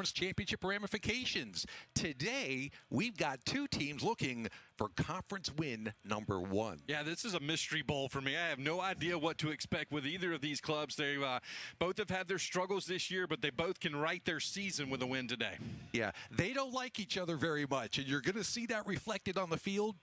Championship ramifications. Today, we've got two teams looking for conference win number one. Yeah, this is a mystery bowl for me. I have no idea what to expect with either of these clubs. They both have had their struggles this year, but they both can write their season with a win today. Yeah, they don't like each other very much, and you're going to see that reflected on the field.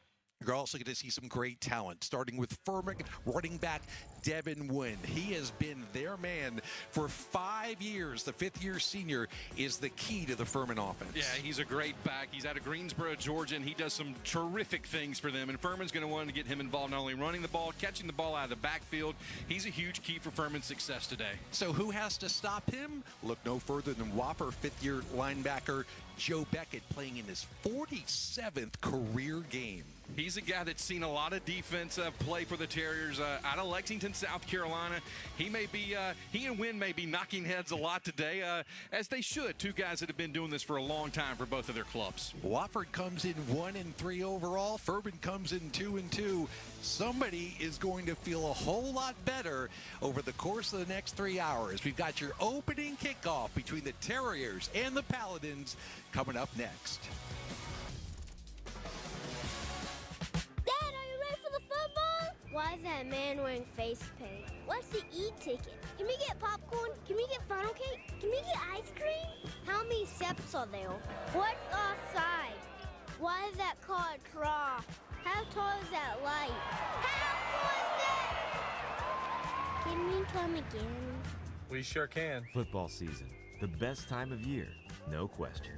You're also going to see some great talent, starting with Furman running back Devin Wynn. He has been their man for 5 years. The fifth-year senior is the key to the Furman offense. Yeah, he's a great back. He's out of Greensboro, Georgia, and he does some terrific things for them. And Furman's going to want to get him involved, not only running the ball, catching the ball out of the backfield. He's a huge key for Furman's success today. So who has to stop him? Look no further than Wofford fifth-year linebacker Joe Beckett, playing in his 47th career game. He's a guy that's seen a lot of defense play for the Terriers out of Lexington, South Carolina. He and Wynn may be knocking heads a lot today, as they should. Two guys that have been doing this for a long time for both of their clubs. Wofford comes in 1-3 overall. Furman comes in 2-2. Somebody is going to feel a whole lot better over the course of the next 3 hours. We've got your opening kickoff between the Terriers and the Paladins coming up next. Why is that man wearing face paint? What's the e-ticket? Can we get popcorn? Can we get funnel cake? Can we get ice cream? How many steps are there? What's offside? Why is that car a trough? How tall is that light? How tall is that? Can we come again? We sure can. Football season, the best time of year, no question.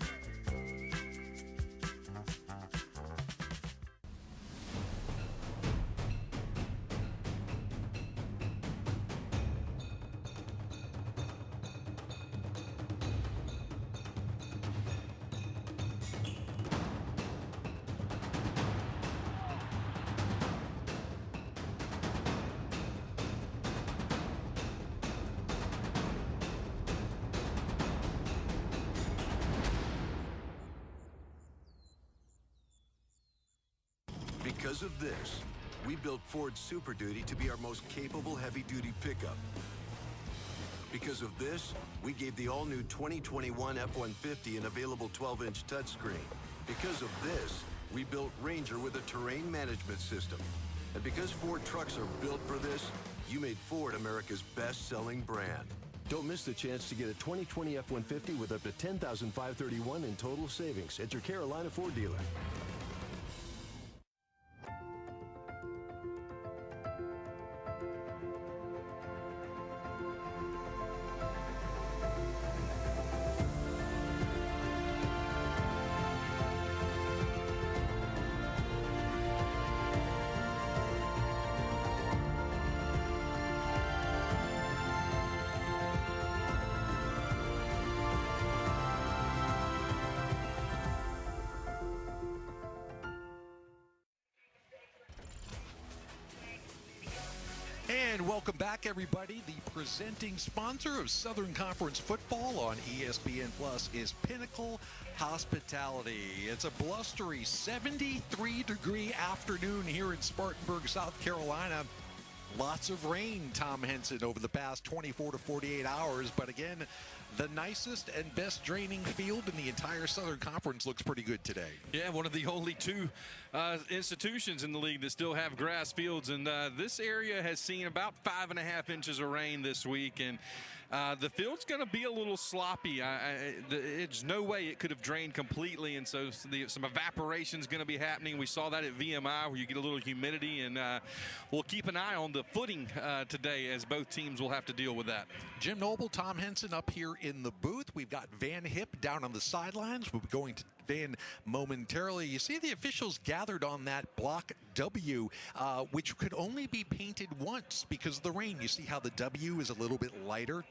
Because of this, we built Ford Super Duty to be our most capable heavy-duty pickup. Because of this, we gave the all-new 2021 F-150 an available 12-inch touchscreen. Because of this, we built Ranger with a terrain management system. And because Ford trucks are built for this, you made Ford America's best-selling brand. Don't miss the chance to get a 2020 F-150 with up to $10,531 in total savings at your Carolina Ford dealer. And welcome back, everybody. The presenting sponsor of Southern Conference football on ESPN Plus is Pinnacle Hospitality. It's a blustery 73-degree afternoon here in Spartanburg, South Carolina. Lots of rain, Tom Henson, over the past 24 to 48 hours. But again, the nicest and best draining field in the entire Southern Conference looks pretty good today. Yeah, one of the only two institutions in the league that still have grass fields. And this area has seen about 5.5 inches of rain this week. And the field's going to be a little sloppy. There's no way it could have drained completely, and so some evaporation is going to be happening. We saw that at VMI, where you get a little humidity, and we'll keep an eye on the footing today, as both teams will have to deal with that. Jim Noble, Tom Henson up here in the booth. We've got Van Hip down on the sidelines. We'll be going to Van momentarily. You see the officials gathered on that block W, which could only be painted once because of the rain. You see how the W is a little bit lighter?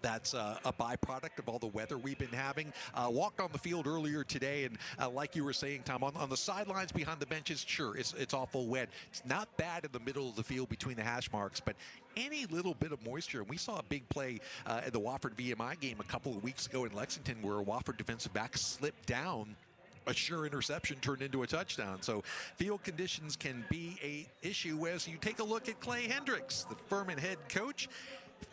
That's a byproduct of all the weather we've been having. Walked on the field earlier today, and like you were saying, Tom, on the sidelines behind the benches, sure, it's awful wet. It's not bad in the middle of the field between the hash marks, but any little bit of moisture, and we saw a big play in the Wofford VMI game a couple of weeks ago in Lexington where a Wofford defensive back slipped down. A sure interception turned into a touchdown. So field conditions can be a issue as you take a look at Clay Hendricks, the Furman head coach.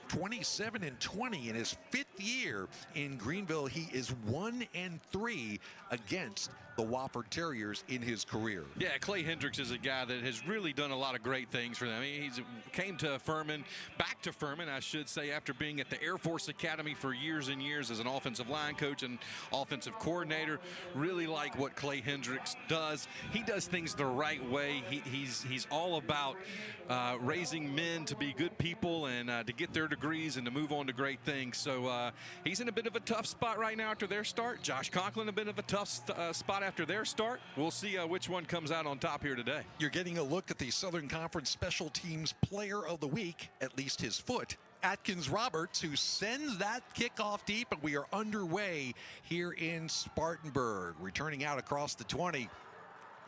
27-20 in his 5th year in Greenville. He is 1-3 against the Wofford Terriers in his career. Yeah, Clay Hendricks is a guy that has really done a lot of great things for them. I mean, he came to Furman, back to Furman, I should say, after being at the Air Force Academy for years and years as an offensive line coach and offensive coordinator. Really like what Clay Hendricks does. He does things the right way. He's all about raising men to be good people and to get their degrees and to move on to great things. So he's in a bit of a tough spot right now after their start. Josh Conklin a bit of a tough spot after their start. We'll see which one comes out on top here today. You're getting a look at the Southern Conference Special Teams Player of the Week, at least his foot, Atkins Roberts, who sends that kickoff deep, and we are underway here in Spartanburg. Returning out across the 20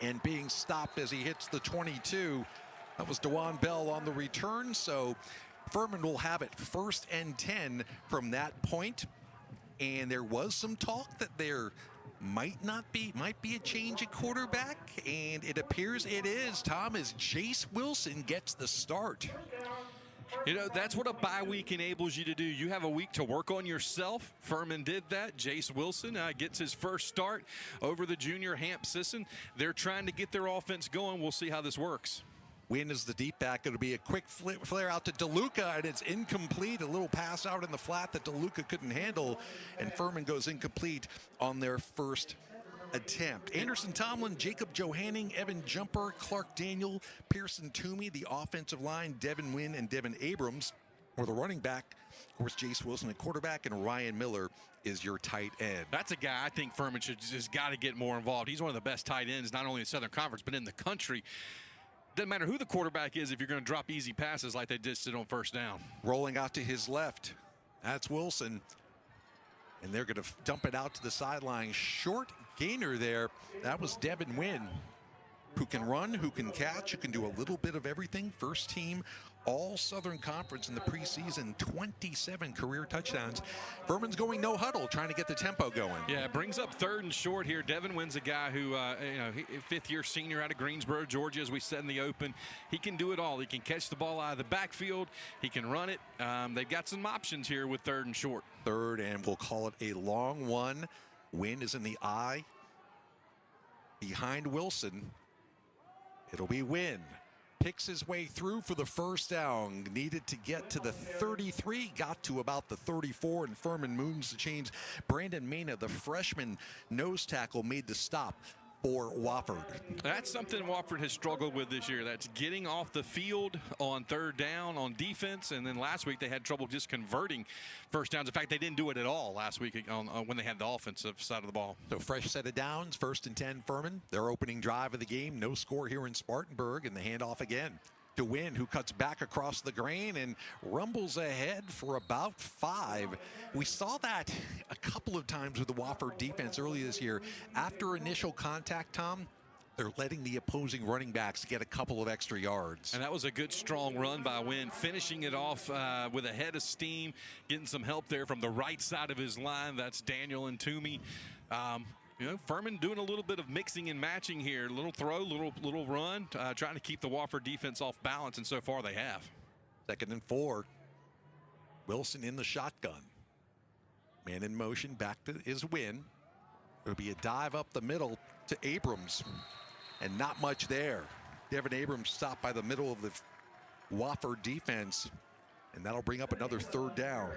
and being stopped as he hits the 22. That was DeJuan Bell on the return, so Furman will have it 1st and 10 from that point. And there was some talk that there might be a change at quarterback, and it appears it is. Tom, as Jace Wilson gets the start. You know, that's what a bye week enables you to do. You have a week to work on yourself. Furman did that. Jace Wilson gets his first start over the junior Hamp Sisson. They're trying to get their offense going. We'll see how this works. Wynn is the deep back. It'll be a quick flare out to DeLuca, and it's incomplete. A little pass out in the flat that DeLuca couldn't handle, and Furman goes incomplete on their first attempt. Anderson Tomlin, Jacob Johanning, Evan Jumper, Clark Daniel, Pearson Toomey, the offensive line, Devin Wynn and Devin Abrams, or the running back, of course, Jace Wilson at quarterback, and Ryan Miller is your tight end. That's a guy I think Furman has got to get more involved. He's one of the best tight ends, not only in the Southern Conference, but in the country. Doesn't matter who the quarterback is if you're going to drop easy passes like they just did on first down. Rolling out to his left, that's Wilson. And they're going to dump it out to the sideline. Short gainer there. That was Devin Wynn, who can run, who can catch, who can do a little bit of everything. First team All Southern Conference in the preseason, 27 career touchdowns. Furman's going no huddle, trying to get the tempo going. Yeah, it brings up 3rd and short here. Devin Wynn's a guy who, 5th-year senior out of Greensboro, Georgia, as we said in the open. He can do it all. He can catch the ball out of the backfield. He can run it. They've got some options here with 3rd and short. 3rd, and we'll call it a long one. Wynn is in the eye behind Wilson. It'll be Wynn. Picks his way through for the first down. Needed to get to the 33, got to about the 34, and Furman moves the chains. Brandon Mena, the freshman nose tackle, made the stop for Wofford. That's something Wofford has struggled with this year. That's getting off the field on 3rd down on defense, and then last week they had trouble just converting first downs. In fact, they didn't do it at all last week when they had the offensive side of the ball. So fresh set of downs, 1st and 10 Furman. Their opening drive of the game, no score here in Spartanburg, and the handoff again to Wynn, who cuts back across the grain and rumbles ahead for about 5. We saw that a couple of times with the Wofford defense early this year. After initial contact, Tom, they're letting the opposing running backs get a couple of extra yards. And that was a good, strong run by Wynn, finishing it off with a head of steam, getting some help there from the right side of his line. That's Daniel and Toomey. Furman doing a little bit of mixing and matching here. Little throw, little run, trying to keep the Wofford defense off balance, and so far they have. 2nd and 4. Wilson in the shotgun. Man in motion, back to his Wynn. It'll be a dive up the middle to Abrams, and not much there. Devin Abrams stopped by the middle of the Wofford defense, and that'll bring up another 3rd down.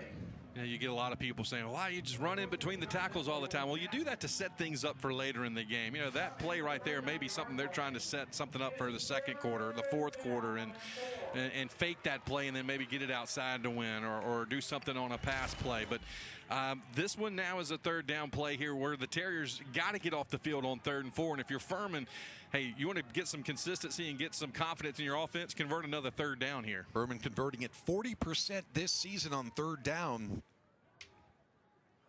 You get a lot of people saying, well, why you just run in between the tackles all the time? Well, you do that to set things up for later in the game. That play right there may be something they're trying to set something up for the 2nd quarter, the 4th quarter, and fake that play and then maybe get it outside to win or do something on a pass play. But this one now is a 3rd down play here where the Terriers got to get off the field on 3rd and 4. And if you're Furman, hey, you want to get some consistency and get some confidence in your offense, convert another 3rd down here. Furman converting it 40% this season on 3rd down.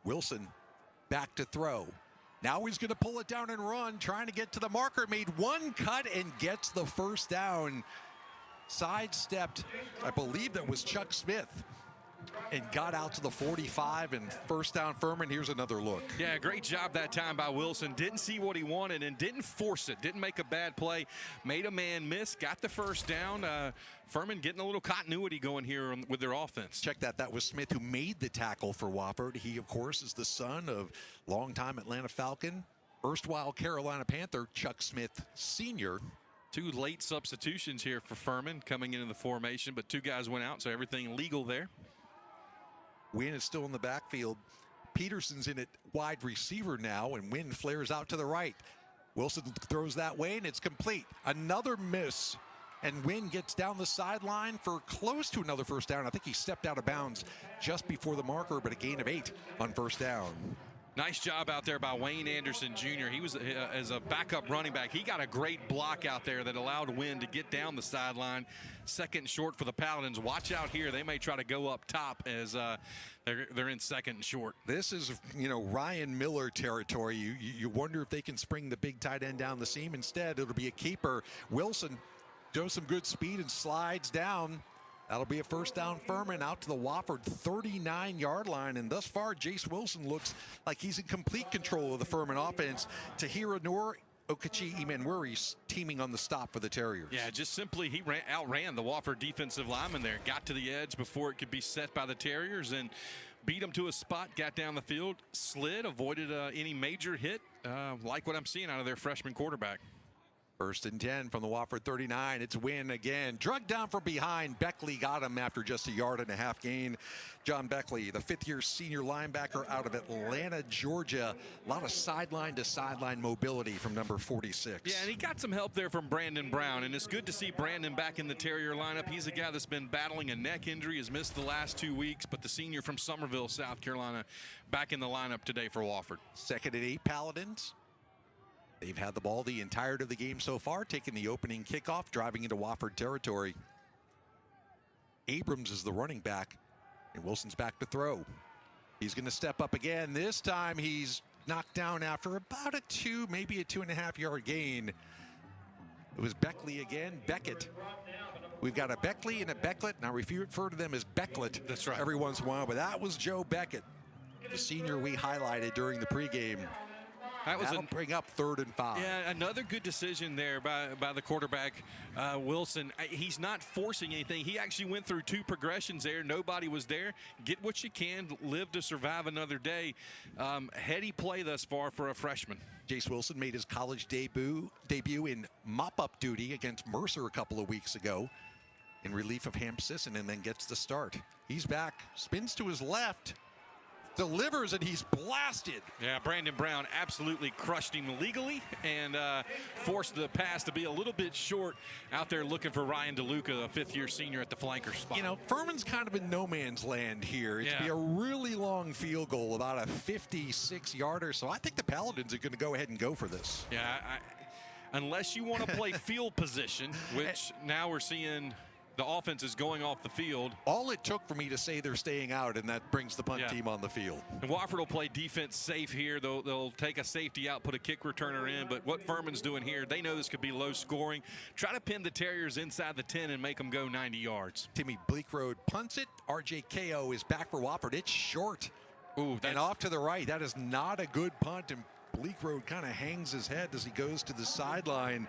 Wilson back to throw. Now he's going to pull it down and run, trying to get to the marker. Made one cut and gets the first down. Sidestepped, I believe that was Chuck Smith. and got out to the 45 and first down Furman. Here's another look. Yeah, great job that time by Wilson. Didn't see what he wanted and didn't force it. Didn't make a bad play. Made a man miss. Got the first down. Furman getting a little continuity going here with their offense. Check that. That was Smith who made the tackle for Wofford. He, of course, is the son of longtime Atlanta Falcon, erstwhile Carolina Panther, Chuck Smith Sr. 2 late substitutions here for Furman coming into the formation, but 2 guys went out, so everything legal there. Wynn is still in the backfield. Peterson's in at wide receiver now, and Wynn flares out to the right. Wilson throws that way, and it's complete. Another miss, and Wynn gets down the sideline for close to another first down. I think he stepped out of bounds just before the marker, but a gain of 8 on first down. Nice job out there by Wayne Anderson Jr. He was, as a backup running back, he got a great block out there that allowed Wynn to get down the sideline. Second and short for the Paladins. Watch out here. They may try to go up top as they're in second and short. This is, Ryan Miller territory. You wonder if they can spring the big tight end down the seam. Instead, it'll be a keeper. Wilson shows some good speed and slides down. That'll be a first down Furman out to the Wofford 39-yard line. And thus far, Jace Wilson looks like he's in complete control of the Furman offense. Tahira Noor, Okachi Imanwuri's teaming on the stop for the Terriers. Yeah, just simply he outran the Wofford defensive lineman there. Got to the edge before it could be set by the Terriers and beat him to a spot, got down the field, slid, avoided any major hit. Like what I'm seeing out of their freshman quarterback. First and 10 from the Wofford 39. It's Wynn again. Drugged down from behind. Beckley got him after just a 1.5 yard gain. John Beckley, the 5th-year senior linebacker out of Atlanta, Georgia. A lot of sideline-to-sideline mobility from number 46. Yeah, and he got some help there from Brandon Brown, and it's good to see Brandon back in the Terrier lineup. He's a guy that's been battling a neck injury, has missed the last 2 weeks, but the senior from Summerville, South Carolina, back in the lineup today for Wofford. 2nd and 8 Paladins. They've had the ball the entirety of the game so far, taking the opening kickoff, driving into Wofford territory. Abrams is the running back, and Wilson's back to throw. He's going to step up again. This time he's knocked down after about a 2, maybe a 2.5 yard gain. It was Beckley again, Beckett. We've got a Beckley and a Becklet, and I refer to them as Becklet. That's right. Every once in a while, but that was Joe Beckett, the senior we highlighted during the pregame. That'll bring up 3rd and 5. Yeah, another good decision there by the quarterback, Wilson. He's not forcing anything. He actually went through 2 progressions there. Nobody was there. Get what you can. Live to survive another day. Heady play thus far for a freshman. Jace Wilson made his college debut in mop-up duty against Mercer a couple of weeks ago in relief of Hamp Sisson, and then gets the start. He's back, spins to his left, delivers, and he's blasted. Yeah, Brandon Brown absolutely crushed him legally and forced the pass to be a little bit short out there looking for Ryan DeLuca, a 5th-year senior at the flanker spot. Furman's kind of in no man's land here. It'd be a really long field goal, about a 56-yarder. So I think the Paladins are going to go ahead and go for this. Yeah, unless you want to play field position, which now we're seeing the offense is going off the field. All it took for me to say they're staying out, and that brings the punt team on the field. And Wofford will play defense safe here. They'll take a safety out, put a kick returner in. But what Furman's doing here, they know this could be low scoring. Try to pin the Terriers inside the 10 and make them go 90 yards. Timmy Bleakroad punts it. RJ KO is back for Wofford. It's short. Ooh, and off to the right. That is not a good punt. And Bleakroad kind of hangs his head as he goes to the sideline.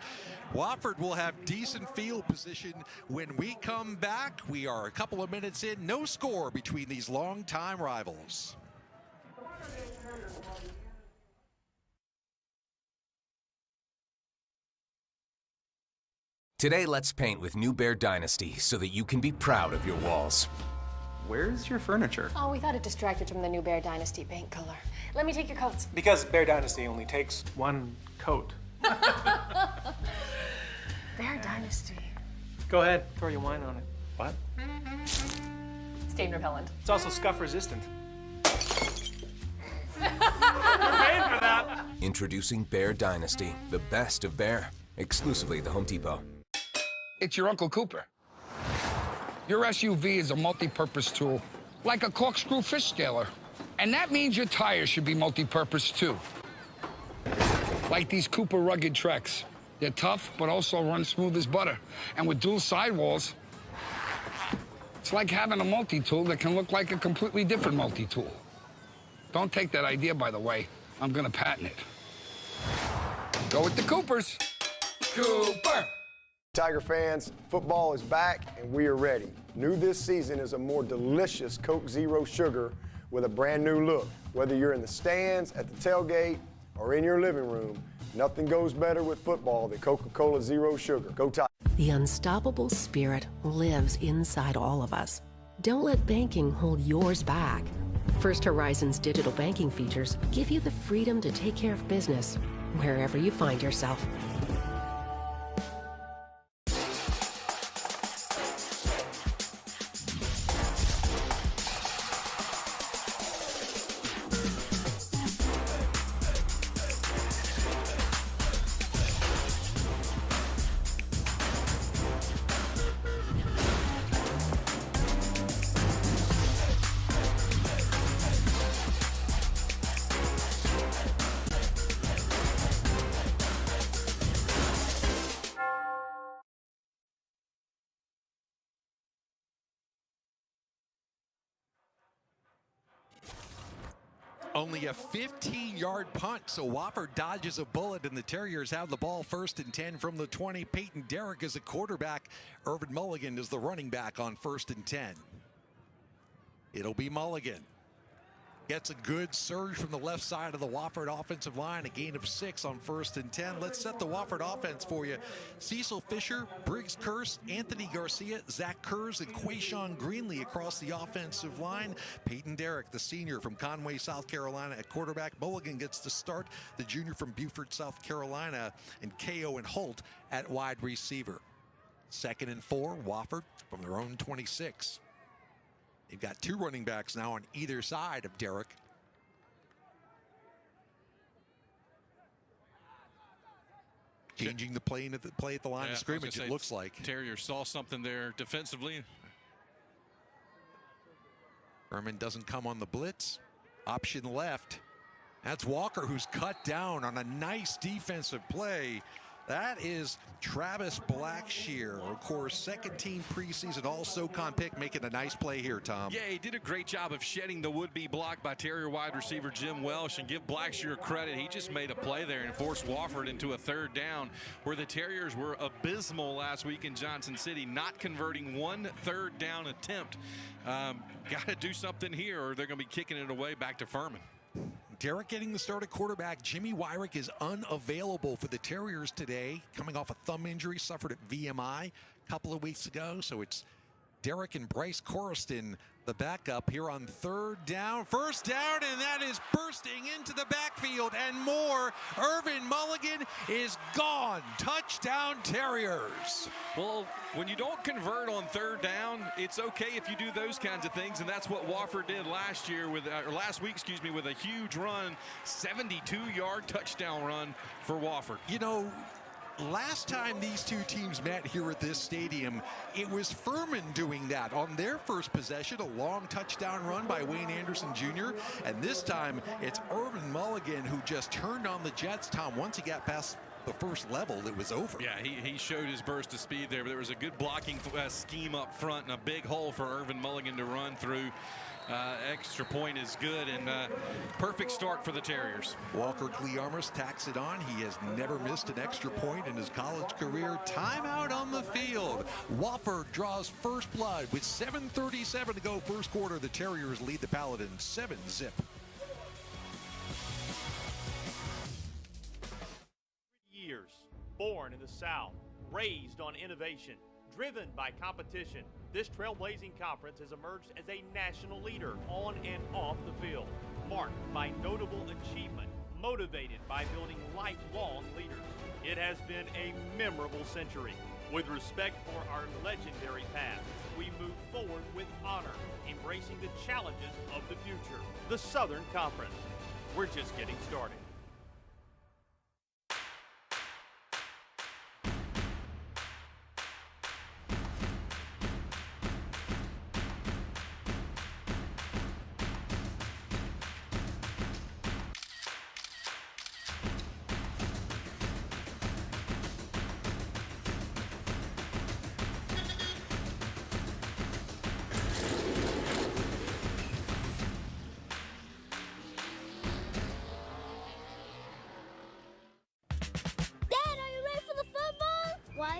Wofford will have decent field position when we come back. We are a couple of minutes in. No score between these longtime rivals. Today, let's paint with New Bear Dynasty so that you can be proud of your walls. Where's your furniture? Oh, we thought it distracted from the new Bear Dynasty paint color. Let me take your coats. Because Bear Dynasty only takes 1 coat. Bear Dynasty. Go ahead, throw your wine on it. What? Stain repellent. It's also scuff resistant. You're paying for that. Introducing Bear Dynasty, the best of Bear, exclusively at the Home Depot. It's your Uncle Cooper. Your SUV is a multi-purpose tool, like a corkscrew fish scaler. And that means your tires should be multi-purpose too. Like these Cooper rugged Treks. They're tough, but also run smooth as butter. And with dual sidewalls, It's like having a multi-tool that can look like a completely different multi-tool. Don't take that idea, by the way. I'm gonna patent it. Go with the Coopers. Cooper! Tiger fans, football is back and we are ready. New this season is a more delicious Coke Zero Sugar with a brand new look. Whether you're in the stands, at the tailgate, or in your living room, nothing goes better with football than Coca-Cola Zero Sugar. Go Tigers. The unstoppable spirit lives inside all of us. Don't let banking hold yours back. First Horizon's digital banking features give you the freedom to take care of business wherever you find yourself. Only a 15-yard punt, so Wofford dodges a bullet, and the Terriers have the ball 1st and 10 from the 20. Peyton Derrick is a quarterback. Irvin Mulligan is the running back on 1st and 10. It'll be Mulligan. Gets a good surge from the left side of the Wofford offensive line, a gain of 6 on 1st and 10. Let's set the Wofford offense for you. Cecil Fisher, Briggs Curse, Anthony Garcia, Zach Kurz, and Quayshawn Greenlee across the offensive line. Peyton Derrick, the senior from Conway, South Carolina at quarterback. Mulligan gets the start, the junior from Beaufort, South Carolina, and K.O. and Holt at wide receiver. 2nd and 4, Wofford from their own 26. They've got 2 running backs now on either side of Derrick. Changing the play at the line of scrimmage, it looks like. Terrier saw something there defensively. Furman doesn't come on the blitz. Option left. That's Walker, who's cut down on a nice defensive play. That is Travis Blackshear, of course, 2nd team preseason All-SoCon pick, making a nice play here, Tom. Yeah, he did a great job of shedding the would-be block by Terrier wide receiver Jim Welsh, and give Blackshear credit. He just made a play there and forced Wofford into a 3rd down, where the Terriers were abysmal last week in Johnson City, not converting 1 3rd down attempt. Got to do something here, or they're going to be kicking it away back to Furman. Derrick getting the start at quarterback. Jimmy Wyrick is unavailable for the Terriers today, coming off a thumb injury suffered at VMI a couple of weeks ago. So it's Derrick and Bryce Corriston, the backup, here on 3rd down. 1st down, and that is bursting into the backfield and more. Irvin Mulligan is gone. Touchdown, Terriers. Well, when you don't convert on 3rd down, it's okay if you do those kinds of things, and that's what Wofford did last week, with a huge run, 72-yard touchdown run for Wofford. You know, last time these 2 teams met here at this stadium, it was Furman doing that on their first possession, a long touchdown run by Wayne Anderson Jr. And this time it's Irvin Mulligan who just turned on the Jets. Tom, once he got past the first level, it was over. Yeah, he showed his burst of speed there, but there was a good blocking scheme up front and a big hole for Irvin Mulligan to run through. Extra point is good, and perfect start for the Terriers. Walker Clearmus tacks it on. He has never missed an extra point in his college career. Timeout on the field. Wofford draws first blood with 7:37 to go first quarter. The Terriers lead the Paladins 7-zip. Years, born in the South, raised on innovation, driven by competition, this trailblazing conference has emerged as a national leader on and off the field, marked by notable achievement, motivated by building lifelong leaders. It has been a memorable century. With respect for our legendary past, we move forward with honor, embracing the challenges of the future. The Southern Conference. We're just getting started.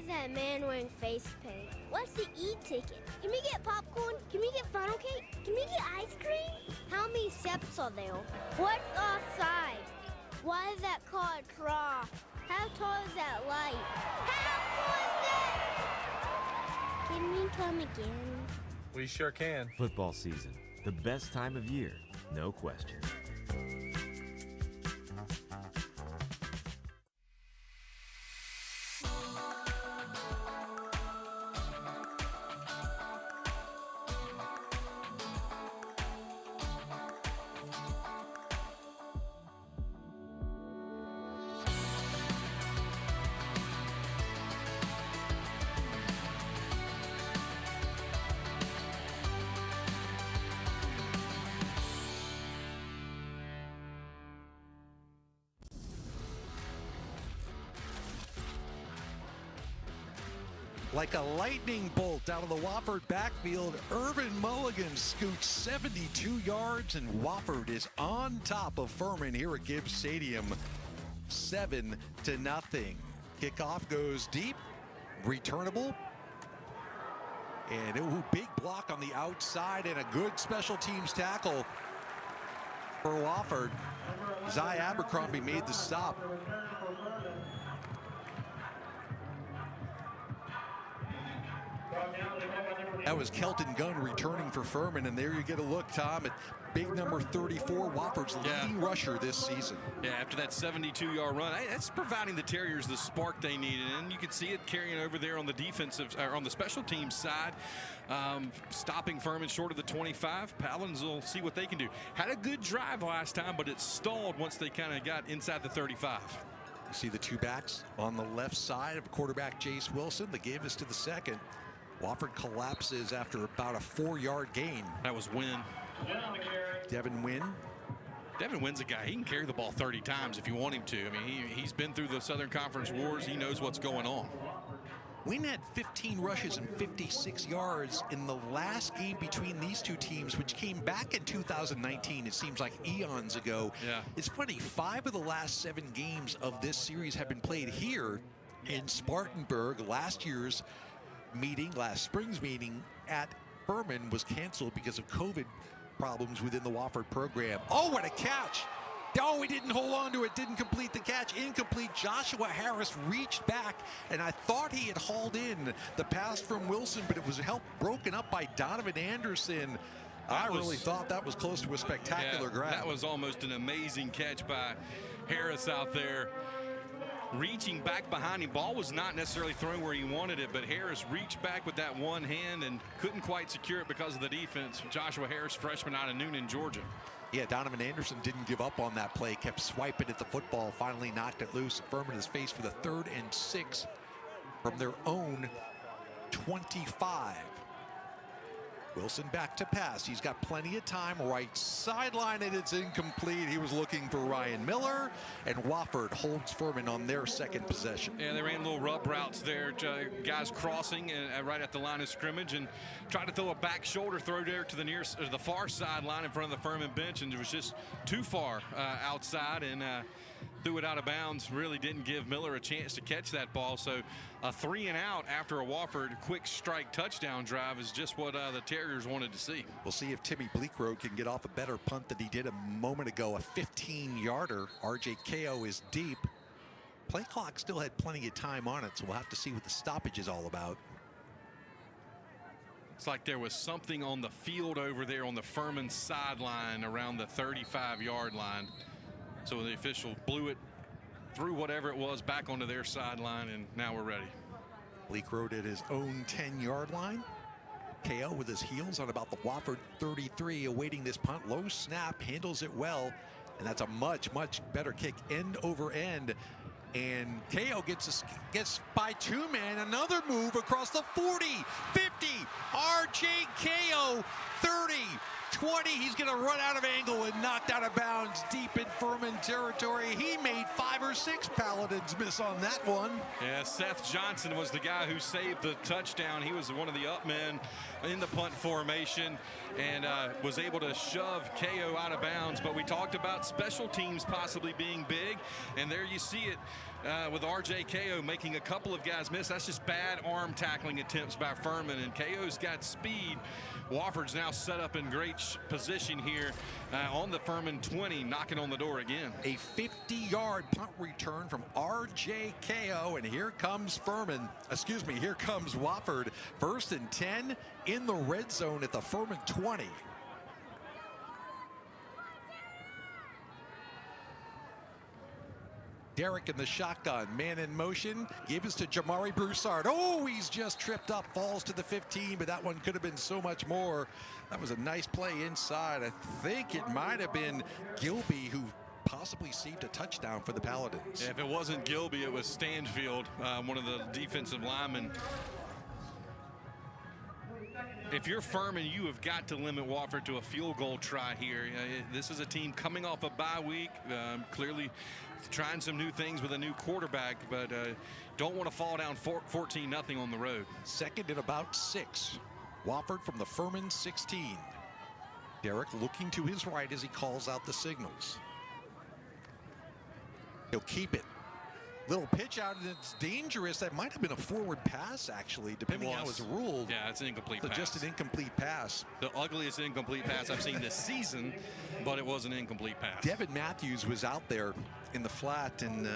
that man wearing face paint? What's the e-ticket? Can we get popcorn? Can we get funnel cake? Can we get ice cream? How many steps are there? What's offside? Why is that car a trough? How tall is that light? How cool is that? Can we come again? We sure can. Football season, the best time of year, no question. Like a lightning bolt out of the Wofford backfield, Irvin Mulligan scoots 72 yards, and Wofford is on top of Furman here at Gibbs Stadium, 7-0. Kickoff goes deep, returnable, and a big block on the outside and a good special teams tackle for Wofford. Zy Abercrombie made the stop. That was Kelton Gunn returning for Furman, and there you get a look, Tom, at big number 34, Wofford's leading rusher this season. Yeah, after that 72-yard run, that's providing the Terriers the spark they needed, and you can see it carrying over there on the defensive, or on the special teams side, stopping Furman short of the 25. Palins will see what they can do. Had a good drive last time, but it stalled once they kind of got inside the 35. You see the two backs on the left side of quarterback Jace Wilson. The give is to the second. Wofford collapses after about a 4-yard gain. That was Wynn. Devin Wynn. Devin Wynn's a guy, he can carry the ball 30 times if you want him to. I mean, he's been through the Southern Conference wars. He knows what's going on. Wynn had 15 rushes and 56 yards in the last game between these two teams, which came back in 2019. It seems like eons ago. Yeah. It's funny, 5 of the last 7 games of this series have been played here in Spartanburg. Last spring's meeting at Furman was canceled because of COVID problems within the Wofford program. Oh, what a catch! Oh, he didn't hold on to it, didn't complete the catch. Incomplete. Joshua Harris reached back, and I thought he had hauled in the pass from Wilson, but it was broken up by Donovan Anderson. I really thought that was close to a spectacular grab. That was almost an amazing catch by Harris out there. Reaching back behind him. Ball was not necessarily thrown where he wanted it, but Harris reached back with that one hand and couldn't quite secure it because of the defense. Joshua Harris, freshman out of Noonan, Georgia. Yeah, Donovan Anderson didn't give up on that play, kept swiping at the football, finally knocked it loose. Furman is faced with a 3rd and 6 from their own 25. Wilson back to pass. He's got plenty of time. Right sideline, and it's incomplete. He was looking for Ryan Miller, and Wofford holds Furman on their second possession. Yeah, they ran little rub routes there. Guys crossing right at the line of scrimmage and tried to throw a back shoulder throw there to the far sideline in front of the Furman bench, and it was just too far outside, and threw it out of bounds. Really didn't give Miller a chance to catch that ball. So a 3-and-out after a Wofford quick strike touchdown drive is just what the Terriers wanted to see. We'll see if Timmy Bleekrode can get off a better punt than he did a moment ago. A 15-yarder. RJ Ko is deep. Play clock still had plenty of time on it, so we'll have to see what the stoppage is all about. It's like there was something on the field over there on the Furman sideline around the 35-yard line. So the official blew it through whatever it was back onto their sideline, and now we're ready. Bleekrode at his own 10-yard line. KO with his heels on about the Wofford 33, awaiting this punt. Low snap, handles it well, and that's a much, much better kick end over end. And KO gets by 2-man. Another move across the 40, 50. RJ Ko 30, 20. He's going to run out of angle and knocked out of bounds deep in Furman territory. He made 5 or 6 Paladins miss on that one. Yeah, Seth Johnson was the guy who saved the touchdown. He was one of the up men in the punt formation and was able to shove KO out of bounds. But we talked about special teams possibly being big, and there you see it with RJ KO making a couple of guys miss. That's just bad arm tackling attempts by Furman, and KO's got speed. Wofford's now set up in great position here on the Furman 20, knocking on the door again. A 50-yard punt return from RJ KO, and here comes here comes Wofford. 1st and 10 in the red zone at the Furman 20. Derek in the shotgun, man in motion, gives to Jamari Broussard. Oh, he's just tripped up, falls to the 15, but that one could have been so much more. That was a nice play inside. I think it might have been Gilby who possibly received a touchdown for the Paladins. Yeah, if it wasn't Gilby, it was Stanfield, one of the defensive linemen. If you're Furman, you have got to limit Wofford to a field goal try here. This is a team coming off a bye week, clearly trying some new things with a new quarterback, but don't want to fall down 14-0 on the road. 2nd and about 6. Wofford from the Furman 16. Derek looking to his right as he calls out the signals. He'll keep it. Little pitch out, and it's dangerous. That might have been a forward pass, actually, depending how it's ruled. Yeah, it's an incomplete pass. Just an incomplete pass. The ugliest incomplete pass I've seen this season, but it was an incomplete pass. Devin Matthews was out there in the flat, and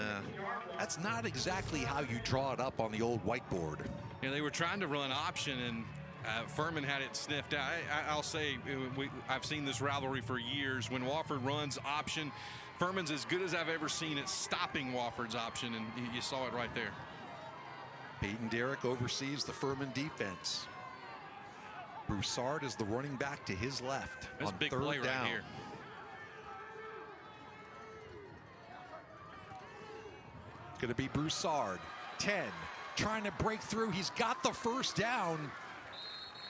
that's not exactly how you draw it up on the old whiteboard. Yeah, they were trying to run option, and Furman had it sniffed out. I'll say I've seen this rivalry for years. When Wofford runs option, Furman's as good as I've ever seen at stopping Wofford's option, and you saw it right there. Peyton Derrick oversees the Furman defense. Broussard is the running back to his left. That's on big 3rd play down. right here. Going to be Broussard. 10, trying to break through. He's got the 1st down.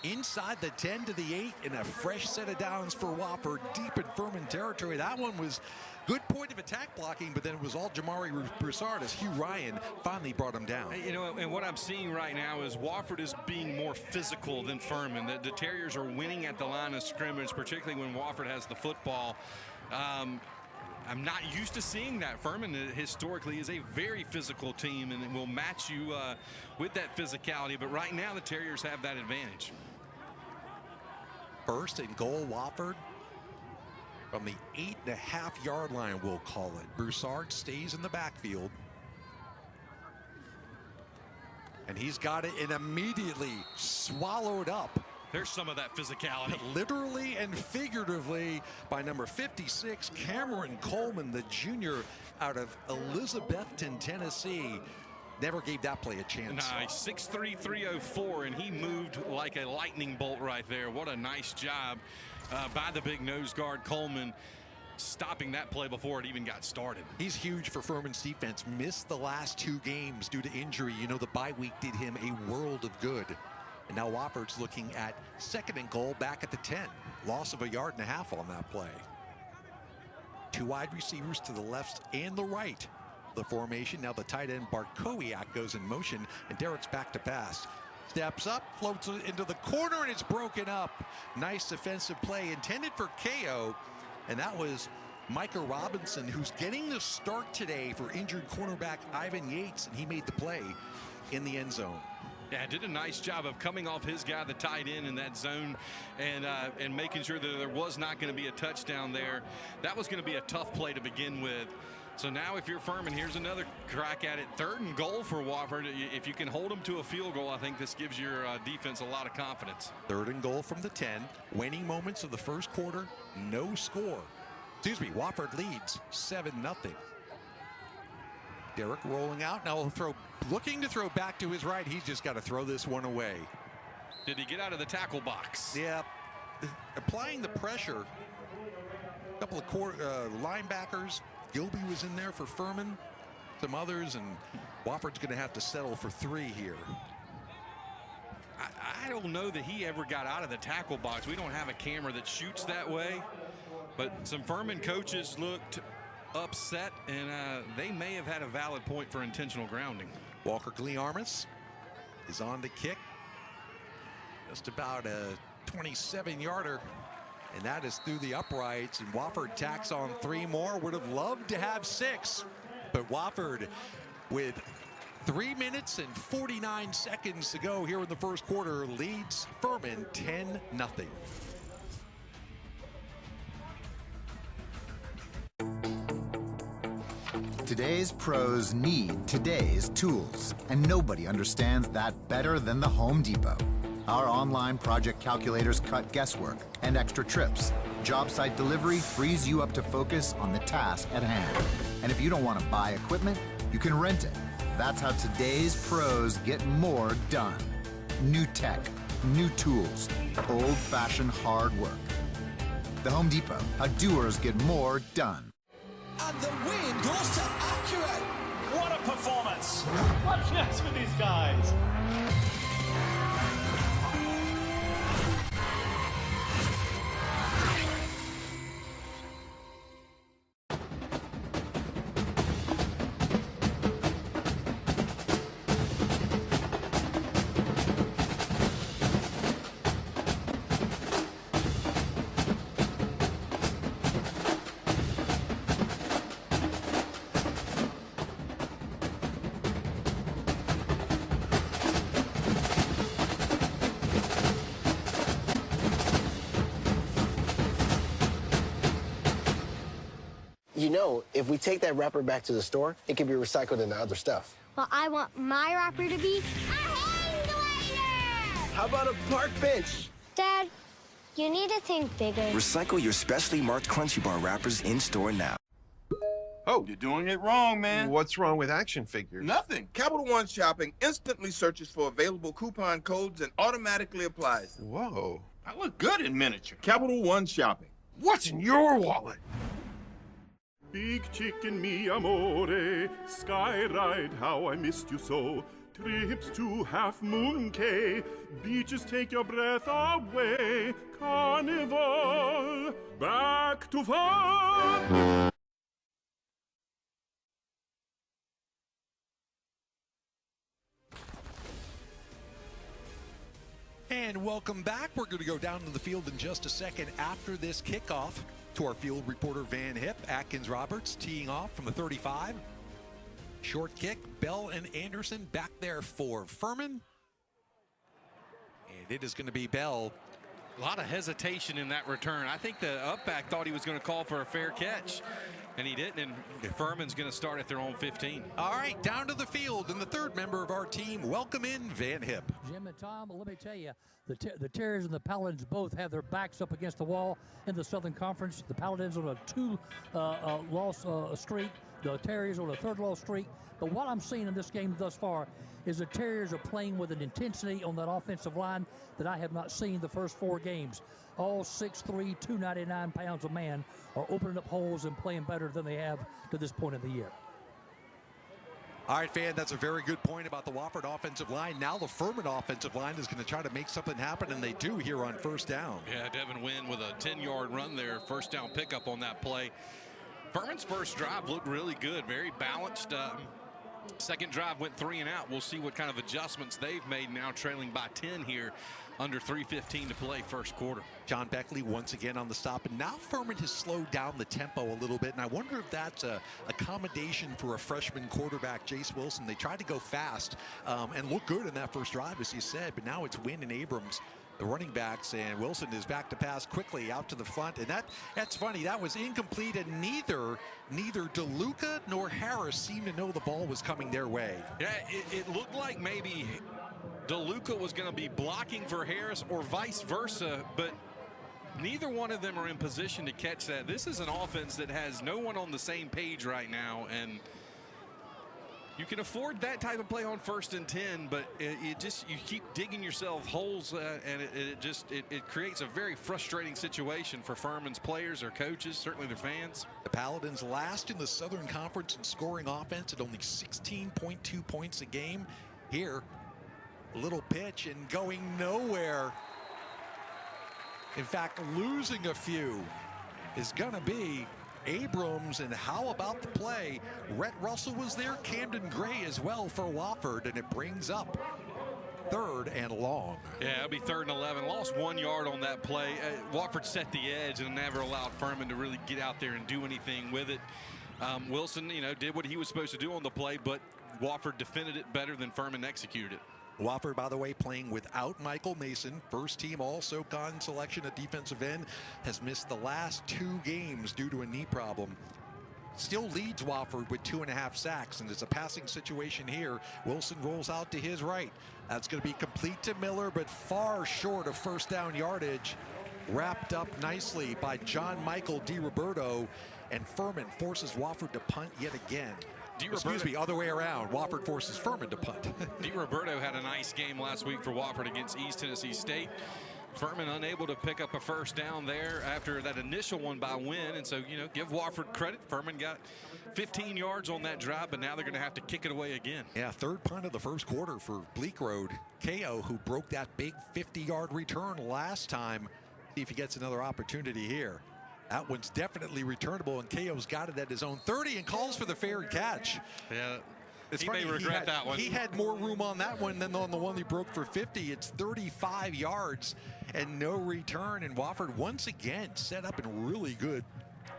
Inside the 10 to the 8, and a fresh set of downs for Wofford deep in Furman territory. That one was good point of attack blocking, but then it was all Jamari Broussard as Hugh Ryan finally brought him down. You know, and what I'm seeing right now is Wofford is being more physical than Furman. The Terriers are winning at the line of scrimmage, particularly when Wofford has the football. I'm not used to seeing that. Furman historically is a very physical team, and it will match you with that physicality. But right now, the Terriers have that advantage. 1st and goal, Wofford from the 8.5-yard line, we'll call it. Broussard stays in the backfield, and he's got it and immediately swallowed up. There's some of that physicality. Literally and figuratively by number 56, Cameron Coleman, the junior out of Elizabethton, Tennessee. Never gave that play a chance. Nice. 6'3", 304, and he moved like a lightning bolt right there. What a nice job by the big nose guard Coleman, stopping that play before it even got started. He's huge for Furman's defense. Missed the last 2 games due to injury. You know, the bye week did him a world of good. And now Wofford's looking at 2nd and goal back at the 10. Loss of 1.5 yards on that play. 2 wide receivers to the left and the right. The formation. Now the tight end Barkowiak goes in motion, and Derek's back to pass. Steps up, floats into the corner, and it's broken up. Nice defensive play intended for KO, and that was Micah Robinson, who's getting the start today for injured cornerback Ivan Yates, and he made the play in the end zone. Yeah, did a nice job of coming off his guy, the tight end, in that zone, and making sure that there was not going to be a touchdown there. That was going to be a tough play to begin with. So now if you're Furman, here's another crack at it. 3rd and goal for Wofford. If you can hold them to a field goal, I think this gives your defense a lot of confidence. 3rd and goal from the 10. Waning moments of the 1st quarter, no score. Excuse me, Wofford leads 7-0. Derek rolling out. Now looking to throw back to his right. He's just got to throw this one away. Did he get out of the tackle box? Yeah, applying the pressure. A couple of linebackers. Gilby was in there for Furman, some others, and Wofford's going to have to settle for 3 here. I I don't know that he ever got out of the tackle box. We don't have a camera that shoots that way, but some Furman coaches looked upset, and they may have had a valid point for intentional grounding. Walker Glearmus is on the kick. Just about a 27-yarder, and that is through the uprights, and Wofford tacks on 3 more. Would have loved to have 6, but Wofford with 3 minutes and 49 seconds to go here in the first quarter leads Furman 10-0. Today's pros need today's tools, and nobody understands that better than the Home Depot. Our online project calculators cut guesswork and extra trips. Job site delivery frees you up to focus on the task at hand. And if you don't want to buy equipment, you can rent it. That's how today's pros get more done. New tech, new tools, old-fashioned hard work. The Home Depot, how doers get more done. And the win goes to Accurate. What a performance! What's next for these guys? You know, if we take that wrapper back to the store, it can be recycled into other stuff. Well, I want my wrapper to be a hang glider! How about a park bench? Dad, you need to think bigger. Recycle your specially marked Crunchy Bar wrappers in store now. Oh, you're doing it wrong, man. What's wrong with action figures? Nothing. Capital One Shopping instantly searches for available coupon codes and automatically applies them. Whoa. I look good in miniature. Capital One Shopping. What's in your wallet? Big chicken, mi amore, sky ride, how I missed you so. Trips to Half Moon Cay, beaches take your breath away. Carnival, back to fun. And welcome back. We're going to go down to the field in just a second after this kickoff to our field reporter Van Hip. Atkins Roberts teeing off from the 35. Short kick, Bell and Anderson back there for Furman. And it is going to be Bell. A lot of hesitation in that return. I think the up back thought he was going to call for a fair catch, and he didn't, and Furman's going to start at their own 15. All right, down to the field, and the third member of our team, welcome in Van Hip. Jim and Tom, let me tell you, the Terriers and the Paladins both have their backs up against the wall in the Southern Conference. The Paladins on a 2-loss streak, the Terriers on a 3rd-loss streak. But what I'm seeing in this game thus far is the Terriers are playing with an intensity on that offensive line that I have not seen the first 4 games. All 6'3", 299 pounds a man are opening up holes and playing better than they have to this point of the year. All right, Van, that's a very good point about the Wofford offensive line. Now the Furman offensive line is going to try to make something happen, and they do here on first down. Yeah, Devin Wynn with a 10-yard run there, first down pickup on that play. Furman's first drive looked really good, very balanced. Second drive went 3 and out. We'll see what kind of adjustments they've made now, trailing by 10 here, under 3:15 to play first quarter. John Beckley once again on the stop, and now Furman has slowed down the tempo a little bit, and I wonder if that's a accommodation for a freshman quarterback, Jace Wilson. They tried to go fast and look good in that first drive, as you said, but now it's Wynn and Abrams, the running backs, and Wilson is back to pass quickly out to the front, and that's funny. That was incomplete, and neither DeLuca nor Harris seemed to know the ball was coming their way. Yeah, it looked like maybe DeLuca was going to be blocking for Harris or vice versa, but neither one of them are in position to catch that. This is an offense that has no one on the same page right now, and you can afford that type of play on 1st and 10, but you keep digging yourself holes, and it creates a very frustrating situation for Furman's players, their coaches, certainly their fans. The Paladins last in the Southern Conference in scoring offense at only 16.2 points a game. Here, Little pitch and going nowhere. In fact, losing a few is going to be Abrams. And how about the play? Rhett Russell was there, Camden Gray as well for Wofford, and it brings up 3rd and long. Yeah, it'll be 3rd and 11. Lost 1 yard on that play. Wofford set the edge and never allowed Furman to really get out there and do anything with it. Wilson, did what he was supposed to do on the play, but Wofford defended it better than Furman executed it. Wofford, by the way, playing without Michael Mason, first team All-SoCon selection at defensive end, has missed the last 2 games due to a knee problem. Still leads Wofford with 2.5 sacks, and it's a passing situation here. Wilson rolls out to his right. That's going to be complete to Miller, but far short of first down yardage. Wrapped up nicely by John Michael DiRoberto, and Furman forces Wofford to punt yet again. Excuse me, other way around. Wofford forces Furman to punt. DiRoberto had a nice game last week for Wofford against East Tennessee State. Furman unable to pick up a first down there after that initial one by Wynn. And so, give Wofford credit. Furman got 15 yards on that drive, but now they're going to have to kick it away again. Yeah, 3rd punt of the first quarter for Bleak Road. KO, who broke that big 50-yard return last time. See if he gets another opportunity here. That one's definitely returnable, and KO's got it at his own 30 and calls for the fair catch. Yeah. He may regret that one. He had more room on that one than on the one he broke for 50. It's 35 yards and no return. And Wofford once again set up in really good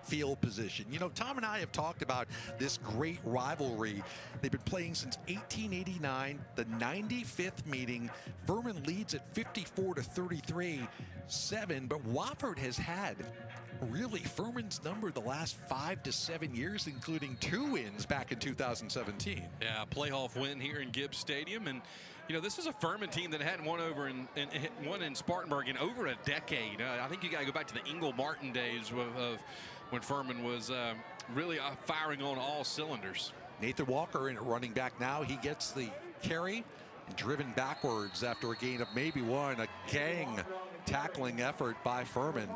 field position. Tom and I have talked about this great rivalry. They've been playing since 1889, the 95th meeting. Furman leads at 54-33-7, but Wofford has had really Furman's number the last 5 to 7 years, including 2 wins back in 2017. Yeah, a playoff win here in Gibbs Stadium. And, this is a Furman team that hadn't won won in Spartanburg in over a decade. I think you got to go back to the Ingle Martin days of when Furman was really firing on all cylinders. Nathan Walker in at running back now. He gets the carry and driven backwards after a gain of maybe 1. A gang tackling effort by Furman.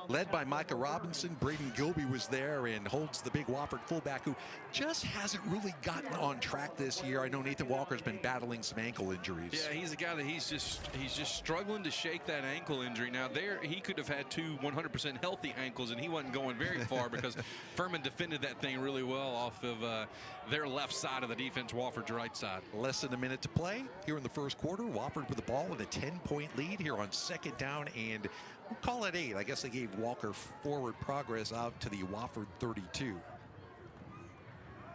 Led by Micah Robinson, Braden Gilby was there and holds the big Wofford fullback who just hasn't really gotten on track this year. I know Nathan Walker's been battling some ankle injuries. Yeah, he's a guy that he's just struggling to shake that ankle injury. Now he could have had 2 100% healthy ankles and he wasn't going very far because Furman defended that thing really well off of their left side of the defense, Wofford's right side. Less than a minute to play here in the first quarter. Wofford with the ball with a 10-point lead here on 2nd down and we'll call it 8. I guess they gave Walker forward progress out to the Wofford 32.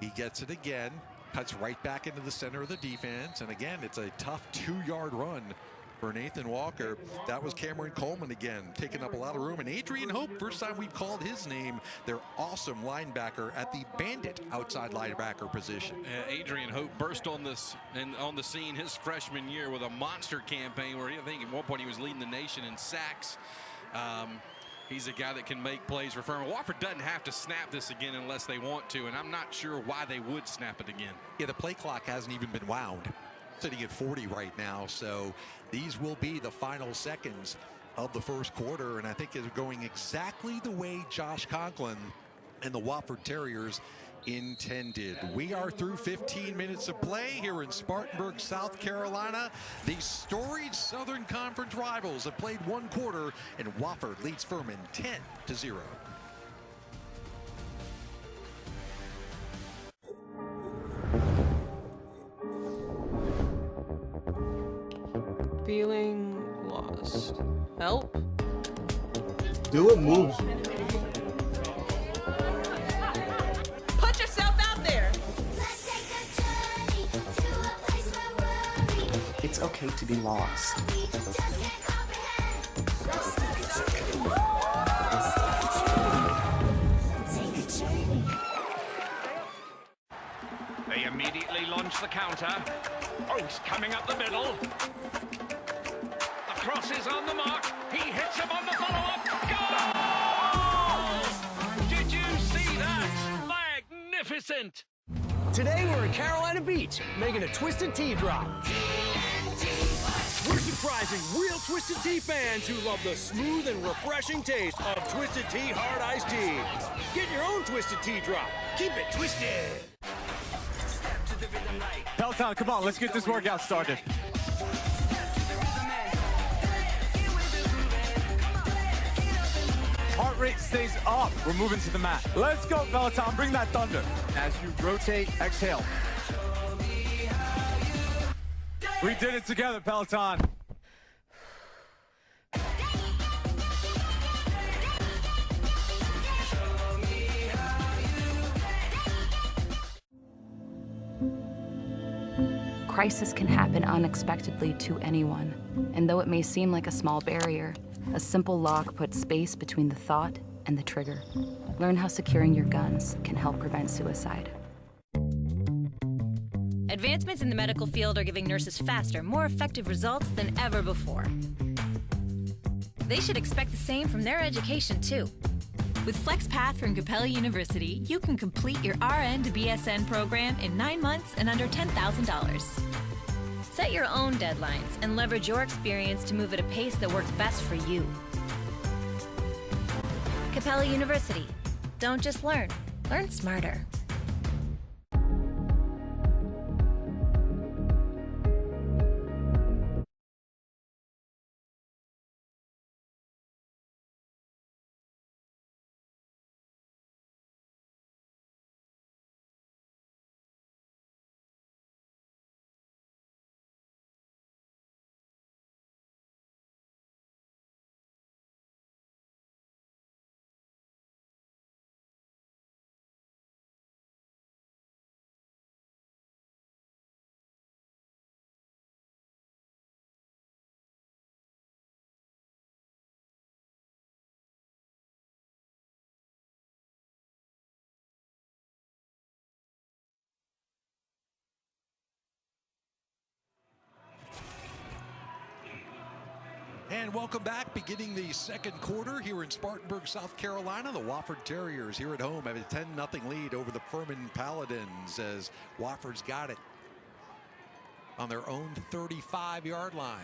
He gets it again, cuts right back into the center of the defense, and again, it's a tough 2-yard run for Nathan Walker. That was Cameron Coleman again, taking up a lot of room. And Adrian Hope, first time we've called his name, their awesome linebacker at the bandit outside linebacker position. Adrian Hope burst on the scene his freshman year with a monster campaign where I think at one point he was leading the nation in sacks. He's a guy that can make plays for Furman. Wofford doesn't have to snap this again unless they want to, and I'm not sure why they would snap it again. Yeah, the play clock hasn't even been wound. Sitting at 40 right now, so these will be the final seconds of the first quarter, and I think it's going exactly the way Josh Conklin and the Wofford Terriers intended. We are through 15 minutes of play here in Spartanburg, South Carolina. The storied Southern Conference rivals have played 1 quarter, and Wofford leads Furman 10-0. Feeling lost. Help? Do it, move. Put yourself out there. It's okay to be lost. They immediately launch the counter. Oh, he's coming up the middle. The cross is on the mark. He hits him on the follow-up. Goal! Did you see that? Magnificent! Today we're in Carolina Beach, making a Twisted Tea drop. We're surprising real Twisted Tea fans who love the smooth and refreshing taste of Twisted Tea Hard Iced Tea. Get your own Twisted Tea drop. Keep it twisted. Peloton, come on, let's get this workout started. Heart rate stays up. We're moving to the mat. Let's go, Peloton. Bring that thunder. As you rotate, exhale. We did it together, Peloton. Crisis can happen unexpectedly to anyone, and though it may seem like a small barrier, a simple lock puts space between the thought and the trigger. Learn how securing your guns can help prevent suicide. Advancements in the medical field are giving nurses faster, more effective results than ever before. They should expect the same from their education, too. With FlexPath from Capella University, you can complete your RN to BSN program in 9 months and under $10,000. Set your own deadlines and leverage your experience to move at a pace that works best for you. Capella University. Don't just learn, learn smarter. And welcome back. Beginning the second quarter here in Spartanburg, South Carolina. The Wofford Terriers here at home have a 10-0 lead over the Furman Paladins as Wofford's got it on their own 35-yard line.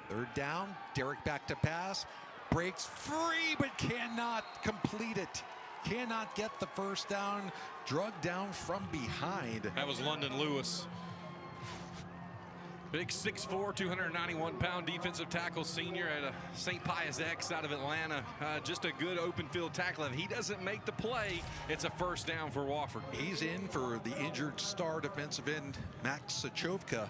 Third down, Derek back to pass, breaks free but cannot complete it. Cannot get the first down, drugged down from behind. That was London Lewis. Big 6'4", 291-pound defensive tackle senior at St. Pius X out of Atlanta. Just a good open field tackle. If he doesn't make the play, it's a first down for Wofford. He's in for the injured star defensive end, Max Sachovka,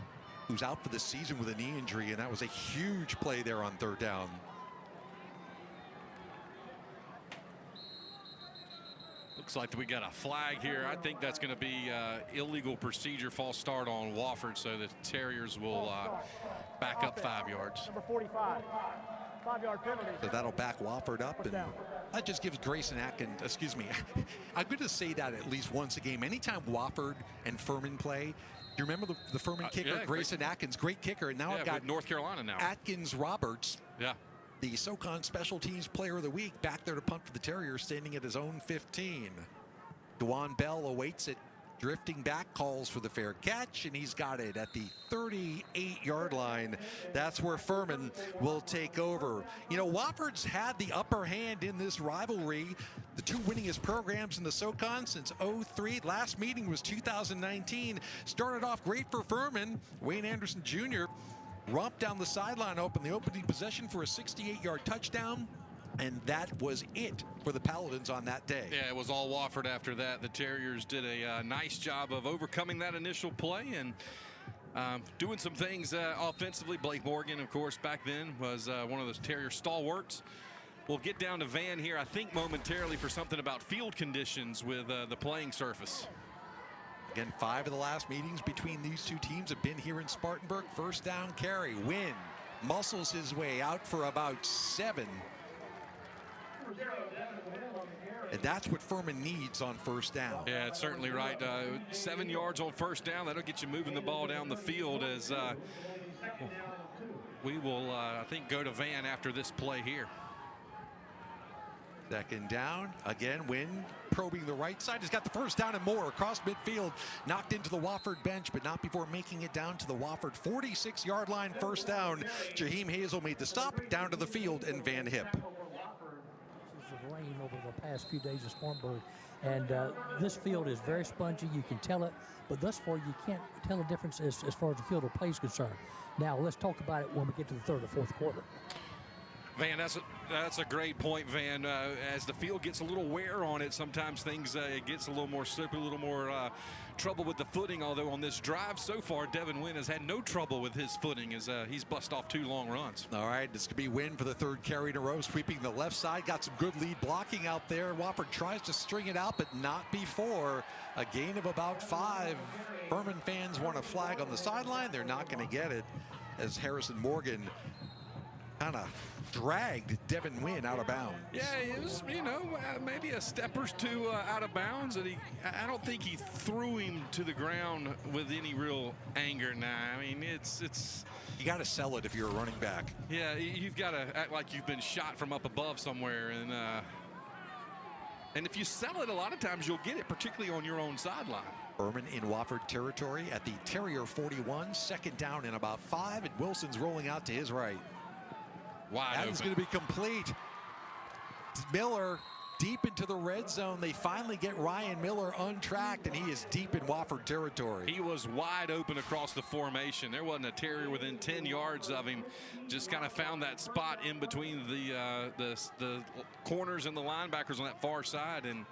who's out for the season with a knee injury, and that was a huge play there on third down. Looks like we got a flag here. I think that's going to be illegal procedure, false start on Wofford, so the Terriers will back up 5 yards. Number 45, 5-yard penalty. So that'll back Wofford up, and that just gives Grayson Atkins, excuse me, I'm going to say that at least once a game. Anytime Wofford and Furman play, do you remember the Furman kicker, yeah, Grayson Atkins, great kicker, and now I've got North Carolina now. Atkins Roberts. Yeah. The SoCon Special Teams Player of the Week, back there to punt for the Terriers, standing at his own 15. DeJuan Bell awaits it, drifting back, calls for the fair catch, and he's got it at the 38-yard line. That's where Furman will take over. You know, Wofford's had the upper hand in this rivalry. The two winningest programs in the SoCon since '03. Last meeting was 2019. Started off great for Furman. Wayne Anderson Jr. romped down the sideline open the opening possession for a 68-yard touchdown, and that was it for the Paladins on that day. Yeah, it was all Wofford after that. The Terriers did a nice job of overcoming that initial play and doing some things offensively. Blake Morgan, of course, back then was one of those Terrier stalwarts. We'll get down to Van here, I think, momentarily for something about field conditions with the playing surface. Again, 5 of the last meetings between these two teams have been here in Spartanburg. First down carry. Wynn muscles his way out for about 7. And that's what Furman needs on first down. Yeah, it's certainly right. 7 yards on first down. That'll get you moving the ball down the field as we will, I think, go to Van after this play here. Second down, again, Wynn probing the right side. He's got the first down and more across midfield. Knocked into the Wofford bench, but not before making it down to the Wofford 46-yard line. First down. Jaheim Hazel made the stop, down to the field, and Van Hip. Of rain over the past few days in Spartanburg, And this field is very spongy. You can tell it, but thus far you can't tell the difference as far as the field of play is concerned. Now let's talk about it when we get to the third or fourth quarter. Van, that's a great point, Van. As the field gets a little wear on it, sometimes things it gets a little more slippery, a little more trouble with the footing. Although on this drive so far, Devin Wynn has had no trouble with his footing as he's bust off 2 long runs. All right, this could be Wynn for the 3rd carry in a row, sweeping the left side. Got some good lead blocking out there. Wofford tries to string it out, but not before. A gain of about 5. Furman fans want a flag on the sideline. They're not going to get it as Harrison Morgan kind of dragged Devin Wynn out of bounds. Yeah, it was, maybe a step or 2 out of bounds. And I don't think he threw him to the ground with any real anger. Nah, I mean, it's you got to sell it if you're a running back. Yeah, you've got to act like you've been shot from up above somewhere. And if you sell it, a lot of times you'll get it, particularly on your own sideline. Furman in Wofford territory at the Terrier 41, 2nd down and about 5, and Wilson's rolling out to his right. Wide that is going to be complete. Miller deep into the red zone. They finally get Ryan Miller untracked, and he is deep in Wofford territory. He was wide open across the formation. There wasn't a Terrier within 10 yards of him. Just kind of found that spot in between the corners and the linebackers on that far side, and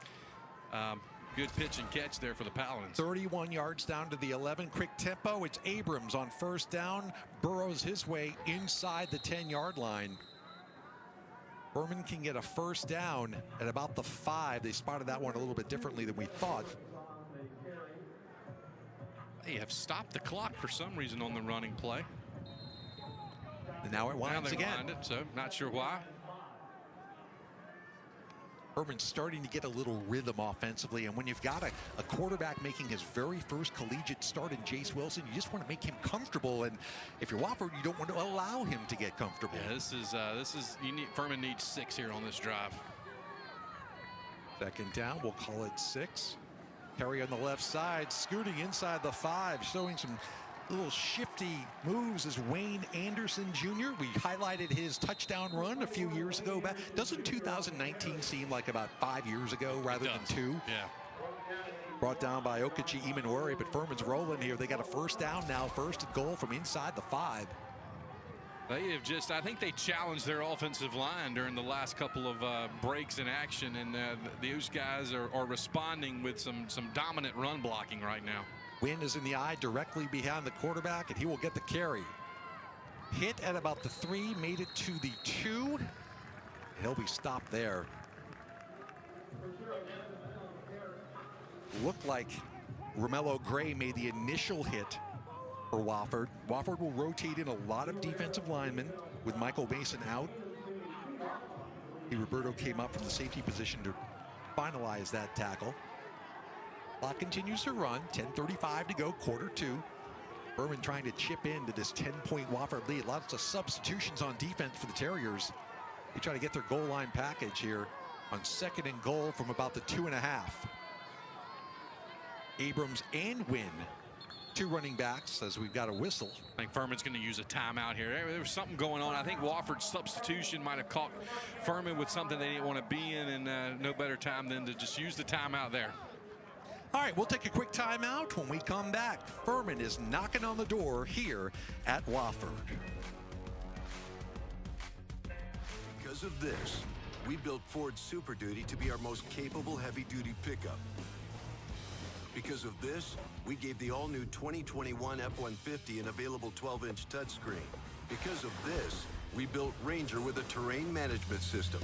good pitch and catch there for the Paladins. 31 yards down to the 11. Quick tempo. It's Abrams on 1st down. Burrows his way inside the 10-yard line. Furman can get a 1st down at about the 5. They spotted that one a little bit differently than we thought. They have stopped the clock for some reason on the running play. And now it winds again. So not sure why. Furman's starting to get a little rhythm offensively, and when you've got a quarterback making his very first collegiate start in Jace Wilson, you just want to make him comfortable, and if you're Wofford, you don't want to allow him to get comfortable. Yeah, Furman needs 6 here on this drive. 2nd down, we'll call it 6. Carry on the left side, scooting inside the 5, showing some little shifty moves is Wayne Anderson Jr. We highlighted his touchdown run a few years ago. Doesn't 2019 seem like about 5 years ago rather than 2? Yeah. Brought down by Okachi Imanwari, but Furman's rolling here. They got a 1st down now, 1st and goal from inside the 5. They have just, I think they challenged their offensive line during the last couple of breaks in action, and those guys are responding with some dominant run blocking right now. Wynn is in the eye directly behind the quarterback, and he will get the carry. Hit at about the 3, made it to the 2. He'll be stopped there. Looked like Romello Gray made the initial hit for Wofford. Wofford will rotate in a lot of defensive linemen with Michael Mason out. Roberto came up from the safety position to finalize that tackle. Clock continues to run. 10:35 to go, quarter 2. Furman trying to chip into this 10-point Wofford lead. Lots of substitutions on defense for the Terriers. They try to get their goal line package here on 2nd and goal from about the 2.5. Abrams and Wynn, 2 running backs as we've got a whistle. I think Furman's going to use a timeout here. There was something going on. I think Wofford's substitution might have caught Furman with something they didn't want to be in, and no better time than to just use the timeout there. All right, we'll take a quick timeout. When we come back, Furman is knocking on the door here at Wofford. Because of this, we built Ford Super Duty to be our most capable heavy-duty pickup. Because of this, we gave the all-new 2021 F-150 an available 12-inch touchscreen. Because of this, we built Ranger with a terrain management system.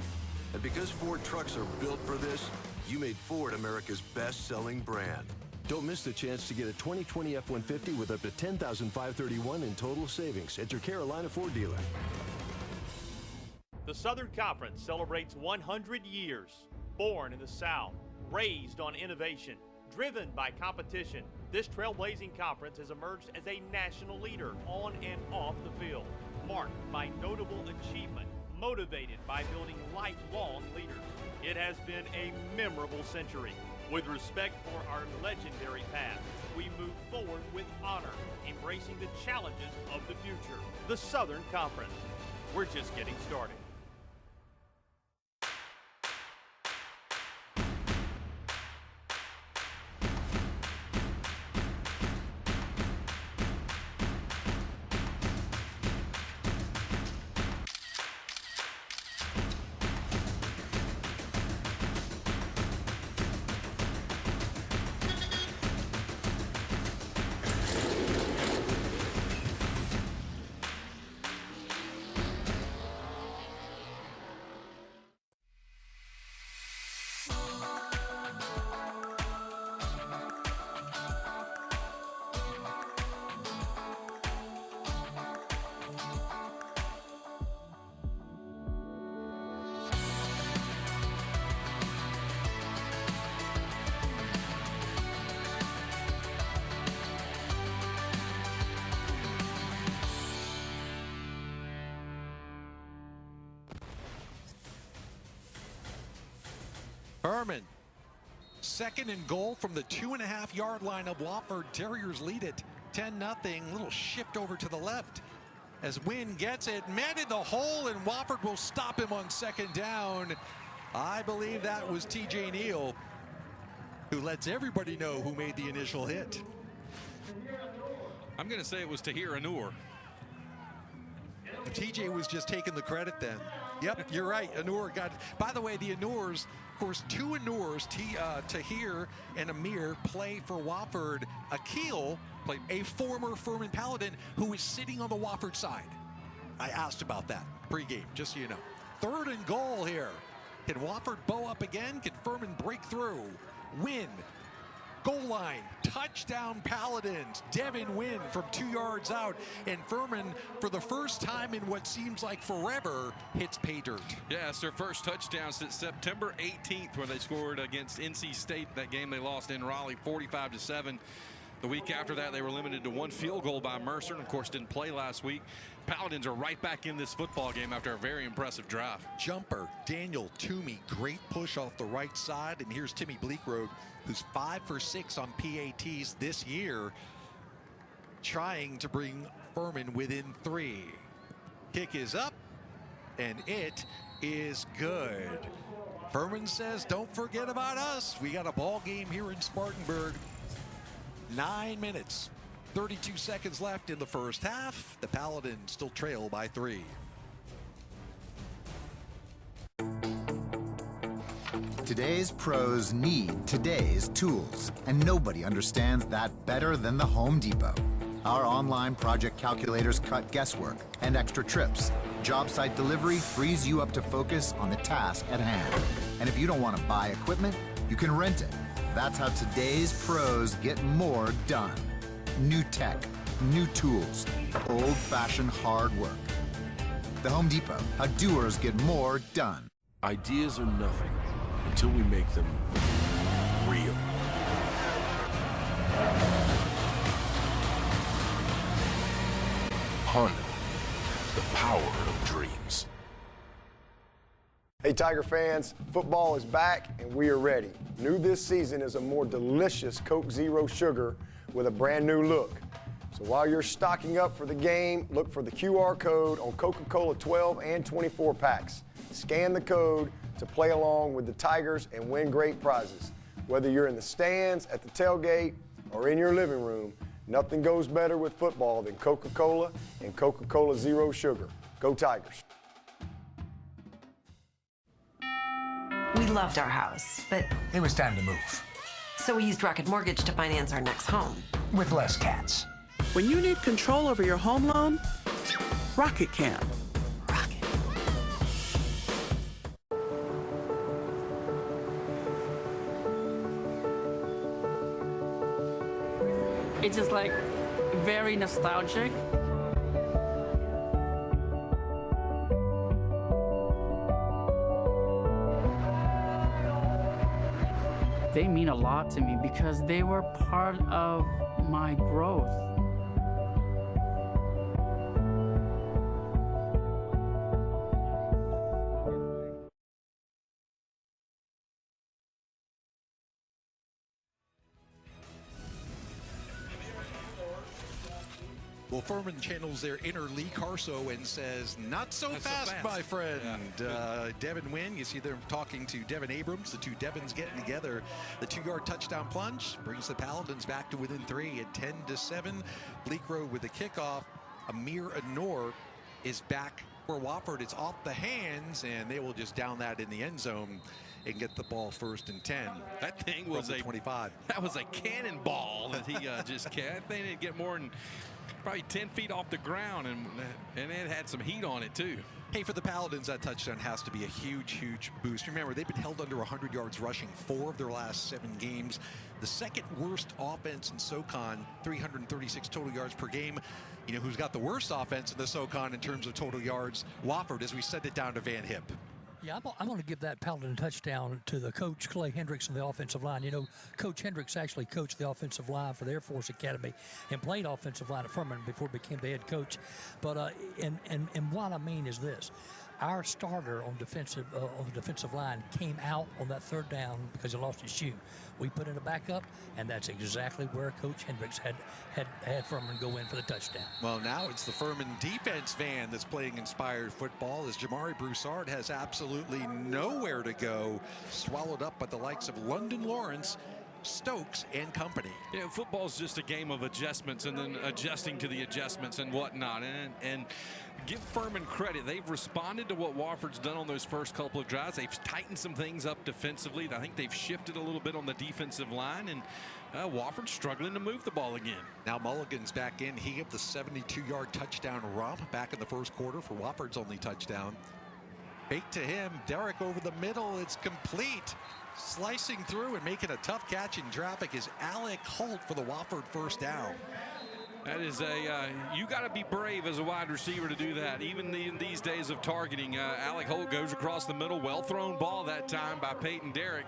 And because Ford trucks are built for this, you made Ford America's best-selling brand. Don't miss the chance to get a 2020 F-150 with up to $10,531 in total savings at your Carolina Ford dealer. The Southern Conference celebrates 100 years. Born in the South, raised on innovation, driven by competition, this trailblazing conference has emerged as a national leader on and off the field, marked by notable achievement, motivated by building lifelong leaders. It has been a memorable century. With respect for our legendary past, we move forward with honor, embracing the challenges of the future. The Southern Conference. We're just getting started. Furman, 2nd and goal from the 2.5-yard line of Wofford. Terriers lead it 10-0. Little shift over to the left as Wynn gets it, met in the hole, and Wofford will stop him on 2nd down. I believe that was TJ Neal, who lets everybody know who made the initial hit. I'm going to say it was Tahir Anur. TJ was just taking the credit then. Yep, you're right. Anur got it. By the way, the Anurs, of course, 2 Anurs, Tahir and Amir, play for Wofford. Akil, a former Furman Paladin, who is sitting on the Wofford side. I asked about that pregame, just so you know. 3rd and goal here. Can Wofford bow up again? Can Furman break through? Win. Goal line, touchdown Paladins. Devin Wynn from 2 yards out, and Furman, for the first time in what seems like forever, hits pay dirt. Yeah, it's their first touchdown since September 18th, where they scored against NC State. That game they lost in Raleigh 45-7. The week after that, they were limited to 1 field goal by Mercer, and of course didn't play last week. Paladins are right back in this football game after a very impressive drive. Jumper, Daniel Toomey, great push off the right side, and here's Timmy Bleekrode, who's 5 for 6 on PATs this year, trying to bring Furman within 3. Kick is up, and it is good. Furman says, don't forget about us. We got a ball game here in Spartanburg. 9 minutes, 32 seconds left in the first half. The Paladins still trail by 3. Today's pros need today's tools, and nobody understands that better than the Home Depot. Our online project calculators cut guesswork and extra trips. Job site delivery frees you up to focus on the task at hand. And if you don't want to buy equipment, you can rent it. That's how today's pros get more done. New tech, new tools, old-fashioned hard work. The Home Depot, how doers get more done. Ideas are nothing until we make them real. Honda, the power of dreams. Hey Tiger fans, football is back and we are ready. New this season is a more delicious Coke Zero Sugar with a brand new look. So while you're stocking up for the game, look for the QR code on Coca-Cola 12 and 24 packs. Scan the code to play along with the Tigers and win great prizes. Whether you're in the stands, at the tailgate, or in your living room, nothing goes better with football than Coca-Cola and Coca-Cola Zero Sugar. Go Tigers. We loved our house, but it was time to move. So we used Rocket Mortgage to finance our next home. With less cats. When you need control over your home loan, Rocket can. Rocket. It's just like very nostalgic. They mean a lot to me because they were part of my growth. Well, Furman channels their inner Lee Carso and says, not so fast, my friend. Yeah. Devin Wynn, you see them talking to Devin Abrams, the two Devins getting together. The 2-yard touchdown plunge brings the Paladins back to within 3 at 10-7. Bleekrode with the kickoff. Amir Anur is back for Wofford. It's off the hands, and they will just down that in the end zone and get the ball 1st and 10. That thing was a 25. That was a cannonball that he just can't. That thing didn't get more than probably 10 feet off the ground, and it had some heat on it too. Hey, for the Paladins, that touchdown has to be a huge, huge boost. Remember, they've been held under 100 yards rushing 4 of their last 7 games. The second worst offense in SoCon, 336 total yards per game. You know who's got the worst offense in the SoCon in terms of total yards? Wofford, as we send it down to Van Hip. Yeah, I'm going to give that Paladin touchdown to the coach, Clay Hendricks, on the offensive line. You know, Coach Hendricks actually coached the offensive line for the Air Force Academy and played offensive line at Furman before he became the head coach. But and what I mean is this. Our starter on the defensive line came out on that third down because he lost his shoe. We put in a backup, and that's exactly where Coach Hendricks had Furman go in for the touchdown. Well, now it's the Furman defense van that's playing inspired football as Jamari Broussard has absolutely nowhere to go, swallowed up by the likes of London Lawrence, Stokes, and company. Yeah, football's just a game of adjustments and then adjusting to the adjustments and whatnot. And give Furman credit. They've responded to what Wofford's done on those first couple of drives. They've tightened some things up defensively. I think they've shifted a little bit on the defensive line, and Wofford's struggling to move the ball again. Now Mulligan's back in. He got the 72-yard touchdown romp back in the first quarter for Wofford's only touchdown. Fake to him. Derek over the middle. It's complete. Slicing through and making a tough catch in traffic is Alec Holt for the Wofford first down. That is you got to be brave as a wide receiver to do that. Even in these days of targeting, Alec Holt goes across the middle. Well thrown ball that time by Peyton Derrick.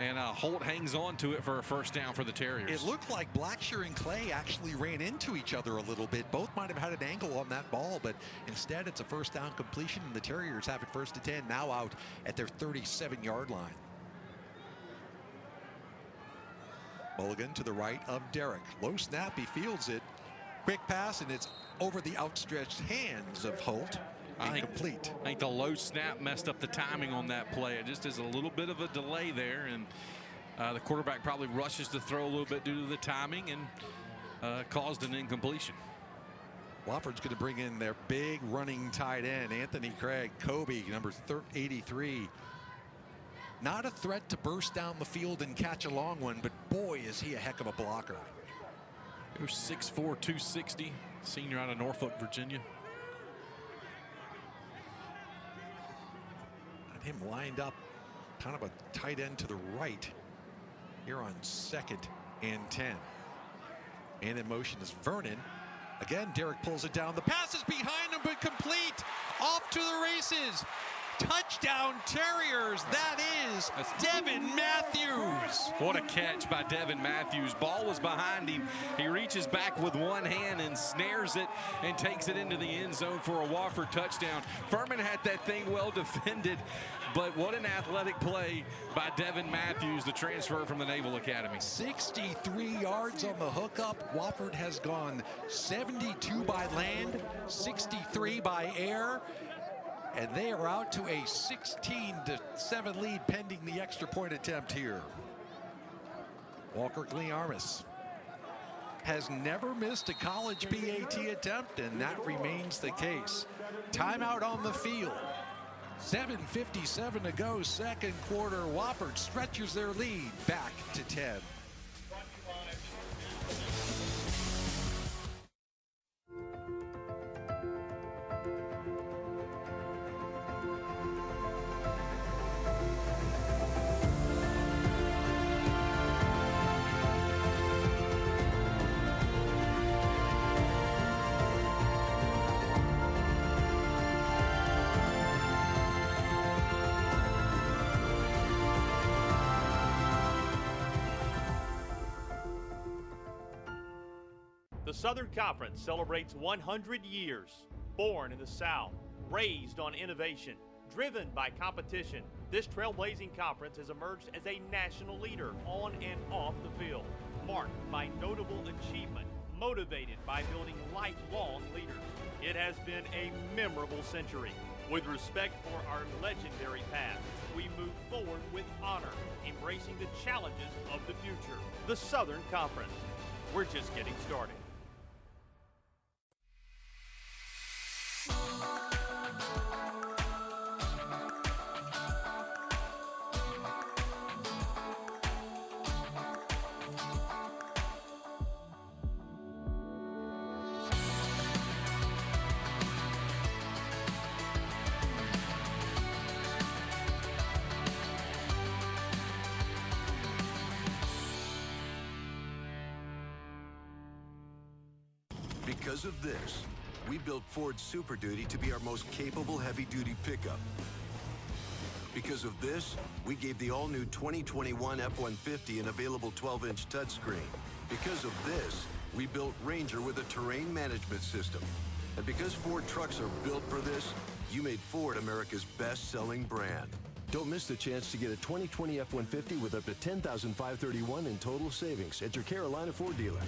And Holt hangs on to it for a first down for the Terriers. It looked like Blackshear and Clay actually ran into each other a little bit. Both might have had an angle on that ball, but instead it's a first down completion, and the Terriers have it first and 10, now out at their 37-yard line. Mulligan to the right of Derrick. Low snap, he fields it. Quick pass, and it's over the outstretched hands of Holt. Incomplete. I think the low snap messed up the timing on that play. It just is a little bit of a delay there, and the quarterback probably rushes to throw a little bit due to the timing and caused an incompletion. Wofford's going to bring in their big running tight end, Anthony Craig. Kobe, number 83. Not a threat to burst down the field and catch a long one, but boy, is he a heck of a blocker. He was 6'4", 260, senior out of Norfolk, Virginia. Got him lined up, kind of a tight end to the right here on 2nd and 10. And in motion is Vernon. Again, Derrick pulls it down. The pass is behind him, but complete. Off to the races. Touchdown Terriers. That is Devin Matthews. What a catch by Devin Matthews. Ball was behind him. He reaches back with one hand and snares it and takes it into the end zone for a Wofford touchdown. Furman had that thing well defended, but what an athletic play by Devin Matthews, the transfer from the Naval Academy. 63 yards on the hookup. Wofford has gone 72 by land, 63 by air. And they are out to a 16-7 lead pending the extra point attempt here. Walker Gliarmis has never missed a college PAT attempt, and that remains the case. Timeout on the field. 7:57 to go, second quarter. Wofford stretches their lead back to 10. The Southern Conference celebrates 100 years. Born in the South, raised on innovation, driven by competition, this trailblazing conference has emerged as a national leader on and off the field, marked by notable achievement, motivated by building lifelong leaders. It has been a memorable century. With respect for our legendary past, we move forward with honor, embracing the challenges of the future. The Southern Conference. We're just getting started. Because of this, we built Ford Super Duty to be our most capable heavy-duty pickup. Because of this, we gave the all-new 2021 F-150 an available 12-inch touchscreen. Because of this, we built Ranger with a terrain management system. And because Ford trucks are built for this, You made Ford America's best-selling brand. Don't miss the chance to get a 2020 F-150 with up to $10,531 in total savings at your Carolina Ford dealer.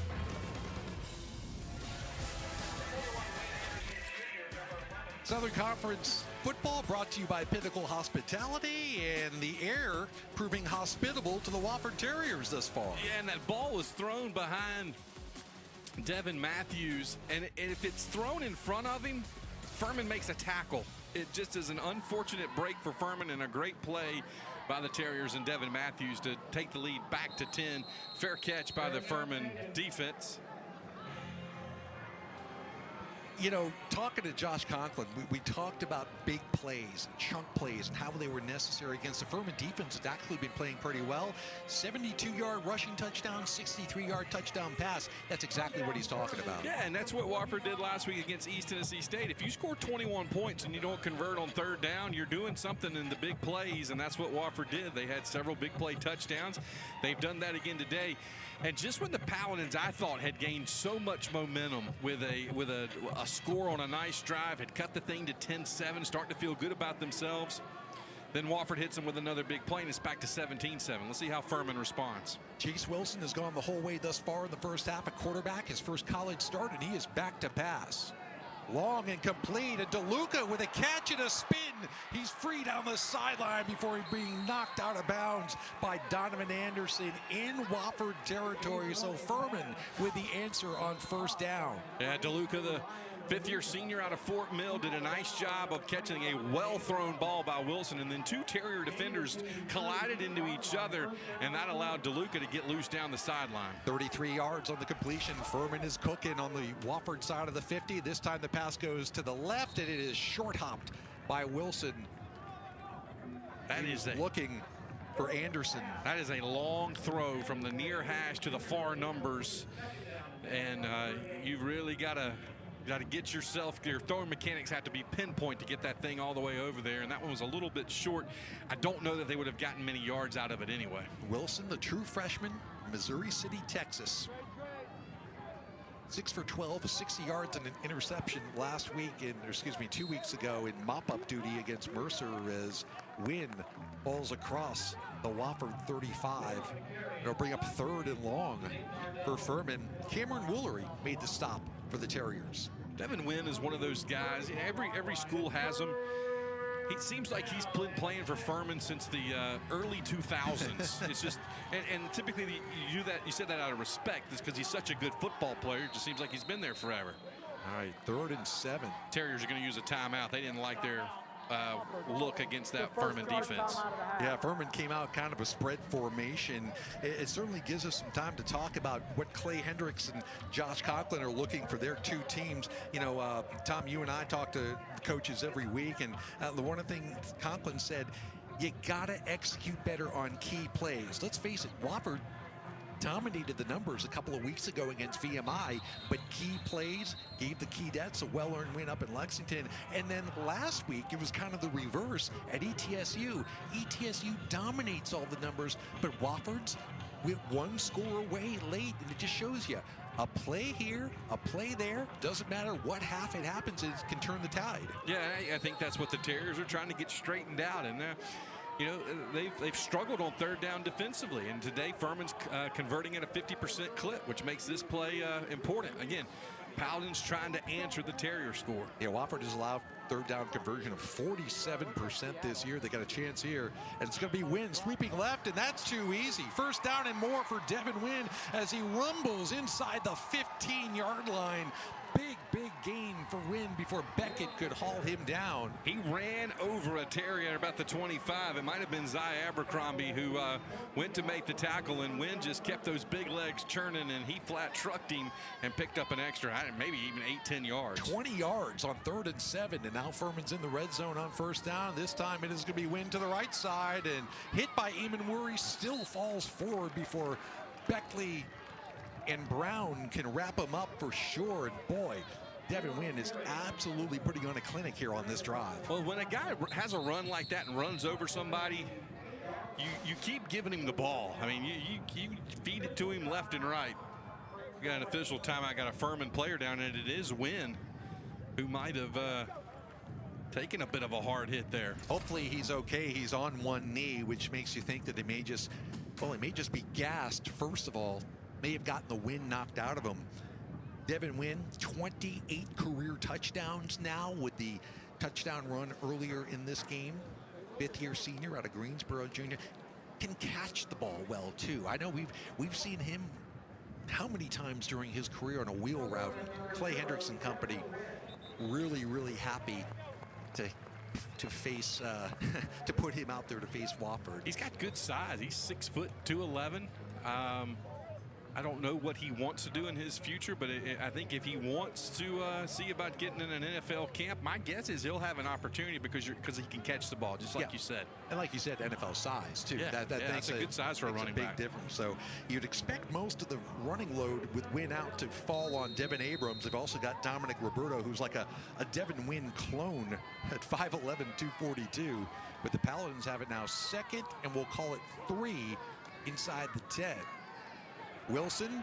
Southern Conference football brought to you by Pinnacle Hospitality, and the air proving hospitable to the Wofford Terriers thus far. Yeah, and that ball was thrown behind Devin Matthews, and if it's thrown in front of him, Furman makes a tackle. It just is an unfortunate break for Furman and a great play by the Terriers and Devin Matthews to take the lead back to 10. Fair catch by the Furman defense. You know, talking to Josh Conklin, we talked about big plays and chunk plays and how they were necessary against the Furman defense. It's actually been playing pretty well. 72-yard rushing touchdown, 63-yard touchdown pass. That's exactly what he's talking about. Yeah, and that's what Wofford did last week against East Tennessee State. If you score 21 points and you don't convert on third down, you're doing something in the big plays, and that's what Wofford did. They had several big play touchdowns. They've done that again today. And just when the Paladins, I thought, had gained so much momentum with a score on a nice drive, had cut the thing to 10-7, starting to feel good about themselves, then Wofford hits them with another big play, and it's back to 17-7. Let's see how Furman responds. Chase Wilson has gone the whole way thus far in the first half at quarterback, his first college start, and he is back to pass. Long and complete, and DeLuca with a catch and a spin. He's free down the sideline before being knocked out of bounds by Donovan Anderson in Wofford territory. So Furman with the answer on first down. Yeah, DeLuca, the fifth-year senior out of Fort Mill, did a nice job of catching a well-thrown ball by Wilson, and then two Terrier defenders collided into each other, and that allowed DeLuca to get loose down the sideline. 33 yards on the completion. Furman is cooking on the Wofford side of the 50. This time the pass goes to the left, and it is short-hopped by Wilson. That is looking for Anderson. That is a long throw from the near hash to the far numbers, and you've really got to get yourself, your throwing mechanics have to be pinpoint to get that thing all the way over there, and that one was a little bit short. I don't know that they would have gotten many yards out of it anyway. Wilson, the true freshman, Missouri City, Texas. 6 for 12, 60 yards and an interception last week, 2 weeks ago in mop-up duty against Mercer as Wynn falls across the Wofford 35. It'll bring up third and long for Furman. Cameron Woolery made the stop for the Terriers. Devin Wynn is one of those guys, you know, every school has him. He seems like he's been playing for Furman since the early 2000s. It's just, and typically you said that out of respect. It's because he's such a good football player. It just seems like he's been there forever. All right, 3rd and 7. Terriers are going to use a timeout. They didn't like their look against that Furman defense. Yeah, Furman came out kind of a spread formation. It certainly gives us some time to talk about what Clay Hendricks and Josh Conklin are looking for their two teams. You know, Tom, you and I talk to coaches every week, and the one thing Conklin said, you got to execute better on key plays. Let's face it, Wofford dominated the numbers a couple of weeks ago against VMI, but key plays gave the Keydets a well-earned win up in Lexington. And then last week, it was kind of the reverse at ETSU. ETSU dominates all the numbers, but Wofford's with one score away late, and it just shows you a play here, a play there, doesn't matter what half it happens, it can turn the tide. Yeah, I think that's what the Terriers are trying to get straightened out, and you know, they've struggled on third down defensively, and today Furman's converting at a 50% clip, which makes this play important. Again, Paladins trying to answer the Terrier score. Yeah, Wofford has allowed third down conversion of 47% this year. They got a chance here, and it's going to be Wynn sweeping left, and that's too easy. First down and more for Devin Wynn as he rumbles inside the 15-yard line. Big gain for Wynn before Beckett could haul him down. He ran over a Terrier at about the 25. It might have been Zai Abercrombie who went to make the tackle, and Wynn just kept those big legs churning, and he flat trucked him and picked up an extra, maybe even 8-10 yards. 20 yards on 3rd and 7, and now Furman's in the red zone on first down. This time it is going to be Wynn to the right side, and hit by Eamon Worry, still falls forward before Beckley and Brown can wrap him up for sure. And boy, Devin Wynn is absolutely putting on a clinic here on this drive. Well, when a guy has a run like that and runs over somebody, you keep giving him the ball. I mean, you feed it to him left and right. We got an official timeout, got a Furman player down, and it is Wynn who might have taking a bit of a hard hit there. Hopefully he's okay. He's on one knee, which makes you think that he may just be gassed. First of all, may have gotten the wind knocked out of him. Devin Wynn, 28 career touchdowns now with the touchdown run earlier in this game. Fifth-year senior out of Greensboro Junior. Can catch the ball well too. I know we've seen him how many times during his career on a wheel route. Clay Hendricks and company really happy to face to put him out there to face Wofford. He's got good size. He's 6 foot 211. I don't know what he wants to do in his future, but I think if he wants to see about getting in an NFL camp, my guess is he'll have an opportunity because he can catch the ball, just like you said. And like you said, NFL size too. Yeah, That's a good size for a running back. Big difference. So you'd expect most of the running load with Wynn out to fall on Devin Abrams. They've also got Dominic Roberto, who's like a Devin Wynn clone at 5'11", 242. But the Paladins have it now second, and we'll call it 3 inside the 10. Wilson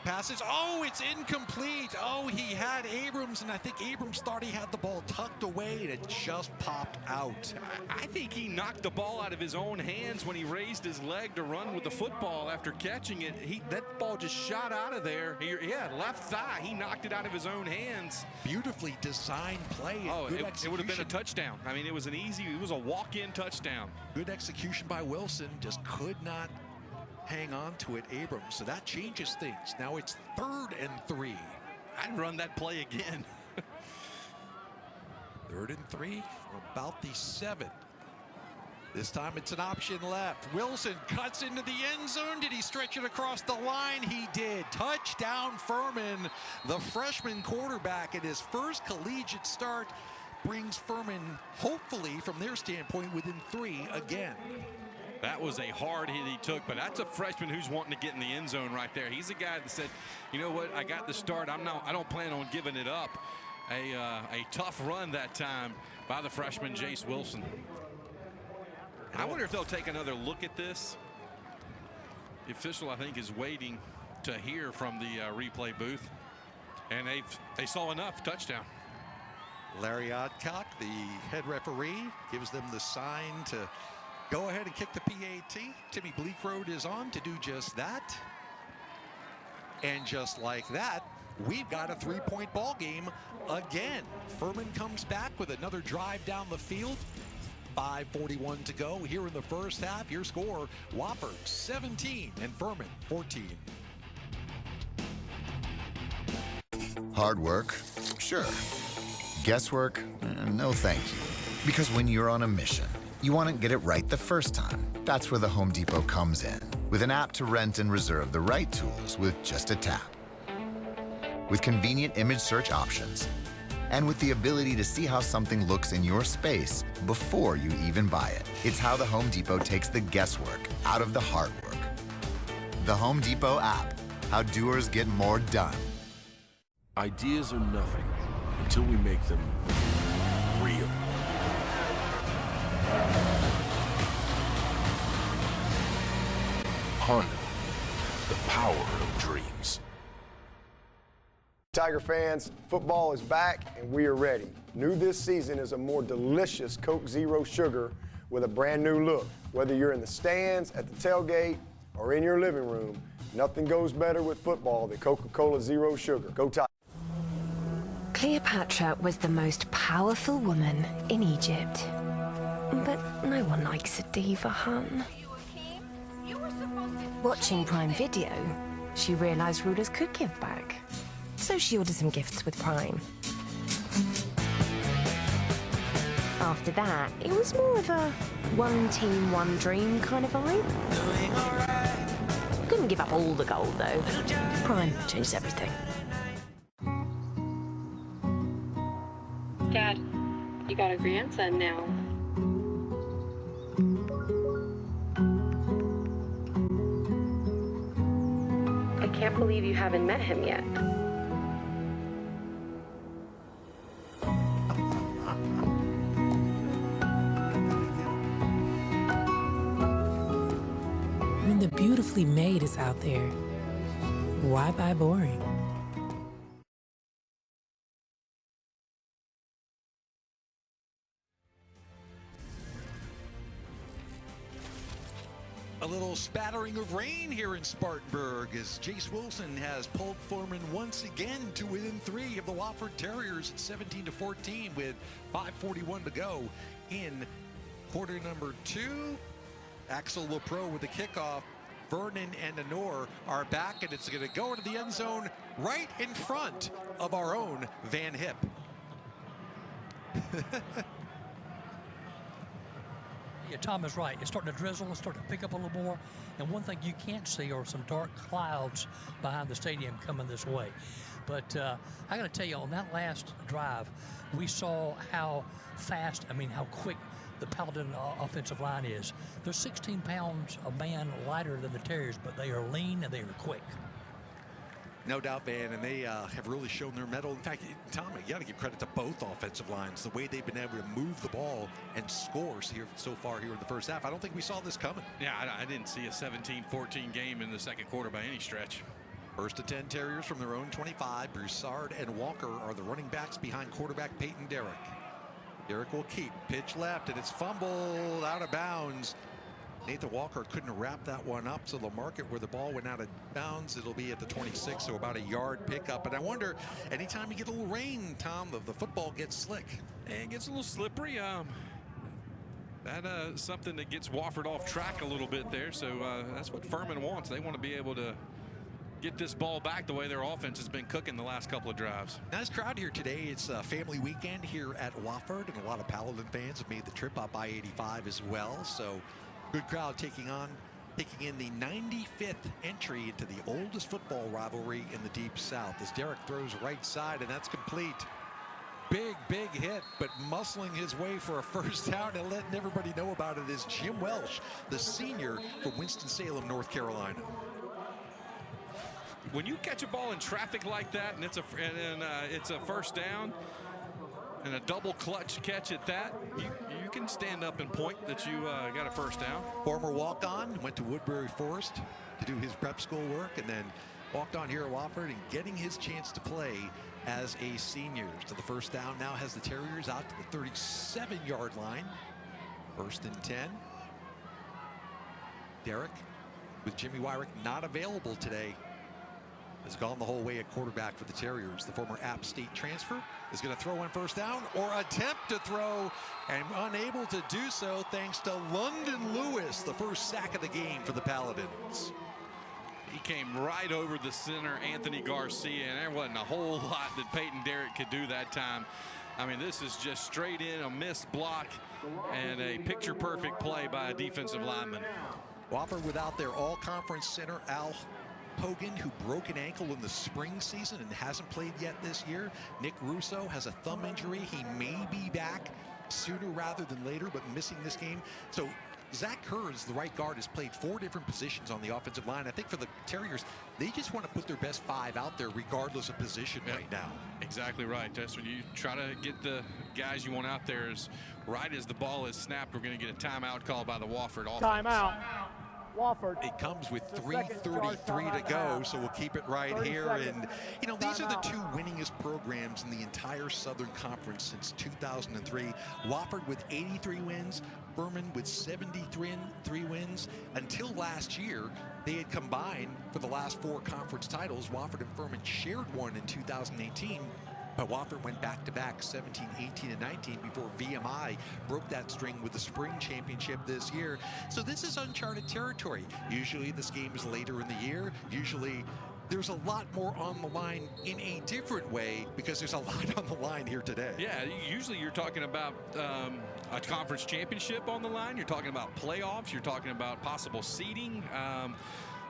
passes. Oh, it's incomplete. Oh, he had Abrams, and I think Abrams thought he had the ball tucked away, and it just popped out. I think he knocked the ball out of his own hands when he raised his leg to run with the football after catching it. That ball just shot out of there. Left thigh. He knocked it out of his own hands. Beautifully designed play. Oh, it would have been a touchdown. I mean, it was a walk-in touchdown. Good execution by Wilson. Just could not hang on to it, Abrams. So that changes things. Now it's 3rd and 3. I'd run that play again. 3rd and 3 from about the 7. This time it's an option left. Wilson cuts into the end zone. Did he stretch it across the line? He did. Touchdown, Furman. The freshman quarterback at his first collegiate start brings Furman, hopefully, from their standpoint, within 3 again. That was a hard hit he took, but that's a freshman who's wanting to get in the end zone right there. He's the guy that said, you know what, I got the start. I don't plan on giving it up. A tough run that time by the freshman Jace Wilson. I wonder if they'll take another look at this. The official, I think, is waiting to hear from the replay booth, and they saw enough. Touchdown. Larry Adcock, the head referee, gives them the sign to go ahead and kick the PAT. Timmy Bleekrode is on to do just that. And just like that, we've got a 3-point ball game again. Furman comes back with another drive down the field. 5:41 to go here in the first half. Your score, Wofford 17 and Furman 14. Hard work? Sure. Guesswork? No thank you. Because when you're on a mission, you want to get it right the first time. That's where the Home Depot comes in, with an app to rent and reserve the right tools with just a tap. With convenient image search options, and with the ability to see how something looks in your space before you even buy it. It's how the Home Depot takes the guesswork out of the hard work. The Home Depot app, how doers get more done. Ideas are nothing until we make them real. Honda, the power of dreams. Tiger fans, football is back and we are ready. New this season is a more delicious Coke Zero Sugar with a brand new look. Whether you're in the stands, at the tailgate, or in your living room, nothing goes better with football than Coca-Cola Zero Sugar. Go Tigers. Cleopatra was the most powerful woman in Egypt. But no one likes a diva, hun. Watching Prime Video, she realized rulers could give back. So she ordered some gifts with Prime. After that, it was more of a one team, one dream kind of vibe. Couldn't give up all the gold, though. Prime changed everything. Dad, you got a grandson now. I can't believe you haven't met him yet. When the beautifully made is out there, why buy boring? little spattering of rain here in Spartanburg as Jace Wilson has pulled Furman once again to within 3 of the Wofford Terriers at 17-14 with 5:41 to go in quarter number 2. Axel LaPro with the kickoff. Vernon and Anor are back, and it's going to go into the end zone right in front of our own Van Hip. Yeah, Tom is right. It's starting to drizzle. It's starting to pick up a little more. And one thing you can't see are some dark clouds behind the stadium coming this way. But I got to tell you, on that last drive, we saw how fast, how quick the Paladin offensive line is. They're 16 pounds a man lighter than the Terriers, but they are lean and they are quick. No doubt, Van, and they have really shown their mettle. In fact, Tom, you got to give credit to both offensive lines, the way they've been able to move the ball and scores here so far here in the first half. I don't think we saw this coming. Yeah, I didn't see a 17-14 game in the second quarter by any stretch. First to 10 Terriers from their own 25. Broussard and Walker are the running backs behind quarterback Peyton Derrick. Derrick will keep. Pitch left, and it's fumbled out of bounds. Nathan Walker couldn't wrap that one up, so they'll mark it where the ball went out of bounds. It'll be at the 26, so about a yard pickup. And I wonder, anytime you get a little rain, Tom, the football gets slick. It gets a little slippery. That's something that gets Wofford off track a little bit there, so that's what Furman wants. They want to be able to get this ball back the way their offense has been cooking the last couple of drives. Nice crowd here today. It's a family weekend here at Wofford, and a lot of Paladin fans have made the trip up I-85 as well. So good crowd taking in the 95th entry into the oldest football rivalry in the Deep South as Derrick throws right side, and that's complete. Big hit, but muscling his way for a first down and letting everybody know about it is Jim Welsh, the senior from Winston-Salem, North Carolina. When you catch a ball in traffic like that, and it's a first down and a double clutch catch at that, you can stand up and point that you got a first down. Former walk-on, went to Woodbury Forest to do his prep school work, and then walked on here at Wofford and getting his chance to play as a senior. So the first down now has the Terriers out to the 37-yard line. First and 10. Derrick, with Jimmy Wyrick not available today, has gone the whole way at quarterback for the Terriers. The former App State transfer is going to throw on first down, or attempt to throw, and unable to do so thanks to London Lewis, the first sack of the game for the Paladins. He came right over the center, Anthony Garcia, and there wasn't a whole lot that Peyton Derrick could do that time. This is just straight in, a missed block, and a picture-perfect play by a defensive lineman. Wofford without their all-conference center, Al Hogan, who broke an ankle in the spring season and hasn't played yet this year. Nick Russo has a thumb injury. He may be back sooner rather than later, but missing this game. So Zach Kurz, the right guard, has played 4 different positions on the offensive line. I think for the Terriers, they just want to put their best 5 out there regardless of position right now. Exactly right. That's when you try to get the guys you want out there. Is right as the ball is snapped, we're going to get a timeout call by the Wofford offense. Timeout. Wofford. It comes with 3:33 to go, so we'll keep it right here. And, these are the 2 winningest programs in the entire Southern Conference since 2003. Wofford with 83 wins, Furman with 73 wins. Until last year, they had combined for the last 4 conference titles. Wofford and Furman shared one in 2018. But Wofford went back-to-back 17, 18, and 19 before VMI broke that string with the spring championship this year. So this is uncharted territory. Usually this game is later in the year. Usually there's a lot more on the line in a different way because there's a lot on the line here today. Yeah, usually you're talking about a conference championship on the line. You're talking about playoffs. You're talking about possible seeding.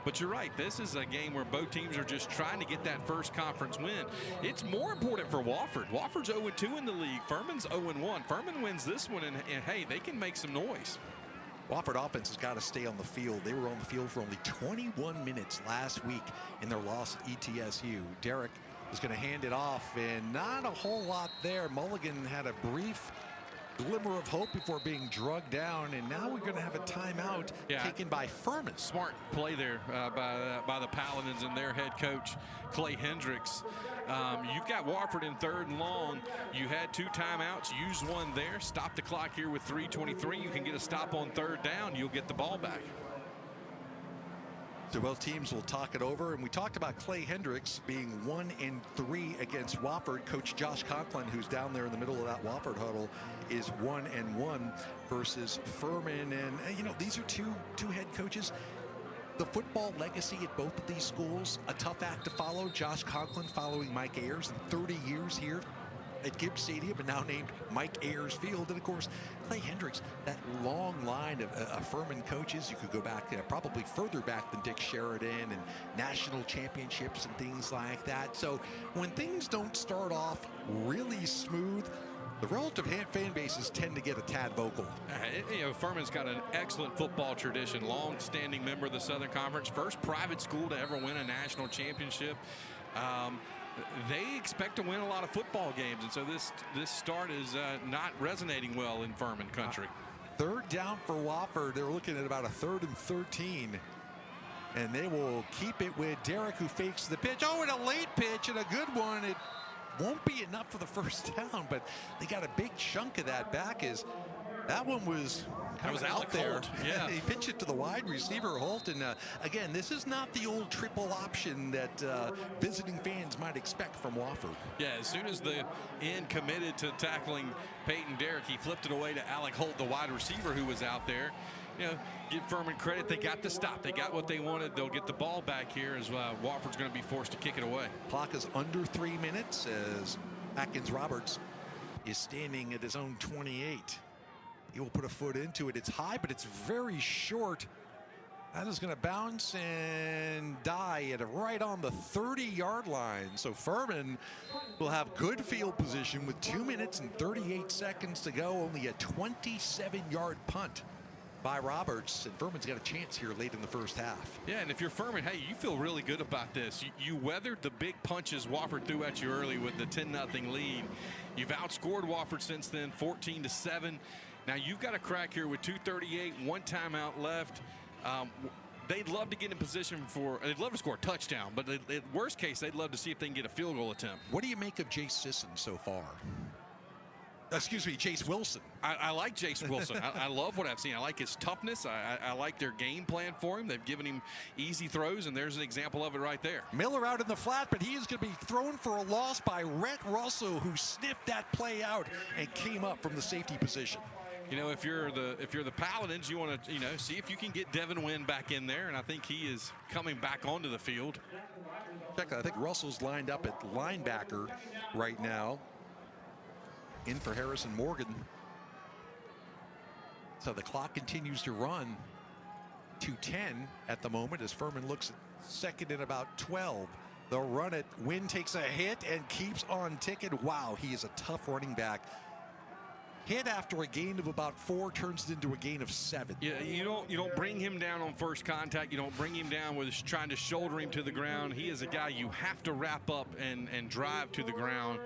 But you're right, this is a game where both teams are just trying to get that first conference win. It's more important for Wofford. Wofford's 0-2 in the league. Furman's 0-1. Furman wins this one, and hey, they can make some noise. Wofford offense has got to stay on the field. They were on the field for only 21 minutes last week in their loss at ETSU. Derrick is going to hand it off, and not a whole lot there. Mulligan had a brief glimmer of hope before being drugged down, and now we're going to have a timeout taken by Furman. Smart play there by the Paladins and their head coach, Clay Hendricks. You've got Wofford in 3rd and long. You had 2 timeouts. Use one there. Stop the clock here with 3:23. You can get a stop on 3rd down. You'll get the ball back. So both teams will talk it over, and we talked about Clay Hendricks being 1-3 against Wofford. Coach Josh Conklin, who's down there in the middle of that Wofford huddle, is 1-1 versus Furman. And you know, these are two head coaches. The football legacy at both of these schools, a tough act to follow. Josh Conklin following Mike Ayers in 30 years here at Gibbs Stadium, and now named Mike Ayers Field. And of course, Clay Hendricks, that long line of Furman coaches. You could go back probably further back than Dick Sheridan and national championships and things like that. So when things don't start off really smooth, the relative fan bases tend to get a tad vocal. You know, Furman's got an excellent football tradition, long-standing member of the Southern Conference, first private school to ever win a national championship. They expect to win a lot of football games, and so this start is not resonating well in Furman country. Third down for Wofford. They're looking at about a 3rd and 13. And they will keep it with Derek, who fakes the pitch. Oh, and a late pitch and a good one. It won't be enough for the first down, but they got a big chunk of that back. That one was kind of out there. Holt. Yeah. He pitched it to the wide receiver, Holt. And again, this is not the old triple option that visiting fans might expect from Wofford. Yeah, as soon as the end committed to tackling Peyton Derrick, he flipped it away to Alec Holt, the wide receiver who was out there. You know, give Furman credit. They got the stop. They got what they wanted. They'll get the ball back here as Wofford's going to be forced to kick it away. Clock is under 3 minutes as Atkins Roberts is standing at his own 28. He will put a foot into it. It's high, but it's very short. That is going to bounce and die at right on the 30-yard line. So Furman will have good field position with 2 minutes and 38 seconds to go. Only a 27-yard punt by Roberts, and Furman's got a chance here late in the first half. Yeah, and if you're Furman, hey, you feel really good about this. You weathered the big punches Wofford threw at you early with the 10-0 lead. You've outscored Wofford since then, 14-7. Now you've got a crack here with 2:38, 1 timeout left. They'd love to get in position they'd love to score a touchdown, but at worst case, they'd love to see if they can get a field goal attempt. What do you make of Jace Sisson so far? Excuse me, Jace Wilson. I like Jace Wilson. I love what I've seen. I like his toughness. I like their game plan for him. They've given him easy throws, and there's an example of it right there. Miller out in the flat, but he is going to be thrown for a loss by Rhett Russell, who sniffed that play out and came up from the safety position. You know, if you're the Paladins, you want to see if you can get Devin Wynn back in there, and I think he is coming back onto the field. Check, I think Russell's lined up at linebacker right now. In for Harrison Morgan. So the clock continues to run to 10 at the moment as Furman looks at second and about 12. They'll run it. Wynn takes a hit and keeps on ticking. Wow, he is a tough running back. Hit after a gain of about 4 turns it into a gain of 7. Yeah, you don't bring him down on first contact. You don't bring him down with trying to shoulder him to the ground. He is a guy you have to wrap up and drive to the ground.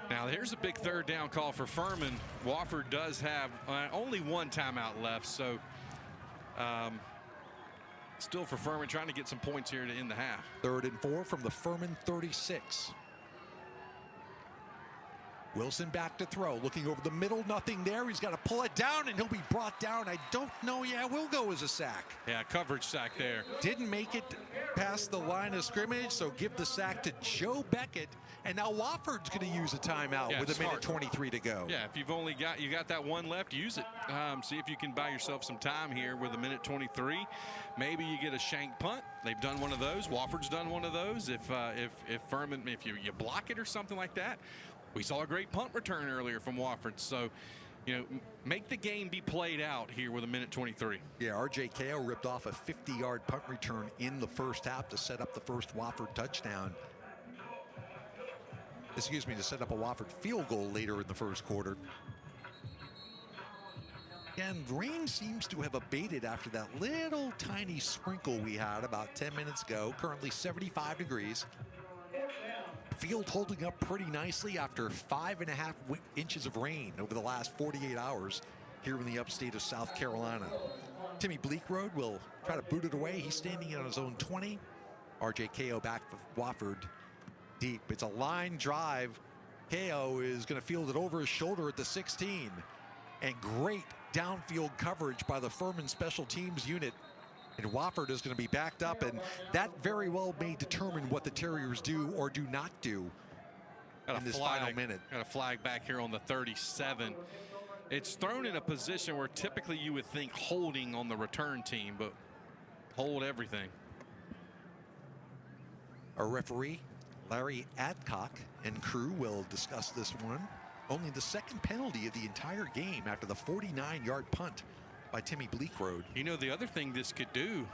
Now here's a big 3rd down call for Furman. Wofford does have only 1 timeout left, so still for Furman trying to get some points here to end the half. 3rd and 4 from the Furman 36. Wilson back to throw, looking over the middle, nothing there. He's got to pull it down, and he'll be brought down. I don't know. Yeah, will go as a sack. Yeah, coverage sack there. Didn't make it past the line of scrimmage, so give the sack to Joe Beckett. And now Wofford's going to use a timeout with a minute 23 to go. Yeah, if you've only got that 1 left, use it. See if you can buy yourself some time here with a minute 23. Maybe you get a shank punt. They've done one of those. Wofford's done one of those. If Furman, if you block it or something like that. We saw a great punt return earlier from Wofford. So, make the game be played out here with a minute 23. Yeah, R.J. Kao ripped off a 50-yard punt return in the first half to set up the first Wofford touchdown. Excuse me, to set up a Wofford field goal later in the first quarter. And rain seems to have abated after that little tiny sprinkle we had about 10 minutes ago. Currently 75 degrees. Field holding up pretty nicely after 5.5 inches of rain over the last 48 hours here in the upstate of South Carolina. Timmy Bleekrode will try to boot it away. He's standing on his own 20. R.J. Kao back for Wofford deep. It's a line drive. Kao is going to field it over his shoulder at the 16. And great downfield coverage by the Furman special teams unit And Wofford is going to be backed up, and that very well may determine what the Terriers do or do not do in this final minute. Got a flag back here on the 37. It's thrown in a position where typically you would think holding on the return team, but hold everything. Our referee, Larry Adcock, and crew will discuss this one. Only the second penalty of the entire game after the 49-yard punt by Timmy Bleekrode. You know, the other thing this could do,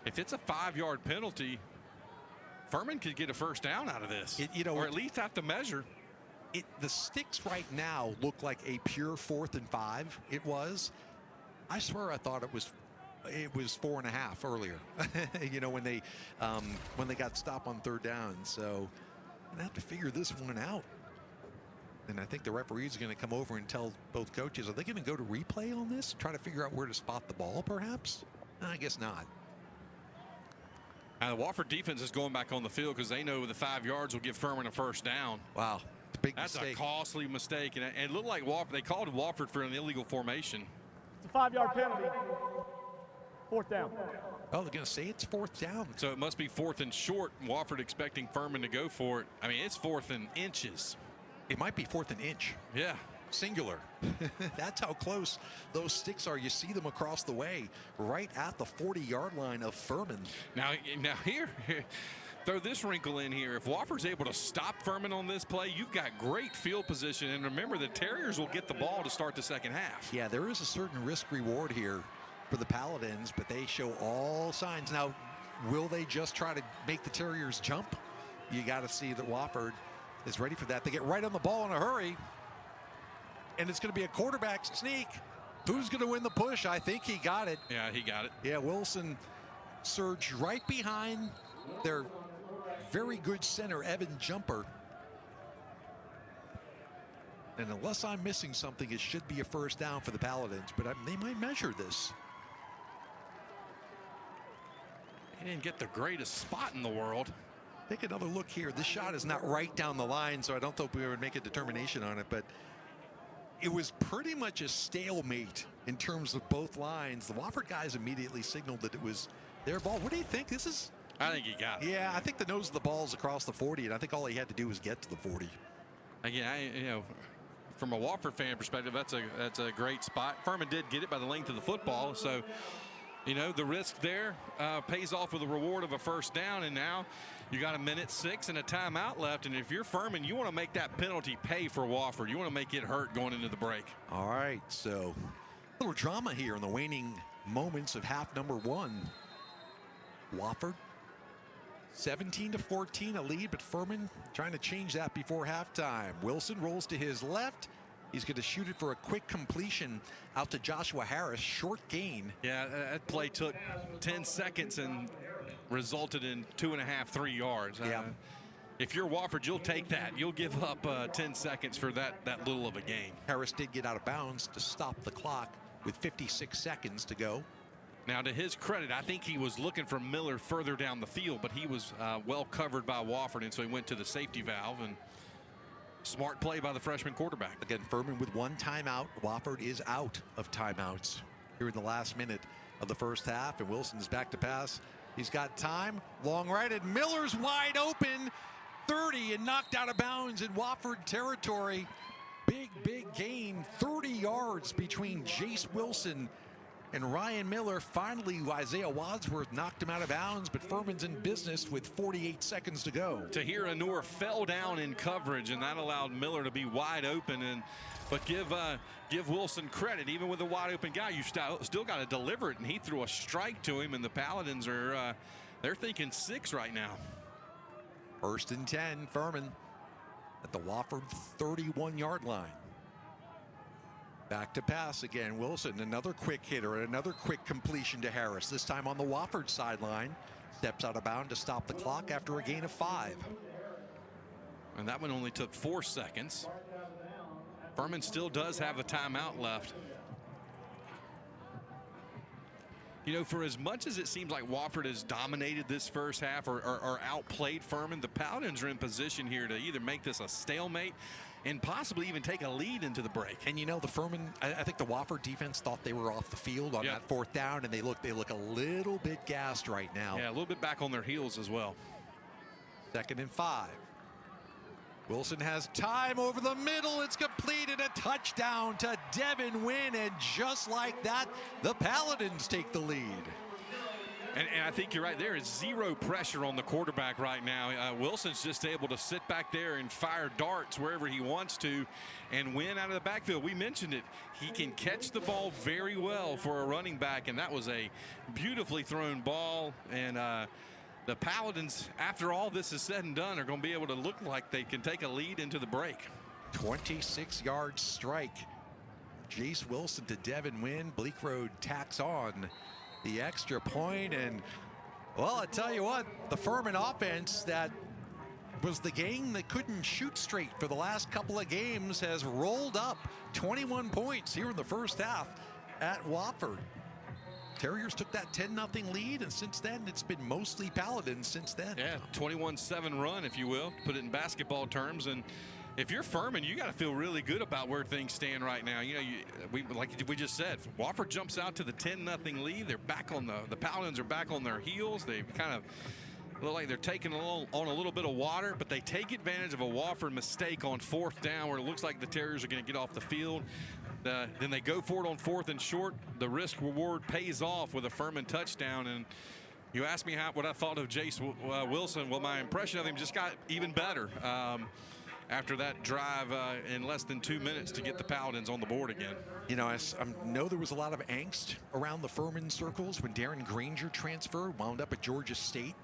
if it's a 5-yard penalty, Furman could get a first down out of this, or at least have to measure. The sticks right now look like a pure 4th and 5. It was. I swear I thought it was 4.5 earlier. When they got stopped on 3rd down. So I'm gonna have to figure this one out. And I think the referees are going to come over and tell both coaches, are they going to go to replay on this? Try to figure out where to spot the ball, perhaps? I guess not. And the Wofford defense is going back on the field because they know the 5 yards will give Furman a first down. Wow. That's a costly mistake. And it looked like Wofford, they called Wofford for an illegal formation. It's a 5-yard penalty. 4th down. Oh, they're going to say it's 4th down. So it must be 4th and short. Wofford expecting Furman to go for it. I mean, it's 4th and inches. It might be 4th and inch. Yeah. Singular. That's how close those sticks are. You see them across the way, right at the 40-yard line of Furman. Now here, throw this wrinkle in here. If Wofford's able to stop Furman on this play, you've got great field position. And remember, the Terriers will get the ball to start the second half. Yeah, there is a certain risk reward here for the Paladins, but they show all signs. Now, will they just try to make the Terriers jump? You got to see that Wofford is ready for that. They get right on the ball in a hurry, and it's going to be a quarterback sneak. Who's going to win the push? I think he got it. Yeah, he got it. Yeah, Wilson surged right behind their very good center, Evan Jumper. And unless I'm missing something, it should be a first down for the Paladins, but they might measure this. He didn't get the greatest spot in the world. Take another look here. This shot is not right down the line, so I don't think we would make a determination on it, but it was pretty much a stalemate in terms of both lines. The Wofford guys immediately signaled that it was their ball. What do you think? This is... I think he got it. Yeah, I think the nose of the ball is across the 40, and I think all he had to do was get to the 40. Again, from a Wofford fan perspective, that's a great spot. Furman did get it by the length of the football, so the risk there pays off with the reward of a first down, and now you got 1:06 and a timeout left, and if you're Furman, you want to make that penalty pay for Wofford. You want to make it hurt going into the break. All right, so a little drama here in the waning moments of half number 1. Wofford 17-14, a lead, but Furman trying to change that before halftime. Wilson rolls to his left. He's going to shoot it for a quick completion out to Joshua Harris. Short gain. Yeah, that play took 10 seconds and resulted in 2.5, 3 yards. Yeah. If you're Wofford, you'll take that. You'll give up 10 seconds for that little of a gain. Harris did get out of bounds to stop the clock with 56 seconds to go. Now, to his credit, I think he was looking for Miller further down the field, but he was well covered by Wofford, and so he went to the safety valve. And smart play by the freshman quarterback. Again, Furman with 1 timeout. Wofford is out of timeouts here in the last minute of the first half, and Wilson is back to pass. He's got time. Long right, and Miller's wide open. 30 and knocked out of bounds in Wofford territory. Big gain. 30 yards between Jace Wilson and Ryan Miller. Finally, Isaiah Wadsworth knocked him out of bounds, but Furman's in business with 48 seconds to go. Tahir Anur fell down in coverage, and that allowed Miller to be wide open. But give Wilson credit. Even with a wide open guy, you still got to deliver it, and he threw a strike to him, and the Paladins are they're thinking 6 right now. 1st and 10, Furman at the Wofford 31-yard line. Back to pass again. Wilson, another quick hitter, another quick completion to Harris, this time on the Wofford sideline. Steps out of bounds to stop the clock after a gain of 5. And that one only took 4 seconds. Furman still does have a timeout left. You know, for as much as it seems like Wofford has dominated this first half or outplayed Furman, the Paladins are in position here to either make this a stalemate and possibly even take a lead into the break. And you know, the Furman, I think the Wofford defense thought they were off the field on that fourth down, and they look a little bit gassed right now. Yeah, a little bit back on their heels as well. 2nd and 5. Wilson has time over the middle. It's completed, a touchdown to Devin Wynn, and just like that, the Paladins take the lead. And I think you're right. There is zero pressure on the quarterback right now. Wilson's just able to sit back there and fire darts wherever he wants to and win out of the backfield. We mentioned it. He can catch the ball very well for a running back, and that was a beautifully thrown ball. And the Paladins, after all this is said and done, are going to be able to look like they can take a lead into the break. 26-yard strike. Jace Wilson to Devin Wynn. Bleak Road tacks on the extra point, and well, I tell you what, the Furman offense that was the gang that couldn't shoot straight for the last couple of games has rolled up 21 points here in the first half at Wofford. Terriers took that 10-0 lead, and since then it's been mostly Paladins since then. Yeah, 21-7 run, if you will, put it in basketball terms. And if you're Furman, you got to feel really good about where things stand right now. You know, like we just said, Wofford jumps out to the 10-0 lead. They're back on the Paladins are back on their heels. They kind of look like they're taking on a little bit of water, but they take advantage of a Wofford mistake on 4th down where it looks like the Terriers are going to get off the field. Then they go for it on 4th and short. The risk reward pays off with a Furman touchdown. And you asked me what I thought of Jace Wilson. Well, my impression of him just got even better after that drive in less than 2 minutes to get the Paladins on the board again. You know, I know there was a lot of angst around the Furman circles when Darren Granger transferred, wound up at Georgia State.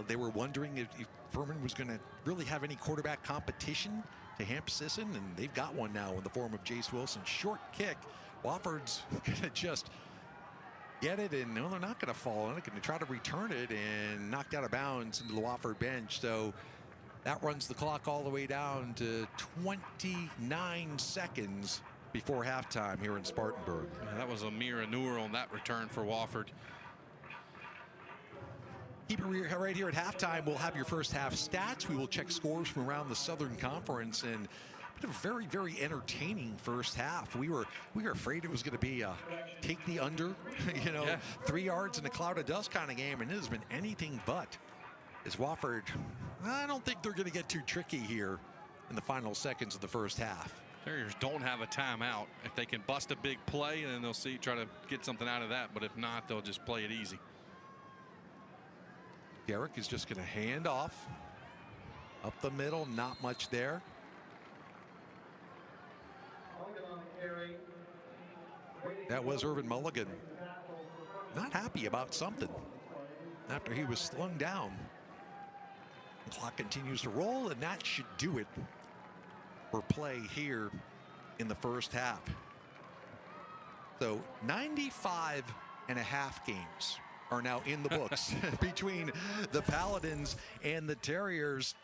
They were wondering if Furman was going to really have any quarterback competition to Hamp Sisson, and they've got one now in the form of Jace Wilson. Short kick. Wofford's going to just get it, and no, they're not going to fall on it. Going to try to return it and knocked out of bounds into the Wofford bench. So that runs the clock all the way down to 29 seconds before halftime here in Spartanburg. Yeah, that was a mere manure on that return for Wofford. Keep it right here at halftime. We'll have your first half stats. We will check scores from around the Southern Conference, and a very, very entertaining first half. We were afraid it was going to be a take the under, 3 yards in a cloud of dust kind of game, and it has been anything but. As Wofford, I don't think they're going to get too tricky here in the final seconds of the first half. Terriers don't have a timeout. If they can bust a big play, then they'll try to get something out of that. But if not, they'll just play it easy. Derek is just going to hand off up the middle. Not much there. That was Irvin Mulligan. Not happy about something after he was slung down. The clock continues to roll, and that should do it for play here in the first half. So 95 and a half games are now in the books between the Paladins and the Terriers.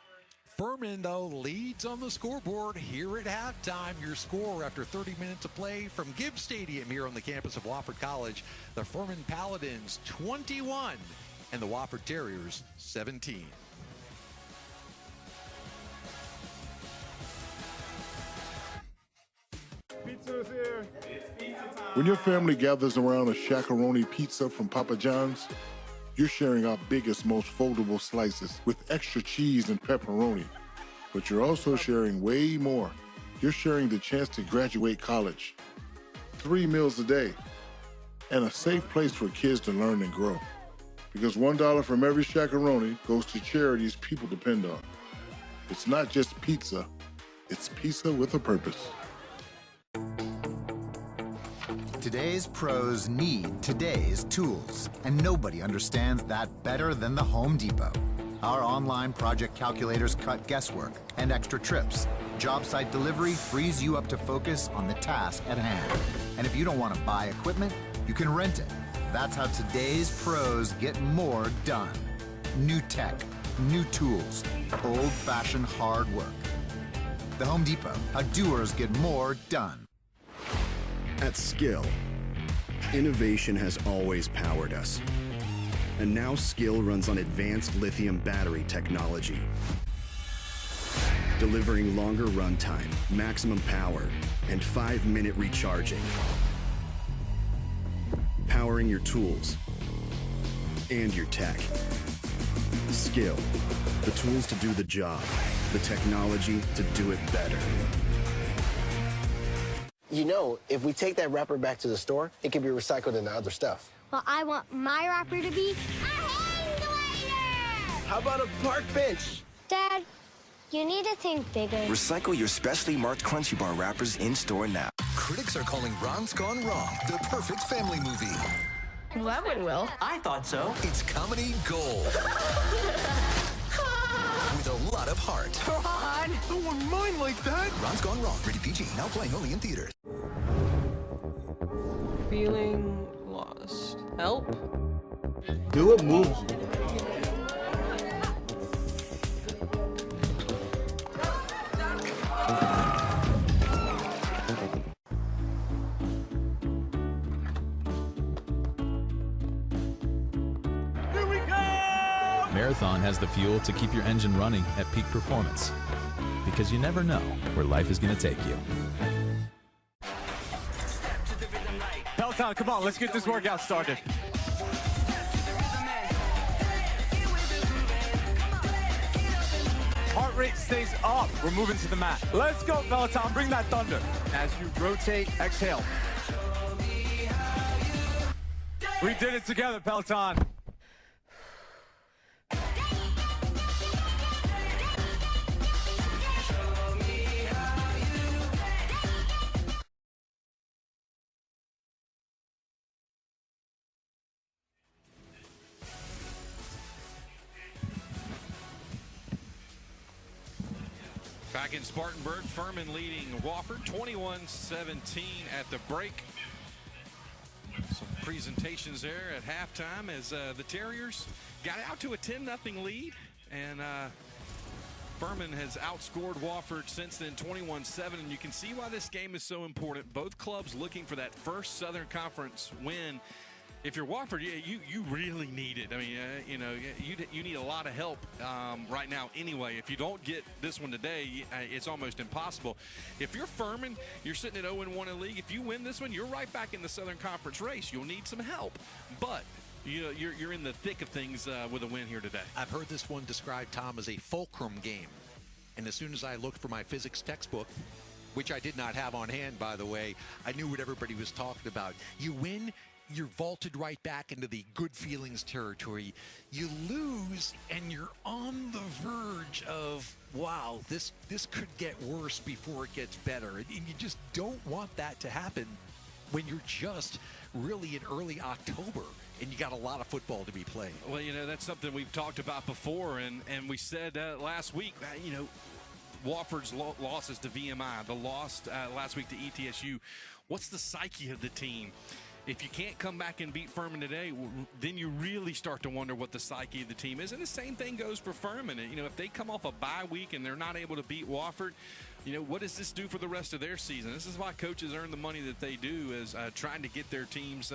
Furman, though, leads on the scoreboard here at halftime. Your score after 30 minutes of play from Gibbs Stadium here on the campus of Wofford College. The Furman Paladins 21 and the Wofford Terriers 17. Pizza's here. When your family gathers around a shakaroni pizza from Papa John's, you're sharing our biggest, most foldable slices with extra cheese and pepperoni. But you're also sharing way more. You're sharing the chance to graduate college, 3 meals a day, and a safe place for kids to learn and grow. Because $1 from every shakaroni goes to charities people depend on. It's not just pizza, it's pizza with a purpose. Today's pros need today's tools, and nobody understands that better than the Home Depot. Our online project calculators cut guesswork and extra trips. Job site delivery frees you up to focus on the task at hand. And if you don't want to buy equipment, you can rent it. That's how today's pros get more done. New tech, new tools, old-fashioned hard work. The Home Depot, how doers get more done. At Skill, Innovation has always powered us. And now skill runs on advanced lithium battery technology, delivering longer runtime, maximum power, and 5-minute recharging. Powering your tools and your tech. Skill, the tools to do the job, the technology to do it better. You know, if we take that wrapper back to the store, it can be recycled into other stuff. Well, I want my wrapper to be a hang glider! How about a park bench? Dad, you need to think bigger. Recycle your specially marked Crunchy Bar wrappers in store now. Critics are calling Ron's Gone Wrong the perfect family movie. Well, that went well. I thought so. It's comedy gold. With a lot of heart. Ron! Don't want mine like that. Ron's Gone Wrong. Rated PG. Now playing only in theaters. Feeling lost. Help? Do it, move. Marathon has the fuel to keep your engine running at peak performance. Because you never know where life is going to take you. Peloton, come on, let's get this workout started. Heart rate stays up. We're moving to the mat. Let's go, Peloton. Bring that thunder. As you rotate, exhale. We did it together, Peloton. Back in Spartanburg, Furman leading Wofford 21-17 at the break. Some presentations there at halftime as the Terriers got out to a 10-0 lead, and Furman has outscored Wofford since then 21-7, and you can see why this game is so important. Both clubs looking for that first Southern Conference win. If you're Wofford, you really need it. I mean, you need a lot of help right now anyway. If you don't get this one today, it's almost impossible. If you're Furman, you're sitting at 0-1 in the league. If you win this one, you're right back in the Southern Conference race. You'll need some help. But you're in the thick of things with a win here today. I've heard this one described, Tom, as a fulcrum game. And as soon as I looked for my physics textbook, which I did not have on hand, by the way, I knew what everybody was talking about. You win, you're vaulted right back into the good feelings territory. You lose, and you're on the verge of, wow, this could get worse before it gets better. And you just don't want that to happen when you're just really in early October and you got a lot of football to be playing. Well, that's something we've talked about before, and we said last week, Wofford's losses to VMI, the loss last week to ETSU. What's the psyche of the team? If you can't come back and beat Furman today, then you really start to wonder what the psyche of the team is. And the same thing goes for Furman. If they come off a bye week and they're not able to beat Wofford, what does this do for the rest of their season? This is why coaches earn the money that they do, is trying to get their teams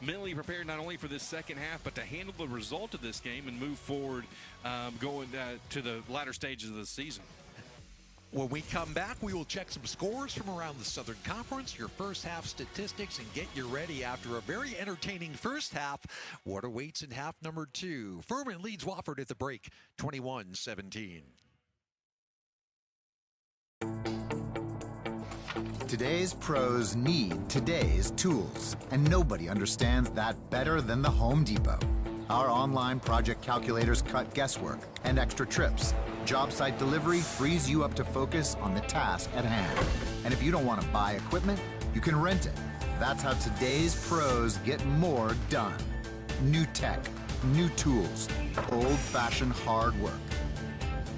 mentally prepared not only for this second half, but to handle the result of this game and move forward going to the latter stages of the season. When we come back, we will check some scores from around the Southern Conference, your first half statistics, and get you ready after a very entertaining first half. What awaits in half number 2? Furman leads Wofford at the break, 21-17. Today's pros need today's tools, and nobody understands that better than the Home Depot. Our online project calculators cut guesswork and extra trips. Job site delivery frees you up to focus on the task at hand. And if you don't want to buy equipment, you can rent it. That's how today's pros get more done. New tech, new tools, old-fashioned hard work.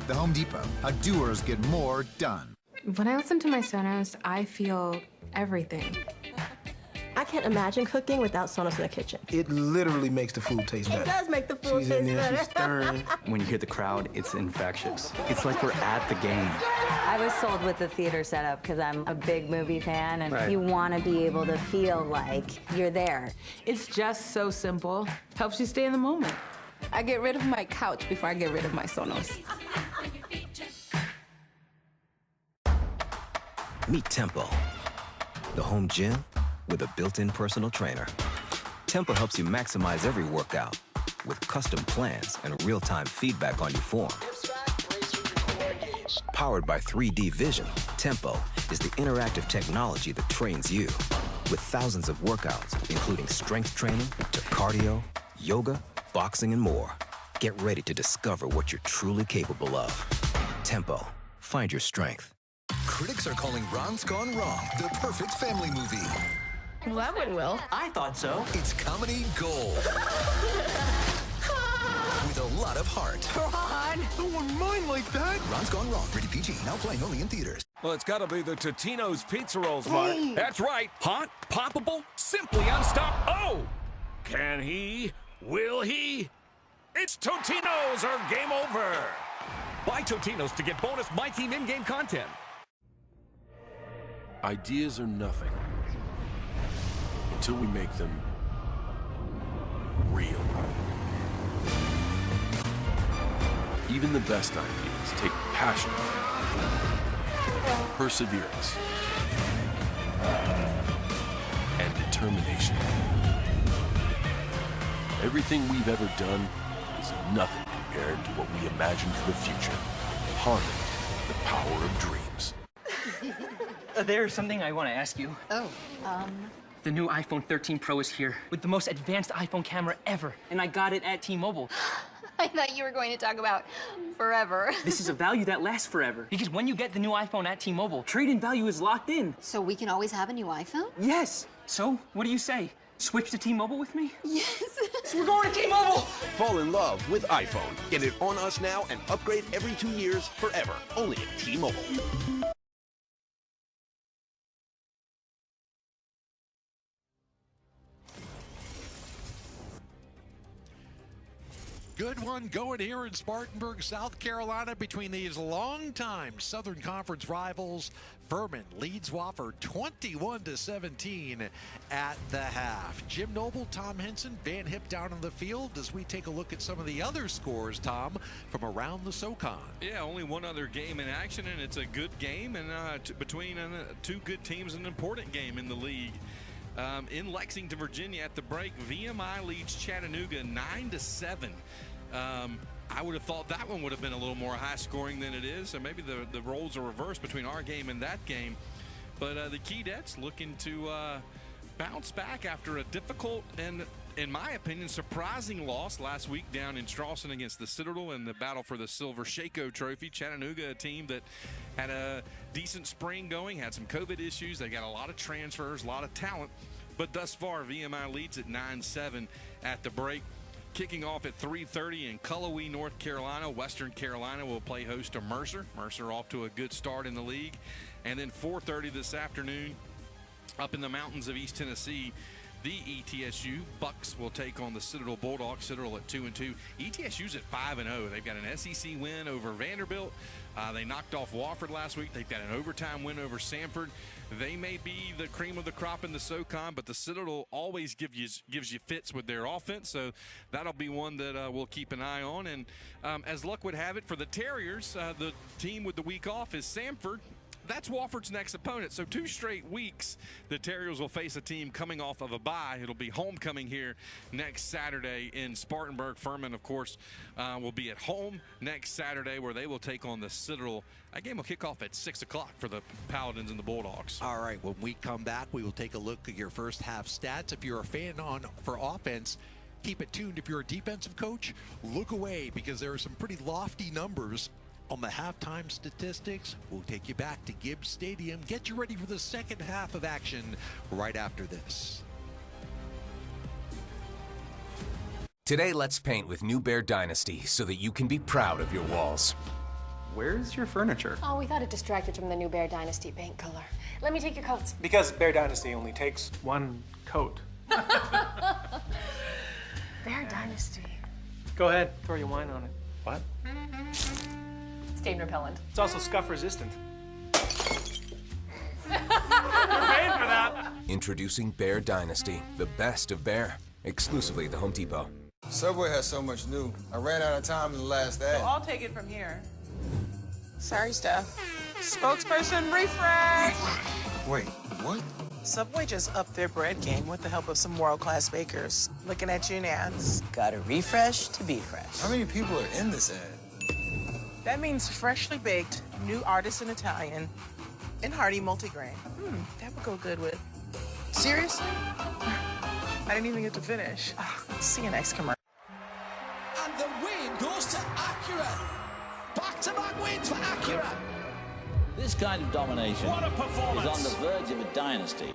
The Home Depot, how doers get more done. When I listen to my Sonos, I feel everything. I can't imagine cooking without Sonos in the kitchen. It literally makes the food taste better. It does make the food She's taste in there, better. she's stirring. When you hear the crowd, it's infectious. It's like we're at the game. I was sold with the theater setup because I'm a big movie fan, and Right. you want to be able to feel like you're there. It's just so simple. Helps you stay in the moment. I get rid of my couch before I get rid of my Sonos. Meet Tempo, the home gym with a built-in personal trainer. Tempo helps you maximize every workout with custom plans and real-time feedback on your form. Powered by 3D Vision, Tempo is the interactive technology that trains you. With thousands of workouts, including strength training to cardio, yoga, boxing, and more. Get ready to discover what you're truly capable of. Tempo. Find your strength. Critics are calling Ron's Gone Wrong the perfect family movie. Well, that went well. I thought so. It's comedy gold. With a lot of heart. Ron! No one mind like that! Ron's Gone Wrong. Rated PG. Now playing only in theaters. Well, it's got to be the Totino's Pizza Rolls, Mark. That's right. Hot, poppable, simply unstoppable. Oh! Can he? Will he? It's Totino's or game over. Buy Totino's to get bonus My Team in-game content. Ideas are nothing until we make them real. Even the best ideas take passion, perseverance, and determination. Everything we've ever done is nothing compared to what we imagine for the future. Harness the power of dreams. There's something I want to ask you. Oh, The new iPhone 13 Pro is here with the most advanced iPhone camera ever, and I got it at T-Mobile. I thought you were going to talk about forever. This is a value that lasts forever, because when you get the new iPhone at T-Mobile, trade-in value is locked in. So we can always have a new iPhone? Yes. So, what do you say? Switch to T-Mobile with me? Yes. We're going to T-Mobile! Fall in love with iPhone. Get it on us now and upgrade every 2 years forever. Only at T-Mobile. Good one going here in Spartanburg, South Carolina, between these longtime Southern Conference rivals. Furman leads Wofford 21-17 at the half. Jim Noble, Tom Henson, Van Hip down on the field as we take a look at some of the other scores, Tom, from around the SoCon. Yeah, only one other game in action, and it's a good game, and between two good teams, an important game in the league. In Lexington, Virginia, at the break, VMI leads Chattanooga 9-7. I would have thought that one would have been a little more high scoring than it is, so maybe the roles are reversed between our game and that game. But the Keydets looking to bounce back after a difficult and, in my opinion, surprising loss last week down in Strawson against the Citadel in the battle for the Silver Shako Trophy. Chattanooga, a team that had a decent spring going, had some COVID issues. They got a lot of transfers, a lot of talent. But thus far, VMI leads at 9-7 at the break. Kicking off at 3:30 in Cullowhee, North Carolina. Western Carolina will play host to Mercer. Mercer off to a good start in the league. And then 4:30 this afternoon up in the mountains of East Tennessee, the ETSU Bucks will take on the Citadel Bulldogs. Citadel at 2-2. ETSU's at 5-0. They've got an SEC win over Vanderbilt. They knocked off Wofford last week. They've got an overtime win over Samford. They may be the cream of the crop in the SoCon, but the Citadel always gives you fits with their offense, so that'll be one that we'll keep an eye on. And as luck would have it for the Terriers, the team with the week off is Samford. That's Wofford's next opponent. So 2 straight weeks, the Terriers will face a team coming off of a bye. It'll be homecoming here next Saturday in Spartanburg. Furman, of course, will be at home next Saturday where they will take on the Citadel. That game will kick off at 6 o'clock for the Paladins and the Bulldogs. All right, when we come back, we will take a look at your first half stats. If you're a fan for offense, keep it tuned. If you're a defensive coach, look away because there are some pretty lofty numbers on the halftime statistics. We'll take you back to Gibbs Stadium. Get you ready for the second half of action right after this. Today, let's paint with New Bear Dynasty so that you can be proud of your walls. Where's your furniture? Oh, we thought it distracted from the new Bear Dynasty paint color. Let me take your coats. Because Bear Dynasty only takes one coat. Bear Dynasty. Go ahead, throw your wine on it. What? Stain repellent. It's also scuff resistant. You're paying for that. Introducing Bear Dynasty, the best of Bear, exclusively at the Home Depot. Subway has so much new. I ran out of time in the last ad. So I'll take it from here. Sorry, Steph. Spokesperson refresh. Wait, what? Subway just upped their bread game with the help of some world-class bakers. Looking at you, Nance. Got to refresh to be fresh. How many people are in this ad? That means freshly baked, new artisan Italian, and hearty multigrain. That would go good with. Seriously? I didn't even get to finish. See you next commercial. And the win goes to Acura. Back-to-back wins for Acura. This kind of domination What a performance. is on the verge of a dynasty.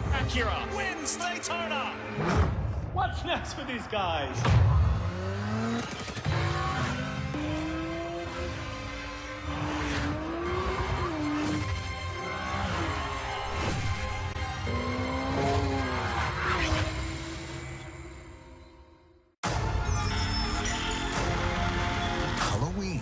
Acura wins Daytona. What's next for these guys? Halloween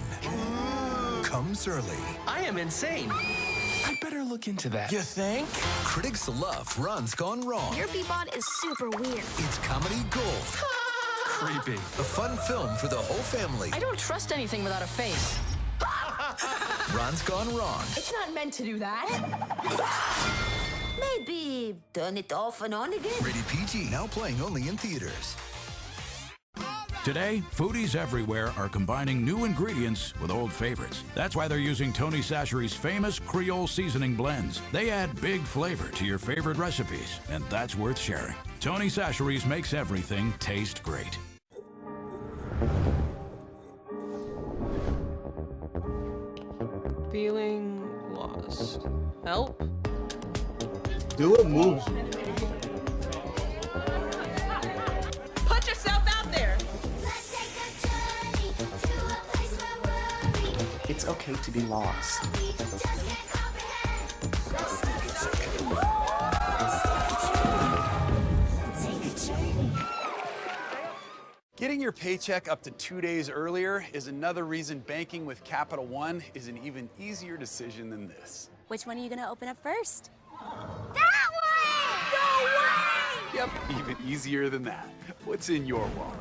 comes early. I am insane. I'd better look into that. You think? Critics love Ron's Gone Wrong. Your Beebot is super weird. It's comedy gold. Creepy. A fun film for the whole family. I don't trust anything without a face. Ron's Gone Wrong. It's not meant to do that. Maybe turn it off and on again. Rated PG. Now playing only in theaters. Today, foodies everywhere are combining new ingredients with old favorites. That's why they're using Tony Chachere's famous Creole seasoning blends. They add big flavor to your favorite recipes, and that's worth sharing. Tony Chachere's makes everything taste great. Feeling lost. Help? Do it, move. Put yourself out there. It's okay to be lost. Getting your paycheck up to 2 days earlier is another reason banking with Capital One is an even easier decision than this. Which one are you going to open up first? That way! No way! Yep, even easier than that. What's in your wallet?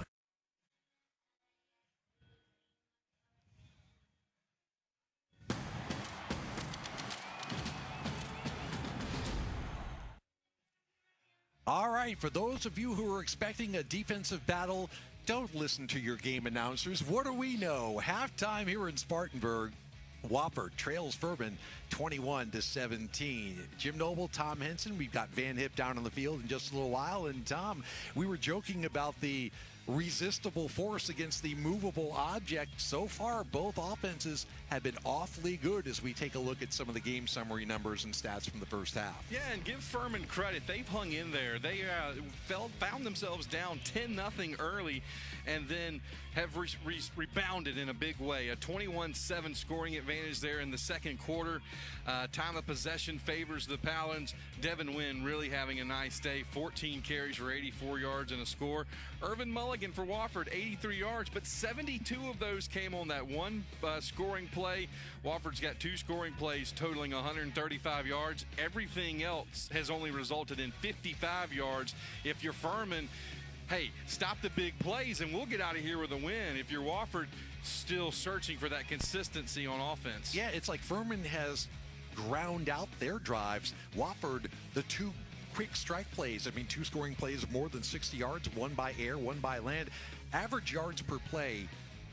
All right, for those of you who are expecting a defensive battle, don't listen to your game announcers. What do we know? Halftime here in Spartanburg. Wofford trails Furman 21-17. Jim Noble, Tom Henson. We've got Van Hip down on the field in just a little while. And Tom, we were joking about the resistible force against the movable object. So far, both offenses have been awfully good as we take a look at some of the game summary numbers and stats from the first half. Yeah, and give Furman credit. They've hung in there. They found themselves down 10-0 early and then have rebounded in a big way. A 21-7 scoring advantage there in the second quarter. Time of possession favors the Palins. Devin Wynn really having a nice day. 14 carries for 84 yards and a score. Irvin Mulligan for Wofford, 83 yards, but 72 of those came on that one scoring play. Wofford's got 2 scoring plays totaling 135 yards. Everything else has only resulted in 55 yards. If you're Furman, hey, stop the big plays and we'll get out of here with a win. If you're Wofford, still searching for that consistency on offense. Yeah, it's like Furman has ground out their drives. Wofford, the 2 quick strike plays, 2 scoring plays of more than 60 yards, 1 by air, 1 by land. Average yards per play,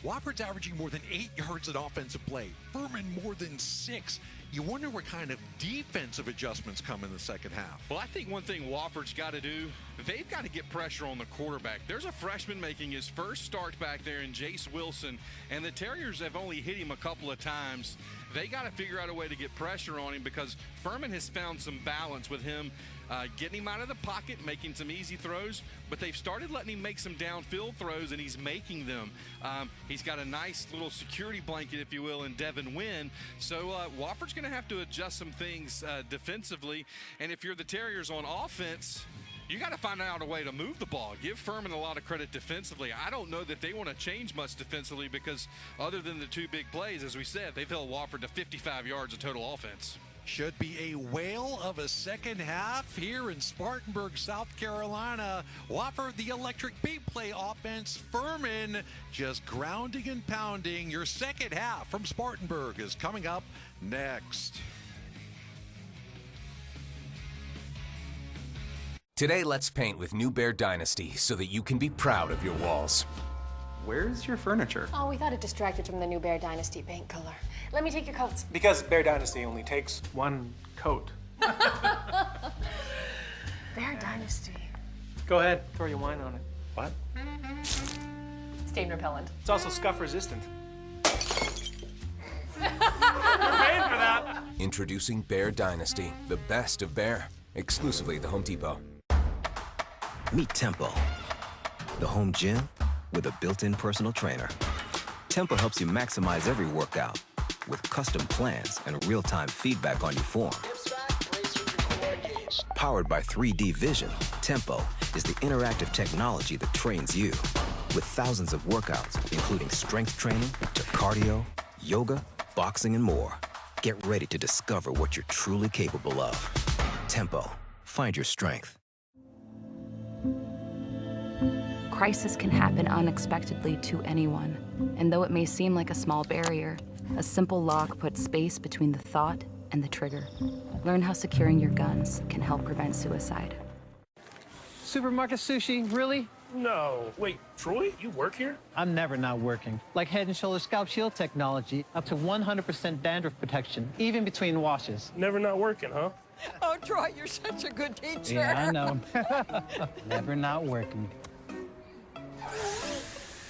Wofford's averaging more than 8 yards in offensive play. Furman more than 6. You wonder what kind of defensive adjustments come in the second half. Well, I think one thing Wofford's got to do, they've got to get pressure on the quarterback. There's a freshman making his first start back there in Jace Wilson, and the Terriers have only hit him a couple of times. They got to figure out a way to get pressure on him because Furman has found some balance with him getting him out of the pocket, making some easy throws, but they've started letting him make some downfield throws, and he's making them. He's got a nice little security blanket, if you will, in Devin Wynn. So Wofford's going to have to adjust some things defensively, and if you're the Terriers on offense, you got to find out a way to move the ball. Give Furman a lot of credit defensively. I don't know that they want to change much defensively because other than the two big plays, as we said, they've held Wofford to 55 yards of total offense. Should be a whale of a second half here in Spartanburg, South Carolina. Wofford, the electric beat play offense. Furman just grounding and pounding. Your second half from Spartanburg is coming up next. Today, let's paint with New Bear Dynasty so that you can be proud of your walls. Where's your furniture? Oh, we thought it distracted from the new Bear Dynasty paint color. Let me take your coats. Because Bear Dynasty only takes one coat. Bear Dynasty. Go ahead, throw your wine on it. What? Stain repellent. It's also scuff resistant. You're paying for that. Introducing Bear Dynasty, the best of Bear, exclusively at the Home Depot. Meet Tempo, the home gym with a built-in personal trainer. Tempo helps you maximize every workout with custom plans and real-time feedback on your form. Powered by 3D Vision, Tempo is the interactive technology that trains you. With thousands of workouts, including strength training to cardio, yoga, boxing, and more. Get ready to discover what you're truly capable of. Tempo. Find your strength. Crisis can happen unexpectedly to anyone, and though it may seem like a small barrier, a simple lock puts space between the thought and the trigger. Learn how securing your guns can help prevent suicide. Supermarket sushi, really? No. Wait, Troy, you work here? I'm never not working. Like Head & Shoulders Scalp Shield technology, up to 100% dandruff protection, even between washes. Never not working, huh? Oh, Troy, you're such a good teacher. Yeah, I know. Never not working.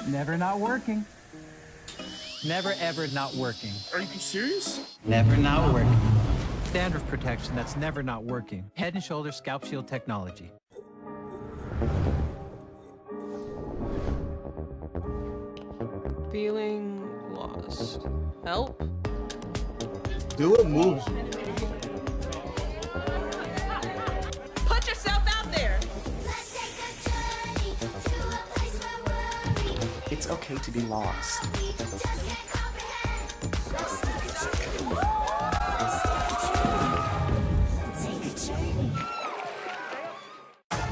Never not working. Never, ever not working. Are you serious? Never not working. Dandruff protection that's never not working. Head & Shoulders Scalp Shield technology. Feeling lost. Help? Do it, move. Put yourself out there. It's okay to be lost.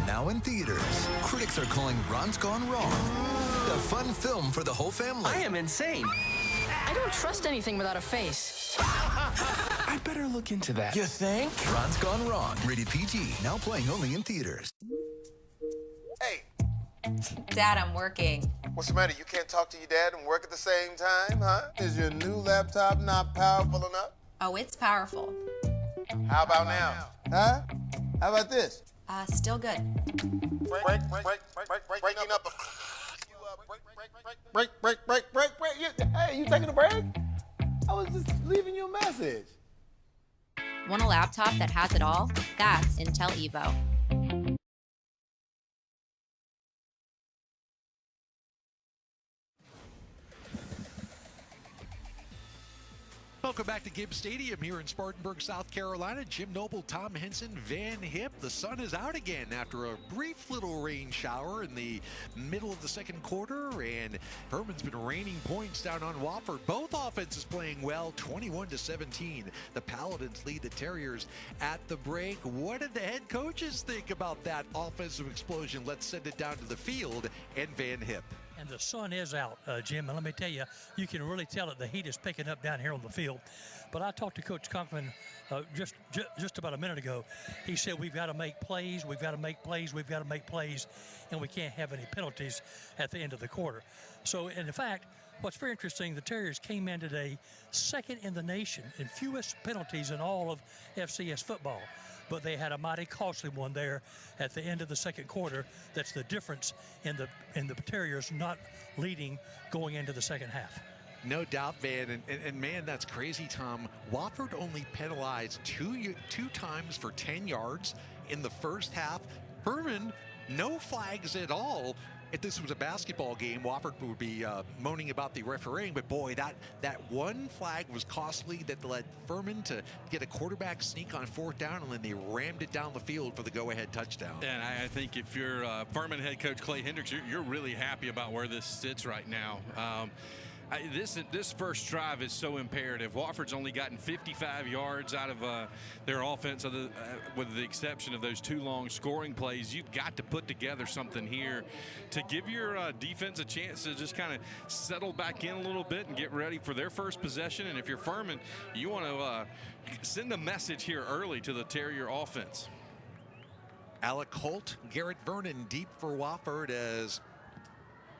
Now in theaters, critics are calling Ron's Gone Wrong a fun film for the whole family. I am insane. I don't trust anything without a face. I better look into that. You think? Ron's Gone Wrong, rated PG, now playing only in theaters. Hey. Dad, I'm working. What's the matter? You can't talk to your dad and work at the same time, huh? Is your new laptop not powerful enough? Oh, it's powerful. How about now? Huh? How about this? Still good. Breaking up. Break. Hey, you taking a break? I was just leaving you a message. Want a laptop that has it all? That's Intel Evo. Welcome back to Gibbs Stadium here in Spartanburg, South Carolina. Jim Noble, Tom Henson, Van Hip. The sun is out again after a brief little rain shower in the middle of the second quarter, and Furman's been raining points down on Wofford. Both offenses playing well, 21-17. The Paladins lead the Terriers at the break. What did the head coaches think about that offensive explosion? Let's send it down to the field and Van Hip. And the sun is out, Jim, and let me tell you, you can really tell that the heat is picking up down here on the field. But I talked to Coach Conklin just about a minute ago. He said we've got to make plays, we've got to make plays, we've got to make plays, and we can't have any penalties at the end of the quarter. So, in fact, what's very interesting, the Terriers came in today second in the nation in fewest penalties in all of FCS football. But they had a mighty costly one there at the end of the second quarter. That's the difference in the Terriers not leading going into the second half. No doubt, Van. And man, that's crazy, Tom. Wofford only penalized two times for 10 yards in the first half. Furman, no flags at all. If this was a basketball game, Wofford would be moaning about the refereeing, but boy, that one flag was costly that led Furman to get a quarterback sneak on 4th down, and then they rammed it down the field for the go-ahead touchdown. And I think if you're Furman head coach Clay Hendricks, you're really happy about where this sits right now. This first drive is so imperative. Wofford's only gotten 55 yards out of their offense, with the exception of those 2 long scoring plays. You've got to put together something here to give your defense a chance to just kind of settle back in a little bit and get ready for their first possession. And if you're Furman, you want to send a message here early to the Terrier offense. Alec Holt, Garrett Vernon deep for Wofford as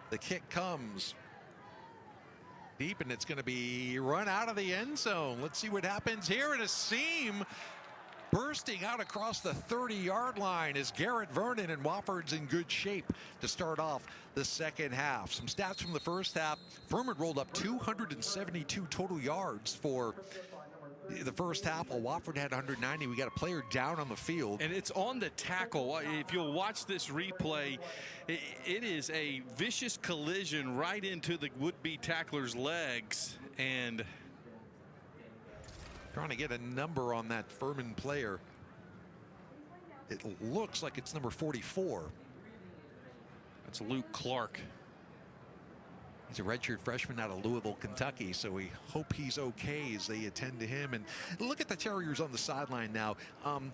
the kick comes. Deep, and it's going to be run out of the end zone. Let's see what happens here. And a seam bursting out across the 30-yard line is Garrett Vernon, and Wofford's in good shape to start off the second half. Some stats from the first half. Furman rolled up 272 total yards for the first half, while Wofford had 190. We got a player down on the field. And it's on the tackle. If you'll watch this replay, it is a vicious collision right into the would-be tackler's legs. And trying to get a number on that Furman player. It looks like it's number 44. That's Luke Clark. He's a redshirt freshman out of Louisville, Kentucky, so we hope he's okay as they attend to him. And look at the Terriers on the sideline now.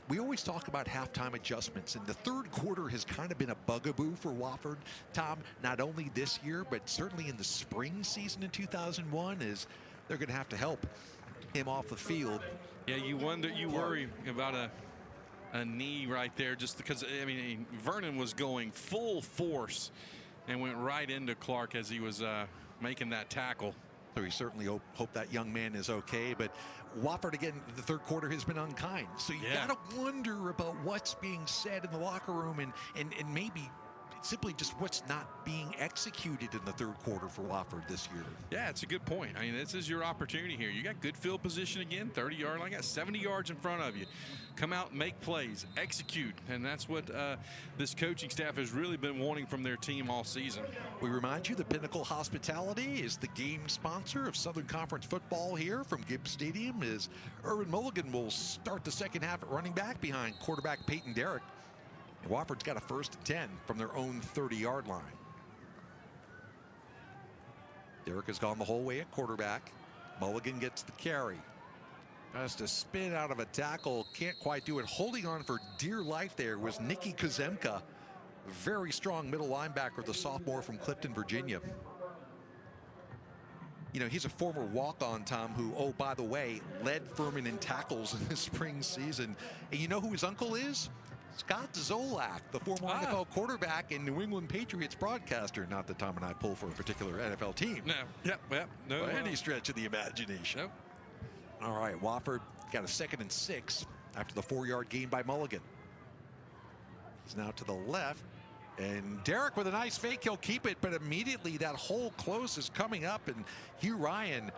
We always talk about halftime adjustments, and the third quarter has kind of been a bugaboo for Wofford, Tom, not only this year, but certainly in the spring season in 2001, is they're going to have to help him off the field. Yeah, you worry about a knee right there, just because, I mean, Vernon was going full force and went right into Clark as he was making that tackle. So we certainly hope that young man is okay. But Wofford, again, the third quarter has been unkind. So you got to wonder about what's being said in the locker room and maybe simply just what's not being executed in the third quarter for Wofford this year. Yeah, it's a good point. I mean, this is your opportunity here. You got good field position again, 30-yard line, got 70 yards in front of you. Come out, make plays, execute, and that's what this coaching staff has really been wanting from their team all season. We remind you that Pinnacle Hospitality is the game sponsor of Southern Conference football here from Gibbs Stadium. As Erwin Mulligan will start the second half at running back behind quarterback Peyton Derrick. And Wofford's got a 1st and 10 from their own 30-yard line. Derrick has gone the whole way at quarterback. Mulligan gets the carry. Tries to spin out of a tackle, can't quite do it. Holding on for dear life there was Nicky Kuzemka, very strong middle linebacker, the sophomore from Clifton, Virginia. You know, he's a former walk-on, Tom, who, oh, by the way, led Furman in tackles in the spring season. And you know who his uncle is? Scott Zolak, the former NFL quarterback and New England Patriots broadcaster. Not that Tom and I pull for a particular NFL team. No, yep, no. By any stretch of the imagination. Nope. All right, Wofford got a 2nd and 6 after the 4-yard gain by Mulligan. He's now to the left, and Derrick with a nice fake. He'll keep it, but immediately that hole close is coming up, and Hugh Ryan,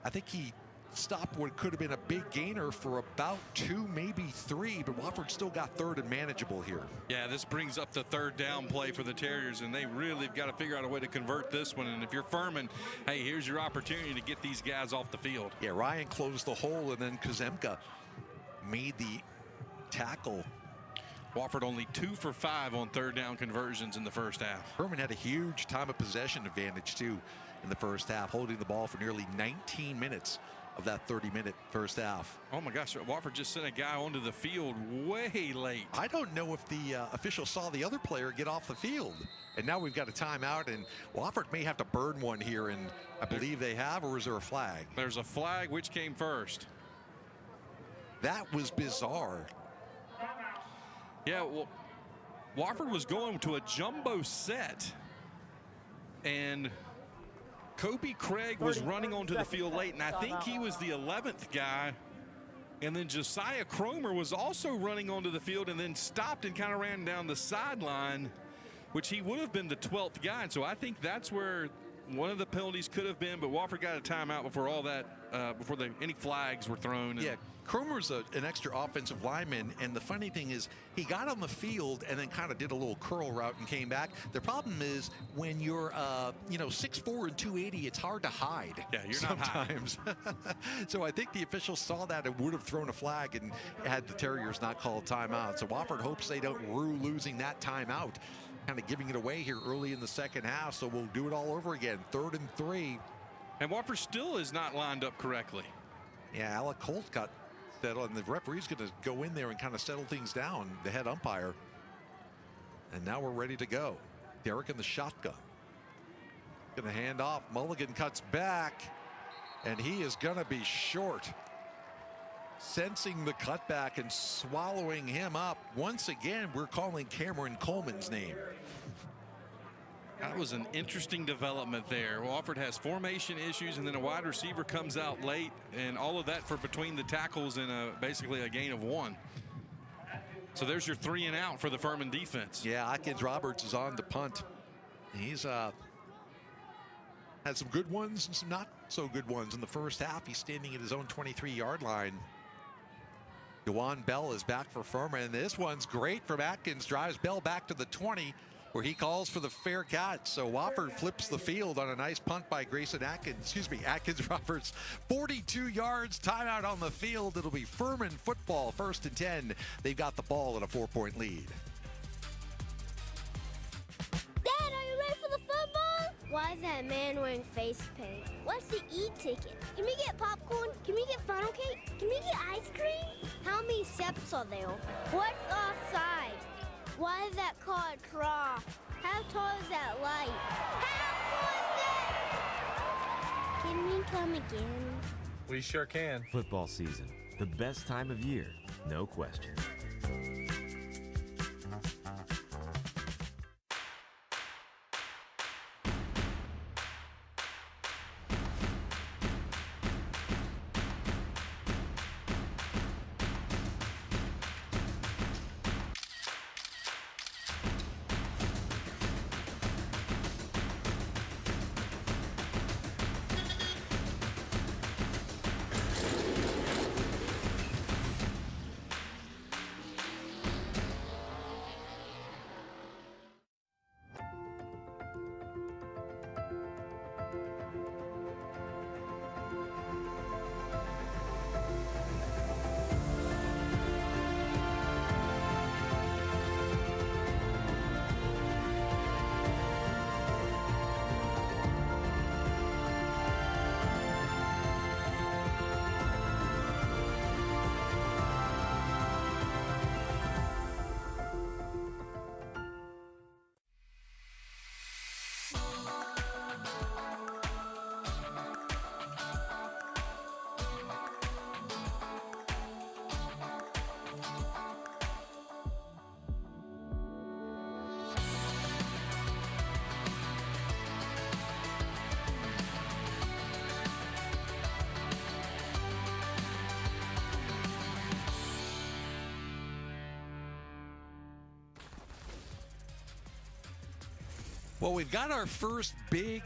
I think he stopped what could have been a big gainer for about 2, maybe 3, but Wofford still got 3rd and manageable here. Yeah, this brings up the 3rd down play for the Terriers, and they really have got to figure out a way to convert this one. And if you're Furman, hey, here's your opportunity to get these guys off the field. Yeah, Ryan closed the hole, and then Kuzemka made the tackle. Wofford only 2 for 5 on 3rd down conversions in the first half. Furman had a huge time of possession advantage, too, in the first half, holding the ball for nearly 19 minutes of that 30-minute first half. Oh my gosh, Wofford just sent a guy onto the field way late. I don't know if the official saw the other player get off the field. And now we've got a timeout, and Wofford may have to burn one here, and I believe they have, or is there a flag? There's a flag. Which came first? That was bizarre. Yeah, well, Wofford was going to a jumbo set, and Kobe Craig was running onto the field late, and I think he was the 11th guy. And then Josiah Cromer was also running onto the field and then stopped and kind of ran down the sideline, which he would have been the 12th guy. And so I think that's where one of the penalties could have been, but Wofford got a timeout before all that, before any flags were thrown. Yeah, Cromer's an extra offensive lineman, and the funny thing is he got on the field and then kind of did a little curl route and came back. The problem is when you're, 6'4" and 280, it's hard to hide. Yeah, you're sometimes. not hiding. So I think the officials saw that and would have thrown a flag and had the Terriers not called timeout. So Wofford hopes they don't rue losing that timeout, kind of giving it away here early in the second half. So we'll do it all over again. 3rd and 3. And Wofford still is not lined up correctly. Yeah, Alec Holt got settled, and the referee's going to go in there and kind of settle things down, the head umpire. And now we're ready to go. Derek in the shotgun. Going to hand off. Mulligan cuts back, and he is going to be short. Sensing the cutback and swallowing him up. Once again, we're calling Cameron Coleman's name. That was an interesting development there. Wofford has formation issues, and then a wide receiver comes out late, and all of that for between the tackles and basically a gain of 1. So there's your 3 and out for the Furman defense. Yeah, Atkins Roberts is on to punt. He's had some good ones and some not so good ones in the first half. He's standing at his own 23-yard line. Dewan Bell is back for Furman, and this one's great from Atkins. Drives Bell back to the 20, where he calls for the fair catch. So Wofford flips the field on a nice punt by Atkins Roberts. 42 yards, timeout on the field. It'll be Furman football, 1st and 10. They've got the ball at a 4-point lead. Dad, are you ready for the football? Why is that man wearing face paint? What's the e-ticket? Can we get popcorn? Can we get funnel cake? Can we get ice cream? How many steps are there? What's offside? Why is that car a trough? How tall is that light? How cool is that? Can we come again? We sure can. Football season, the best time of year, no question. Well, we've got our first big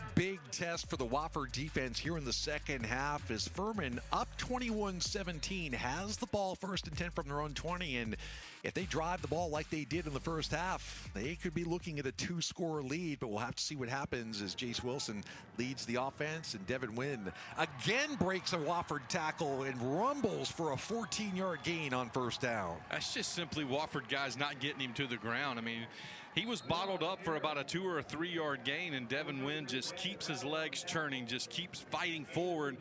test for the Wofford defense here in the second half as Furman up 21-17 has the ball 1st and 10 from their own 20. And if they drive the ball like they did in the first half, they could be looking at a 2-score lead, but we'll have to see what happens as Jace Wilson leads the offense and Devin Wynn again breaks a Wofford tackle and rumbles for a 14-yard gain on 1st down. That's just simply Wofford guys not getting him to the ground. I mean, he was bottled up for about a 2 or 3 yard gain, and Devin Wynn just keeps his legs churning, just keeps fighting forward,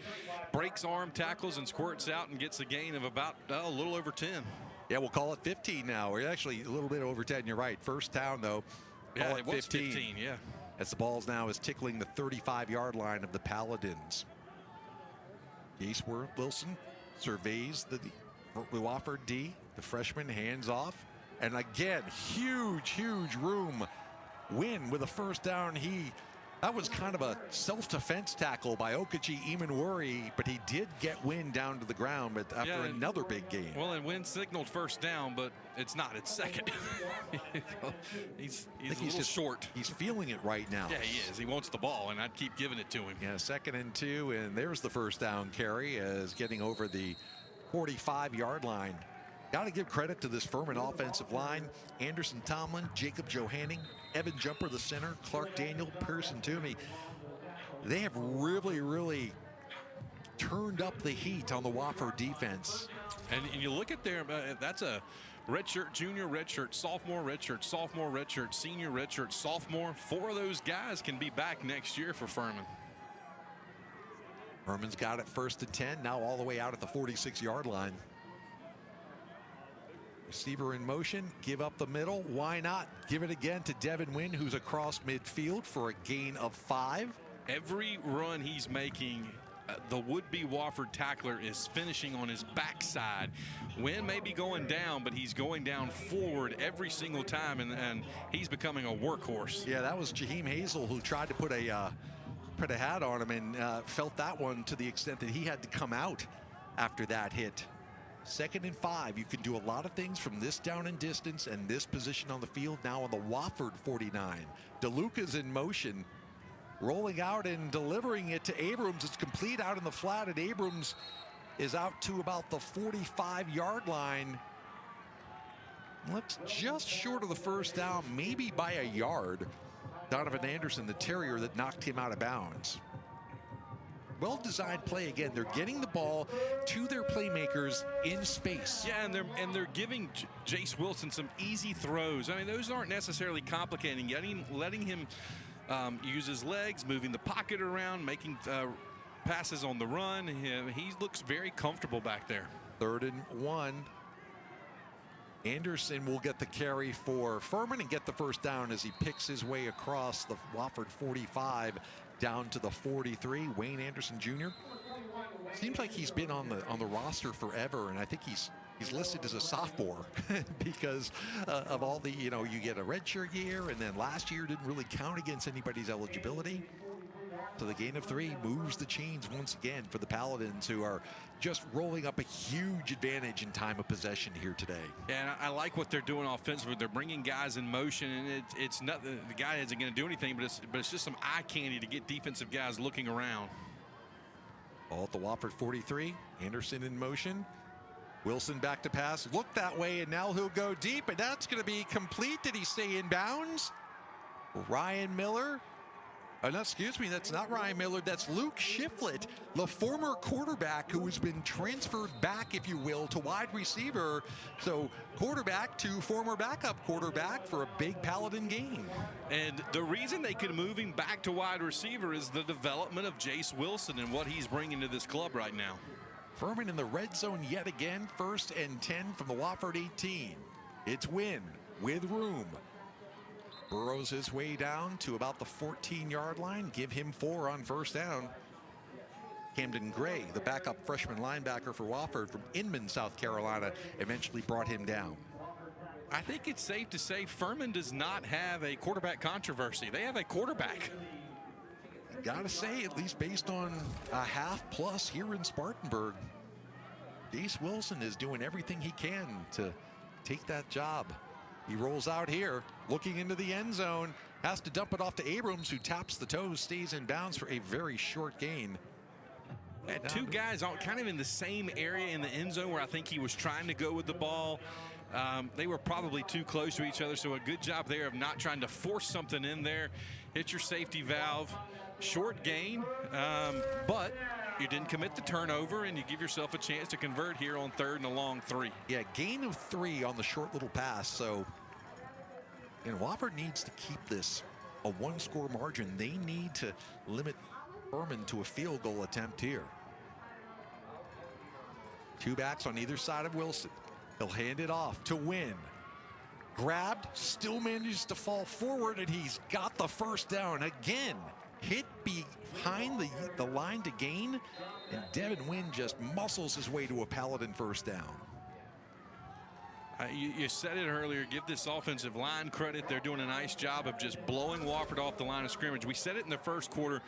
breaks arm tackles and squirts out and gets a gain of about a little over 10. Yeah, we'll call it 15 now. We're actually a little bit over 10. You're right. 1st down, though. Yeah, it was 15, yeah. As the ball now is tickling the 35-yard line of the Paladins. Jace Wilson surveys the Wofford D. The freshman hands off. And again, huge room. Win with a 1st down. He That was kind of a self-defense tackle by Okaji Imanwuri, but he did get Wynn down to the ground but after another big game. Well, and Wynn signaled first down, but it's not. It's second. he's a little just short. He's feeling it right now. Yeah, he is. He wants the ball, and I'd keep giving it to him. Yeah, 2nd and 2, and there's the first down carry as getting over the 45-yard line. Got to give credit to this Furman offensive line. Anderson Tomlin, Jacob Johanning, Evan Jumper, the center, Clark Daniel, Pearson Toomey. They have really turned up the heat on the Wofford defense. And you look at their, that's a redshirt junior, redshirt sophomore, redshirt sophomore, redshirt senior, redshirt sophomore. 4 of those guys can be back next year for Furman. Furman's got it 1st and 10, now all the way out at the 46-yard line. Receiver in motion, give up the middle. Why not? Give it again to Devin Wynn, who's across midfield for a gain of 5. Every run he's making, the would-be Wofford tackler is finishing on his backside. Wynn may be going down, but he's going down forward every single time, and he's becoming a workhorse. Yeah, that was Jaheim Hazel who tried to put a hat on him and felt that one to the extent that he had to come out after that hit. 2nd and 5. You can do a lot of things from this down and distance and this position on the field now on the Wofford 49. DeLuca's in motion, rolling out and delivering it to Abrams. It's complete out in the flat, and Abrams is out to about the 45-yard line. Looks just short of the first down, maybe by a yard. Donovan Anderson, the Terrier that knocked him out of bounds. Well-designed play again. They're getting the ball to their playmakers in space. Yeah, and they're giving Jace Wilson some easy throws. I mean, those aren't necessarily complicating. Letting him use his legs, moving the pocket around, making passes on the run. He looks very comfortable back there. 3rd and 1. Anderson will get the carry for Furman and get the first down as he picks his way across the Wofford 45 down to the 43. Wayne Anderson Jr. Seems like he's been on the roster forever, and I think he's listed as a sophomore because of all the, you get a redshirt year, and then last year didn't really count against anybody's eligibility. So the gain of 3 moves the chains once again for the Paladins, who are just rolling up a huge advantage in time of possession here today. Yeah, and I like what they're doing offensively. They're bringing guys in motion, and it's not the guy isn't going to do anything, but it's just some eye candy to get defensive guys looking around. Ball at the Wofford 43. Anderson in motion. Wilson back to pass. Look that way, and now he'll go deep, and that's going to be complete. Did he stay in bounds? Ryan Miller. No, excuse me, that's not Ryan Miller. That's Luke Shiflett, the former quarterback who has been transferred back, if you will, to wide receiver. So quarterback to former backup quarterback for a big Paladin gain. And the reason they could move him back to wide receiver is the development of Jace Wilson and what he's bringing to this club right now. Furman in the red zone yet again. 1st and 10 from the Wofford 18. It's Wynn with room. Burrows his way down to about the 14-yard line. Give him 4 on first down. Camden Gray, the backup freshman linebacker for Wofford from Inman, South Carolina, eventually brought him down. I think it's safe to say Furman does not have a quarterback controversy. They have a quarterback. Gotta say, at least based on a half plus here in Spartanburg, Jace Wilson is doing everything he can to take that job. He rolls out here, looking into the end zone, has to dump it off to Abrams, who taps the toes, stays in bounds for a very short gain. And 2 guys kind of in the same area in the end zone where I think he was trying to go with the ball. They were probably too close to each other, so a good job there of not trying to force something in there. Hit your safety valve. Short gain, but you didn't commit the turnover, and you give yourself a chance to convert here on 3rd and a long 3. Yeah, gain of 3 on the short little pass. So, Wofford needs to keep this a 1-score margin. They need to limit Furman to a field goal attempt here. 2 backs on either side of Wilson. He'll hand it off to Wynn. Grabbed, still manages to fall forward, and he's got the first down again. Hit behind the line to gain, and Devin Wynn just muscles his way to a Paladin first down. You said it earlier, give this offensive line credit. They're doing a nice job of just blowing Wofford off the line of scrimmage. We said it in the first quarter.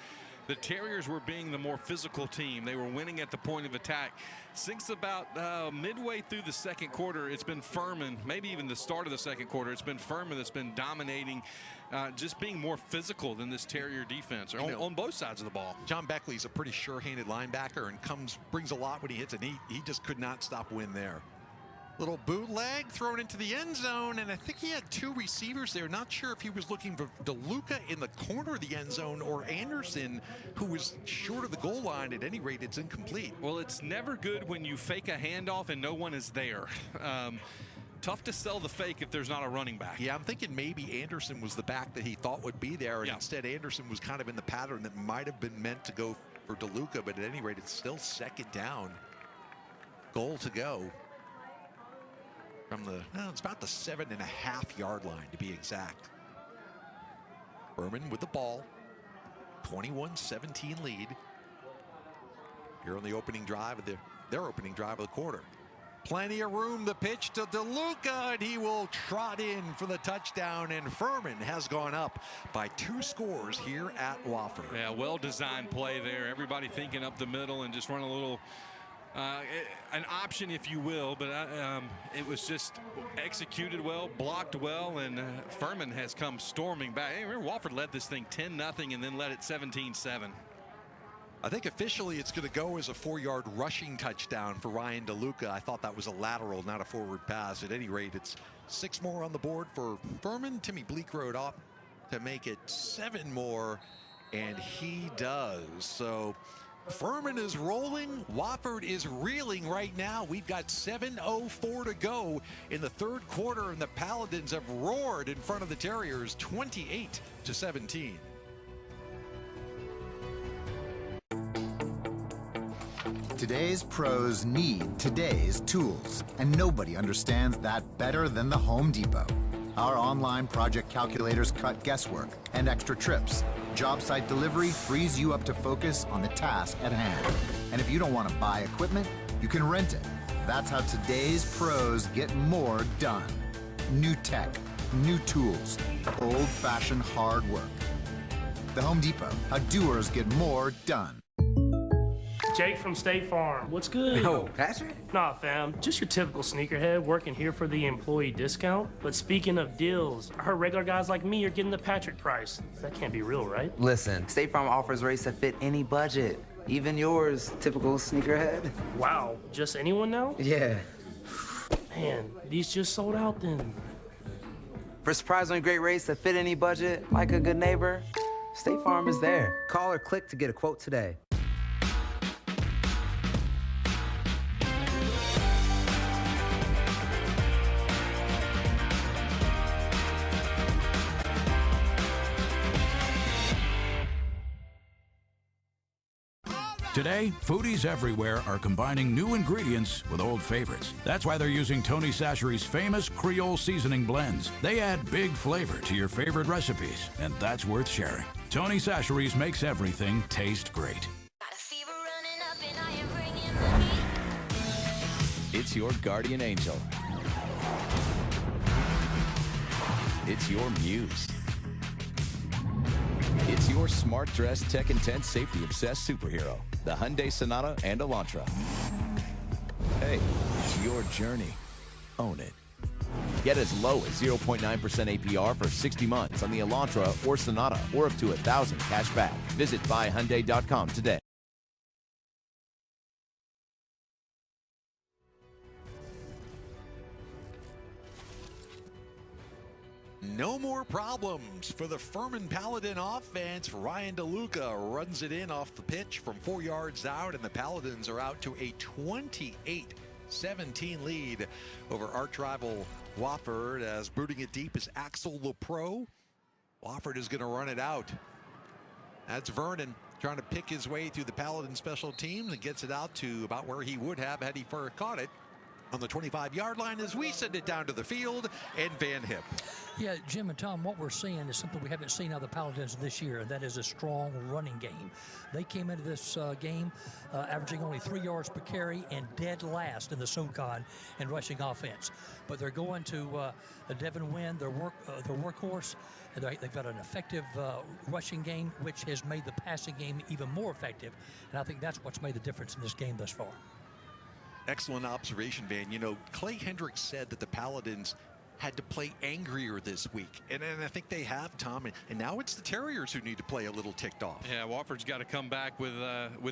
The Terriers were being the more physical team. They were winning at the point of attack. Since about midway through the second quarter, it's been Furman, maybe even the start of the second quarter, it's been Furman that's been dominating, just being more physical than this Terrier defense on both sides of the ball. John Beckley's a pretty sure-handed linebacker and brings a lot when he hits, and he just could not stop win there. Little bootleg thrown into the end zone, and I think he had two receivers there. Not sure if he was looking for DeLuca in the corner of the end zone or Anderson, who was short of the goal line. At any rate, it's incomplete. Well, it's never good when you fake a handoff and no one is there. Tough to sell the fake if there's not a running back. Yeah, I'm thinking maybe Anderson was the back that he thought would be there, and instead Anderson was kind of in the pattern that might have been meant to go for DeLuca, but at any rate, it's still second down. Goal to go. From it's about the 7.5-yard line to be exact. Furman with the ball, 21-17 lead. Here on the opening drive of their opening drive of the quarter. Plenty of room, the pitch to DeLuca, and he will trot in for the touchdown, and Furman has gone up by 2 scores here at Wofford. Yeah, well-designed play there. Everybody thinking up the middle and just run a little an option, if you will, but it was just executed well, blocked well, and Furman has come storming back. Hey, remember, Wofford led this thing 10-0 and then led it 17-7. I think officially it's going to go as a 4-yard rushing touchdown for Ryan DeLuca. I thought that was a lateral, not a forward pass. At any rate, it's 6 more on the board for Furman. Timmy Bleak rode up to make it 7 more, and he does. So Furman is rolling. Wofford is reeling right now. We've got 7:04 to go in the third quarter, and the Paladins have roared in front of the Terriers 28-17. Today's pros need today's tools, and nobody understands that better than the Home Depot. Our online project calculators cut guesswork and extra trips. Job site delivery frees you up to focus on the task at hand. And if you don't want to buy equipment, you can rent it. That's how today's pros get more done. New tech, new tools, old-fashioned hard work. The Home Depot, how doers get more done. Jake from State Farm. What's good? Oh, Patrick? Nah, fam. Just your typical sneakerhead working here for the employee discount. But speaking of deals, I heard regular guys like me are getting the Patrick price. That can't be real, right? Listen, State Farm offers rates that fit any budget. Even yours, typical sneakerhead. Wow, just anyone now? Yeah. Man, these just sold out then. For surprisingly great rates that fit any budget, like a good neighbor, State Farm is there. Call or click to get a quote today. Today, foodies everywhere are combining new ingredients with old favorites. That's why they're using Tony Chachere's famous Creole seasoning blends. They add big flavor to your favorite recipes, and that's worth sharing. Tony Chachere's makes everything taste great. It's your guardian angel. It's your muse. It's your smart-dressed, tech-intense, safety-obsessed superhero, the Hyundai Sonata and Elantra. Hey, it's your journey. Own it. Get as low as 0.9% APR for 60 months on the Elantra or Sonata, or up to $1,000 cash back. Visit buyhyundai.com today. No more problems for the Furman Paladin offense. Ryan DeLuca runs it in off the pitch from 4 yards out, and the Paladins are out to a 28-17 lead over arch rival Wofford. As brooding it deep is Axel LePro. Wofford is going to run it out. That's Vernon trying to pick his way through the Paladin special teams and gets it out to about where he would have had he first caught it. on the 25-yard line as we send it down to the field, and Van Hip. Yeah, Jim and Tom, what we're seeing is something we haven't seen out of the Paladins this year, and that is a strong running game. They came into this game averaging only 3 yards per carry and dead last in the SoCon in rushing offense. But they're going to Devin Wynn, their workhorse, and they've got an effective rushing game, which has made the passing game even more effective. And I think that's what's made the difference in this game thus far. Excellent observation, Van. You know, Clay Hendricks said that the Paladins had to play angrier this week. And I think they have, Tom. And now it's the Terriers who need to play a little ticked off. Yeah, Wofford's got to come back with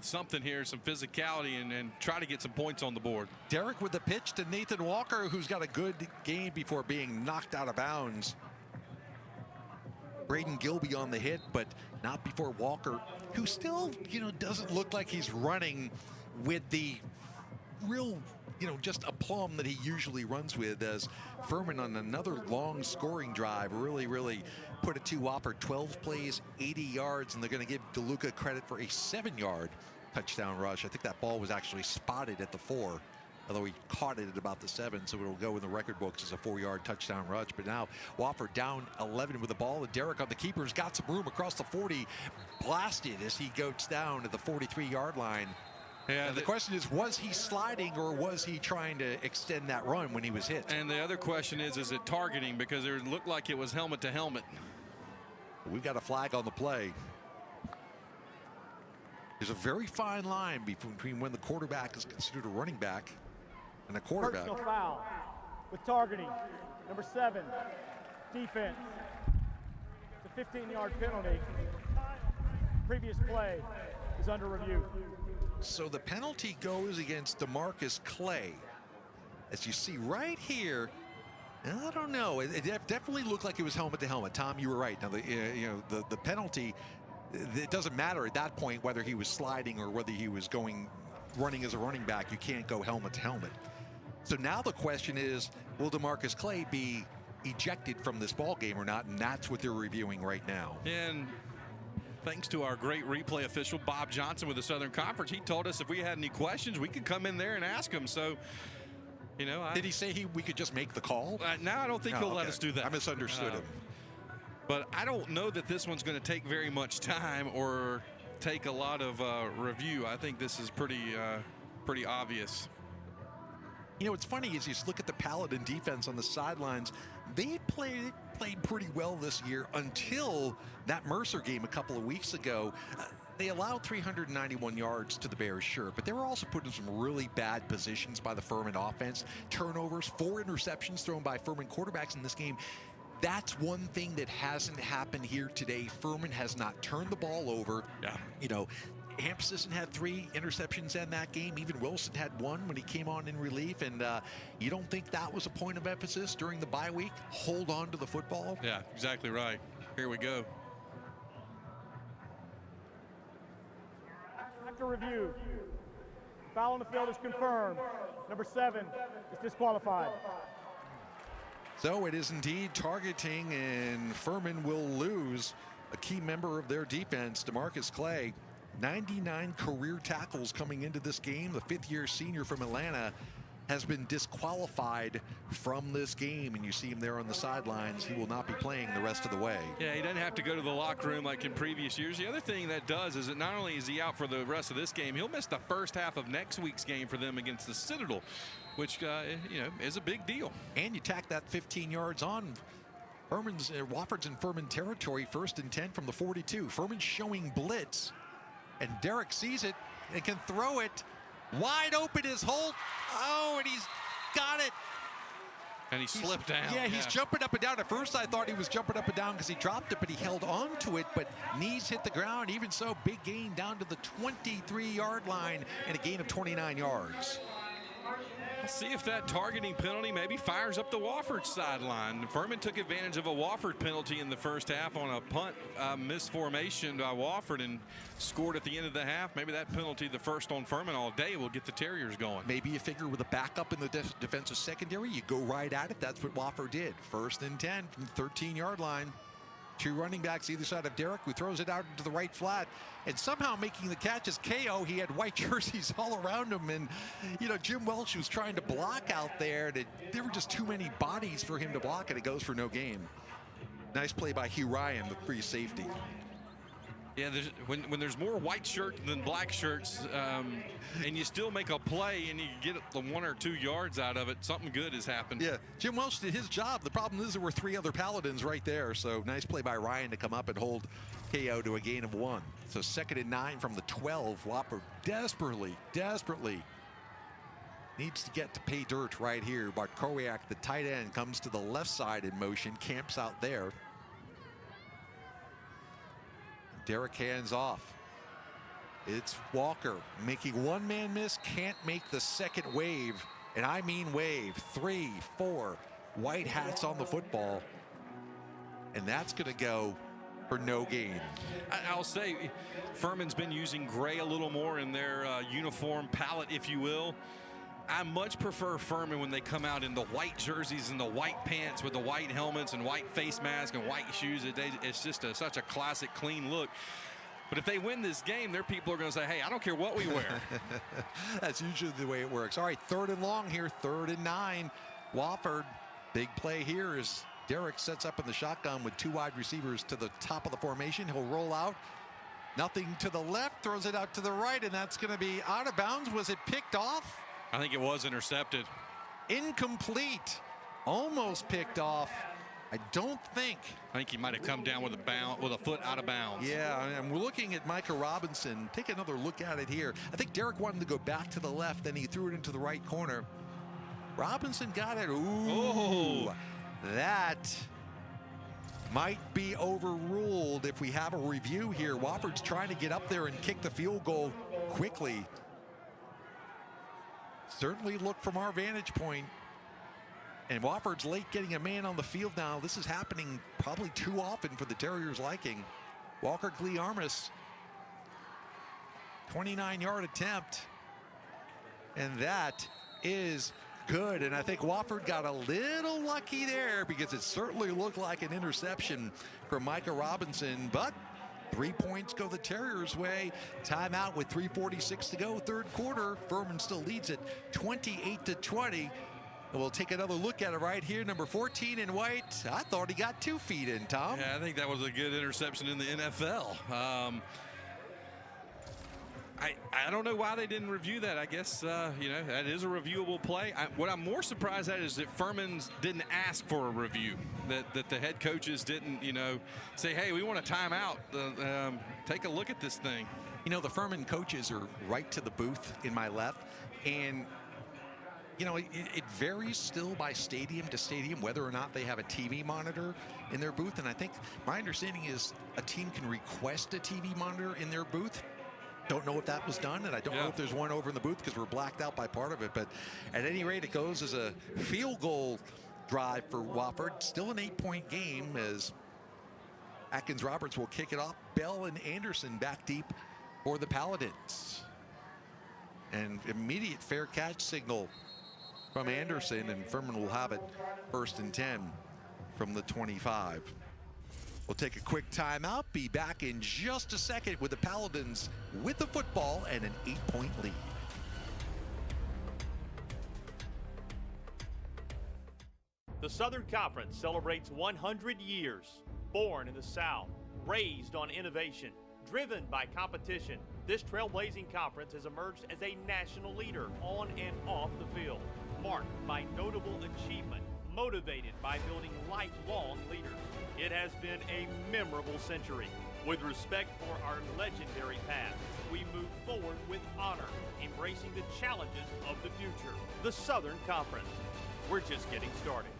something here, some physicality, and try to get some points on the board. Derek with the pitch to Nathan Walker, who's got a good game before being knocked out of bounds. Braden Gilby on the hit, but not before Walker, who still, you know, doesn't look like he's running with the real, you know, just aplomb that he usually runs with, as Furman on another long scoring drive really put it to Wofford. 12 plays, 80 yards, and they're going to give DeLuca credit for a 7-yard touchdown rush. I think that ball was actually spotted at the 4, although he caught it at about the 7, so it'll go in the record books as a 4-yard touchdown rush. But now Wofford down 11 with the ball, and Derek on the keeper's got some room across the 40, blasted as he goes down to the 43-yard line. Yeah, the question is, was he sliding or was he trying to extend that run when he was hit? And the other question is it targeting? Because it looked like it was helmet to helmet. We've got a flag on the play. There's a very fine line between when the quarterback is considered a running back and a quarterback. Personal foul with targeting. Number 7, defense. It's a 15-yard penalty. Previous play is under review. So the penalty goes against DeMarcus Clay. As you see right here, I don't know. It definitely looked like it was helmet to helmet. Tom, you were right. Now, the penalty, it doesn't matter at that point whether he was sliding or whether he was running as a running back. You can't go helmet to helmet. So now the question is, will DeMarcus Clay be ejected from this ball game or not? And that's what they're reviewing right now. And thanks to our great replay official, Bob Johnson with the Southern Conference, he told us if we had any questions, we could come in there and ask him. So, you know. Did he say we could just make the call? No, I don't think he'll let us do that. I misunderstood him. But I don't know that this one's going to take very much time or take a lot of review. I think this is pretty obvious. You know, what's funny is you look at the Paladin defense on the sidelines. They played pretty well this year until that Mercer game a couple of weeks ago. They allowed 391 yards to the Bears, sure, but they were also put in some really bad positions by the Furman offense. Turnovers, 4 interceptions thrown by Furman quarterbacks in this game. That's one thing that hasn't happened here today. Furman has not turned the ball over. Yeah. You know, Hampson had 3 interceptions in that game. Even Wilson had 1 when he came on in relief. And you don't think that was a point of emphasis during the bye week? Hold on to the football? Yeah, exactly right. Here we go. After review, foul on the field is confirmed. Number 7 is disqualified. So it is indeed targeting, and Furman will lose a key member of their defense, DeMarcus Clay. 99 career tackles coming into this game. The 5th-year senior from Atlanta has been disqualified from this game, and you see him there on the sidelines. He will not be playing the rest of the way. Yeah, he doesn't have to go to the locker room like in previous years. The other thing that does is that not only is he out for the rest of this game, he'll miss the first half of next week's game for them against the Citadel, which you know, is a big deal. And you tack that 15 yards on. Wofford's in Furman territory, 1st and 10 from the 42. Furman's showing blitz, and Derek sees it and can throw it. Wide open is Holt. Oh, and he's got it. And he slipped down. Yeah, he's jumping up and down. At first, I thought he was jumping up and down because he dropped it, but he held on to it, but knees hit the ground. Even so, big gain down to the 23-yard line and a gain of 29 yards. Let's see if that targeting penalty maybe fires up the Wofford sideline. Furman took advantage of a Wofford penalty in the first half on a punt misformation by Wofford and scored at the end of the half. Maybe that penalty, the first on Furman all day, will get the Terriers going. Maybe you figure with a backup in the defensive secondary, you go right at it. That's what Wofford did. 1st and 10 from the 13-yard line. Two running backs either side of Derek, who throws it out into the right flat, and somehow making the catch is KO. He had white jerseys all around him, and Jim Welch was trying to block out there. There were just too many bodies for him to block, and it goes for no gain. Nice play by Hugh Ryan, the free safety. Yeah, when there's more white shirt than black shirts, and you still make a play and you get the 1 or 2 yards out of it, something good has happened. Yeah, Jim Welch did his job. The problem is there were 3 other Paladins right there. So nice play by Ryan to come up and hold KO to a gain of 1. So 2nd and 9 from the 12. Wofford desperately needs to get to pay dirt right here. Bartkowiak, the tight end, comes to the left side in motion, camps out there. Derek hands off. It's Walker making one man miss, can't make the second wave. And I mean wave. 3, 4 white hats on the football. And that's going to go for no gain. I'll say Furman's been using gray a little more in their uniform palette, if you will. I much prefer Furman when they come out in the white jerseys and the white pants with the white helmets and white face mask and white shoes. It's just such a classic, clean look. But if they win this game, their people are going to say, hey, I don't care what we wear. That's usually the way it works. All right, 3rd and long here, 3rd and 9. Wofford, big play here as Derek sets up in the shotgun with 2 wide receivers to the top of the formation. He'll roll out. Nothing to the left, throws it out to the right, and that's going to be out of bounds. Was it picked off? I think it was intercepted. Incomplete. Almost picked off. I think he might have come down with a foot out of bounds. Yeah, and we're looking at Micah Robinson. Take another look at it here. I think Derek wanted to go back to the left, then he threw it into the right corner. Robinson got it. Ooh, that might be overruled if we have a review here. Wofford's trying to get up there and kick the field goal quickly. Certainly look from our vantage point. And Wofford's late getting a man on the field now. This is happening probably too often for the Terriers' liking. Walker Glee-Armis, 29-yard attempt. And that is good. And I think Wofford got a little lucky there because it certainly looked like an interception from Micah Robinson. But 3 points go the Terriers' way. Timeout with 3:46 to go, 3rd quarter. Furman still leads it 28-20. And we'll take another look at it right here. Number 14 in white. I thought he got 2 feet in, Tom. Yeah, I think that was a good interception in the NFL. I don't know why they didn't review that. I guess, that is a reviewable play. What I'm more surprised at is that Furman's didn't ask for a review, that the head coaches didn't, say, hey, we want a timeout. Take a look at this thing. The Furman coaches are right to the booth in my left. And it varies still by stadium to stadium whether or not they have a TV monitor in their booth. And I think my understanding is a team can request a TV monitor in their booth. Don't know if that was done, and I don't know if there's one over in the booth because we're blacked out by part of it. But at any rate, it goes as a field goal drive for Wofford. Still an 8-point game as Atkins Roberts will kick it off. Bell and Anderson back deep for the Paladins. And immediate fair catch signal from Anderson, and Furman will have it 1st and 10 from the 25. We'll take a quick timeout, be back in just a second with the Paladins with the football and an 8-point lead. The Southern Conference celebrates 100 years. Born in the South, raised on innovation, driven by competition, this trailblazing conference has emerged as a national leader on and off the field, marked by notable achievement, motivated by building lifelong leaders. It has been a memorable century. With respect for our legendary past, we move forward with honor, embracing the challenges of the future. The Southern Conference. We're just getting started.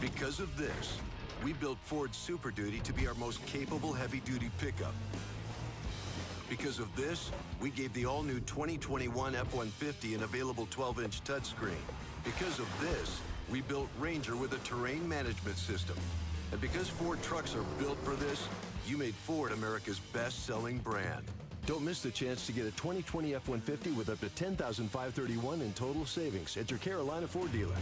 Because of this, we built Ford Super Duty to be our most capable heavy-duty pickup. Because of this, we gave the all-new 2021 F-150 an available 12-inch touchscreen. Because of this, we built Ranger with a terrain management system. And because Ford trucks are built for this, you made Ford America's best-selling brand. Don't miss the chance to get a 2020 F-150 with up to $10,531 in total savings at your Carolina Ford dealer.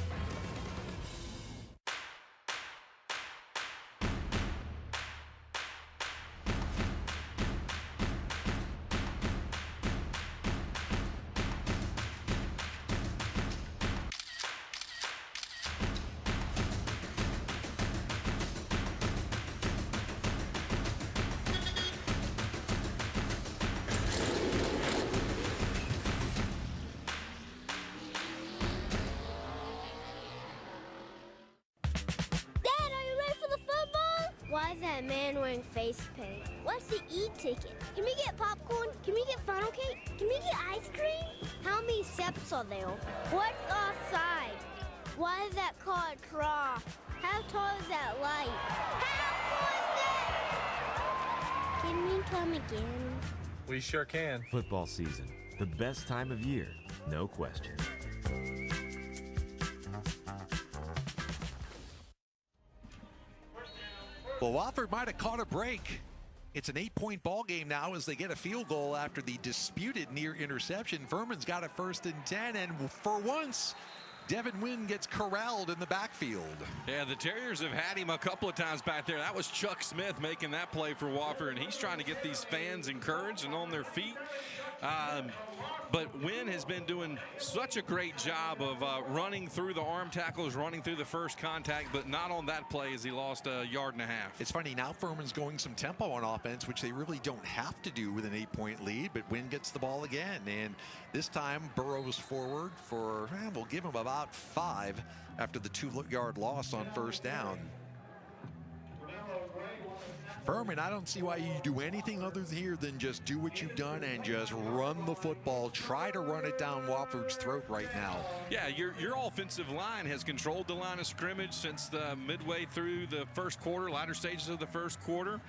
that man wearing face paint? What's the e-ticket? Can we get popcorn? Can we get funnel cake? Can we get ice cream? How many steps are there? What's offside? Why is that car a trough? How tall is that light? How was it? Can we come again? We sure can. Football season, the best time of year, no question. Well, Wofford might have caught a break. It's an 8-point ball game now as they get a field goal after the disputed near interception. Furman's got it 1st and 10, and for once, Devin Wynn gets corralled in the backfield. Yeah, the Terriers have had him a couple of times back there. That was Chuck Smith making that play for Wofford, and he's trying to get these fans encouraged and on their feet. But Wynn has been doing such a great job of running through the arm tackles, running through the first contact, but not on that play as he lost a yard and a half. It's funny, now Furman's going some tempo on offense, which they really don't have to do with an 8-point lead, but Wynn gets the ball again. And this time, burrows forward for, we'll give him about 5 after the 2-yard loss on 1st down. Furman, I don't see why you do anything other here than just do what you've done and just run the football. Try to run it down Wofford's throat right now. Yeah, your offensive line has controlled the line of scrimmage since the midway through the first quarter, latter stages of the first quarter.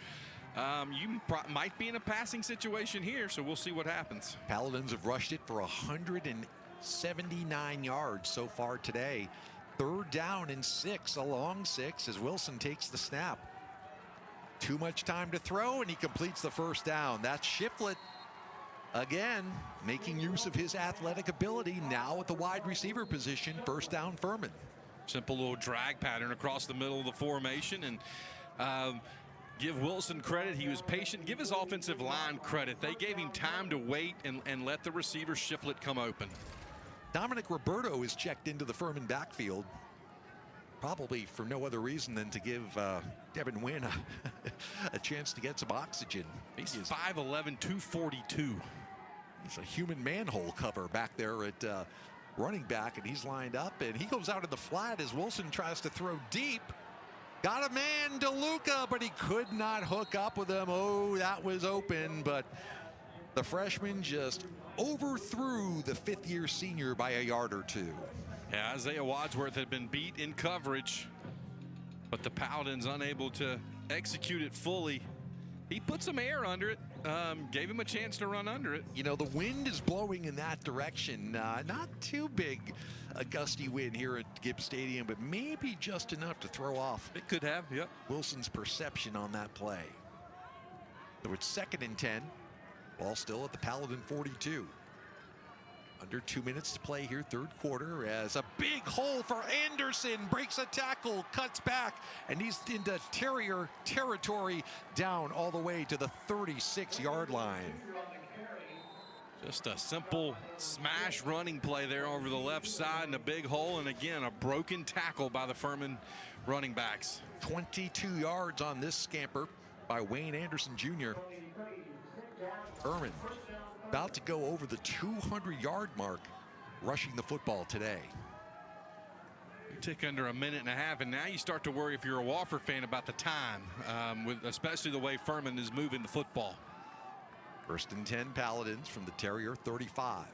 You might be in a passing situation here, so we'll see what happens. Paladins have rushed it for 179 yards so far today. 3rd down and 6, a long 6 as Wilson takes the snap. Too much time to throw, and he completes the 1st down. That's Shiflett again, making use of his athletic ability now at the wide receiver position. 1st down, Furman. Simple little drag pattern across the middle of the formation, and give Wilson credit. He was patient. Give his offensive line credit. They gave him time to wait and let the receiver Shiflett come open. Dominic Roberto is checked into the Furman backfield, probably for no other reason than to give Devin Wynn a chance to get some oxygen. He's 5'11", 242. He's a human manhole cover back there at running back, and he's lined up, and he goes out in the flat as Wilson tries to throw deep. Got a man, DeLuca, but he could not hook up with him. Oh, that was open, but the freshman just overthrew the 5th-year senior by a yard or 2. Yeah, Isaiah Wadsworth had been beat in coverage, but the Paladins unable to execute it fully. He put some air under it, gave him a chance to run under it. You know, the wind is blowing in that direction. Not too big a gusty wind here at Gibbs Stadium, but maybe just enough to throw off. It could have, yep. Wilson's perception on that play. So it's 2nd and 10. Ball still at the Paladin 42. Under 2 minutes to play here, 3rd quarter, as a big hole for Anderson, breaks a tackle, cuts back, and he's into Terrier territory, down all the way to the 36-yard line. Just a simple smash running play there over the left side, and a big hole, and again, a broken tackle by the Furman running backs. 22 yards on this scamper by Wayne Anderson Jr. Furman about to go over the 200-yard mark rushing the football today. You tick under a minute and a half, and now you start to worry if you're a Wofford fan about the time, with especially the way Furman is moving the football. 1st and 10 Paladins from the Terrier 35.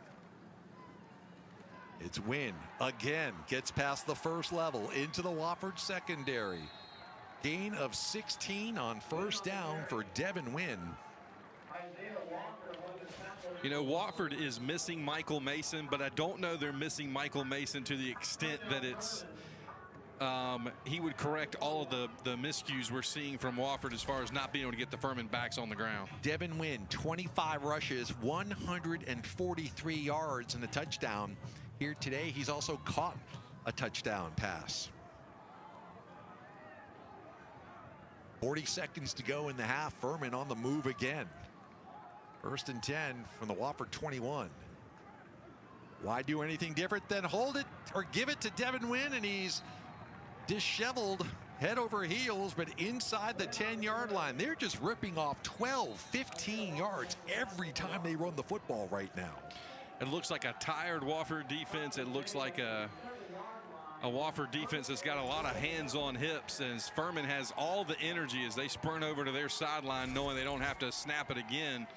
It's Wynn again, gets past the 1st level into the Wofford secondary. Gain of 16 on 1st down for Devin Wynn. You know, Wofford is missing Michael Mason, but I don't know they're missing Michael Mason to the extent that it's he would correct all of the miscues we're seeing from Wofford as far as not being able to get the Furman backs on the ground. Devin Wynn, 25 rushes, 143 yards and a touchdown. Here today, he's also caught a touchdown pass. 40 seconds to go in the half. Furman on the move again. 1st and 10 from the Wofford 21. Why do anything different than hold it or give it to Devin Wynn, and he's disheveled head over heels, but inside the 10-yard line. They're just ripping off 12, 15 yards every time they run the football right now. It looks like a tired Wofford defense. It looks like a a Wofford defense that's got a lot of hands on hips, and Furman has all the energy as they sprint over to their sideline knowing they don't have to snap it again.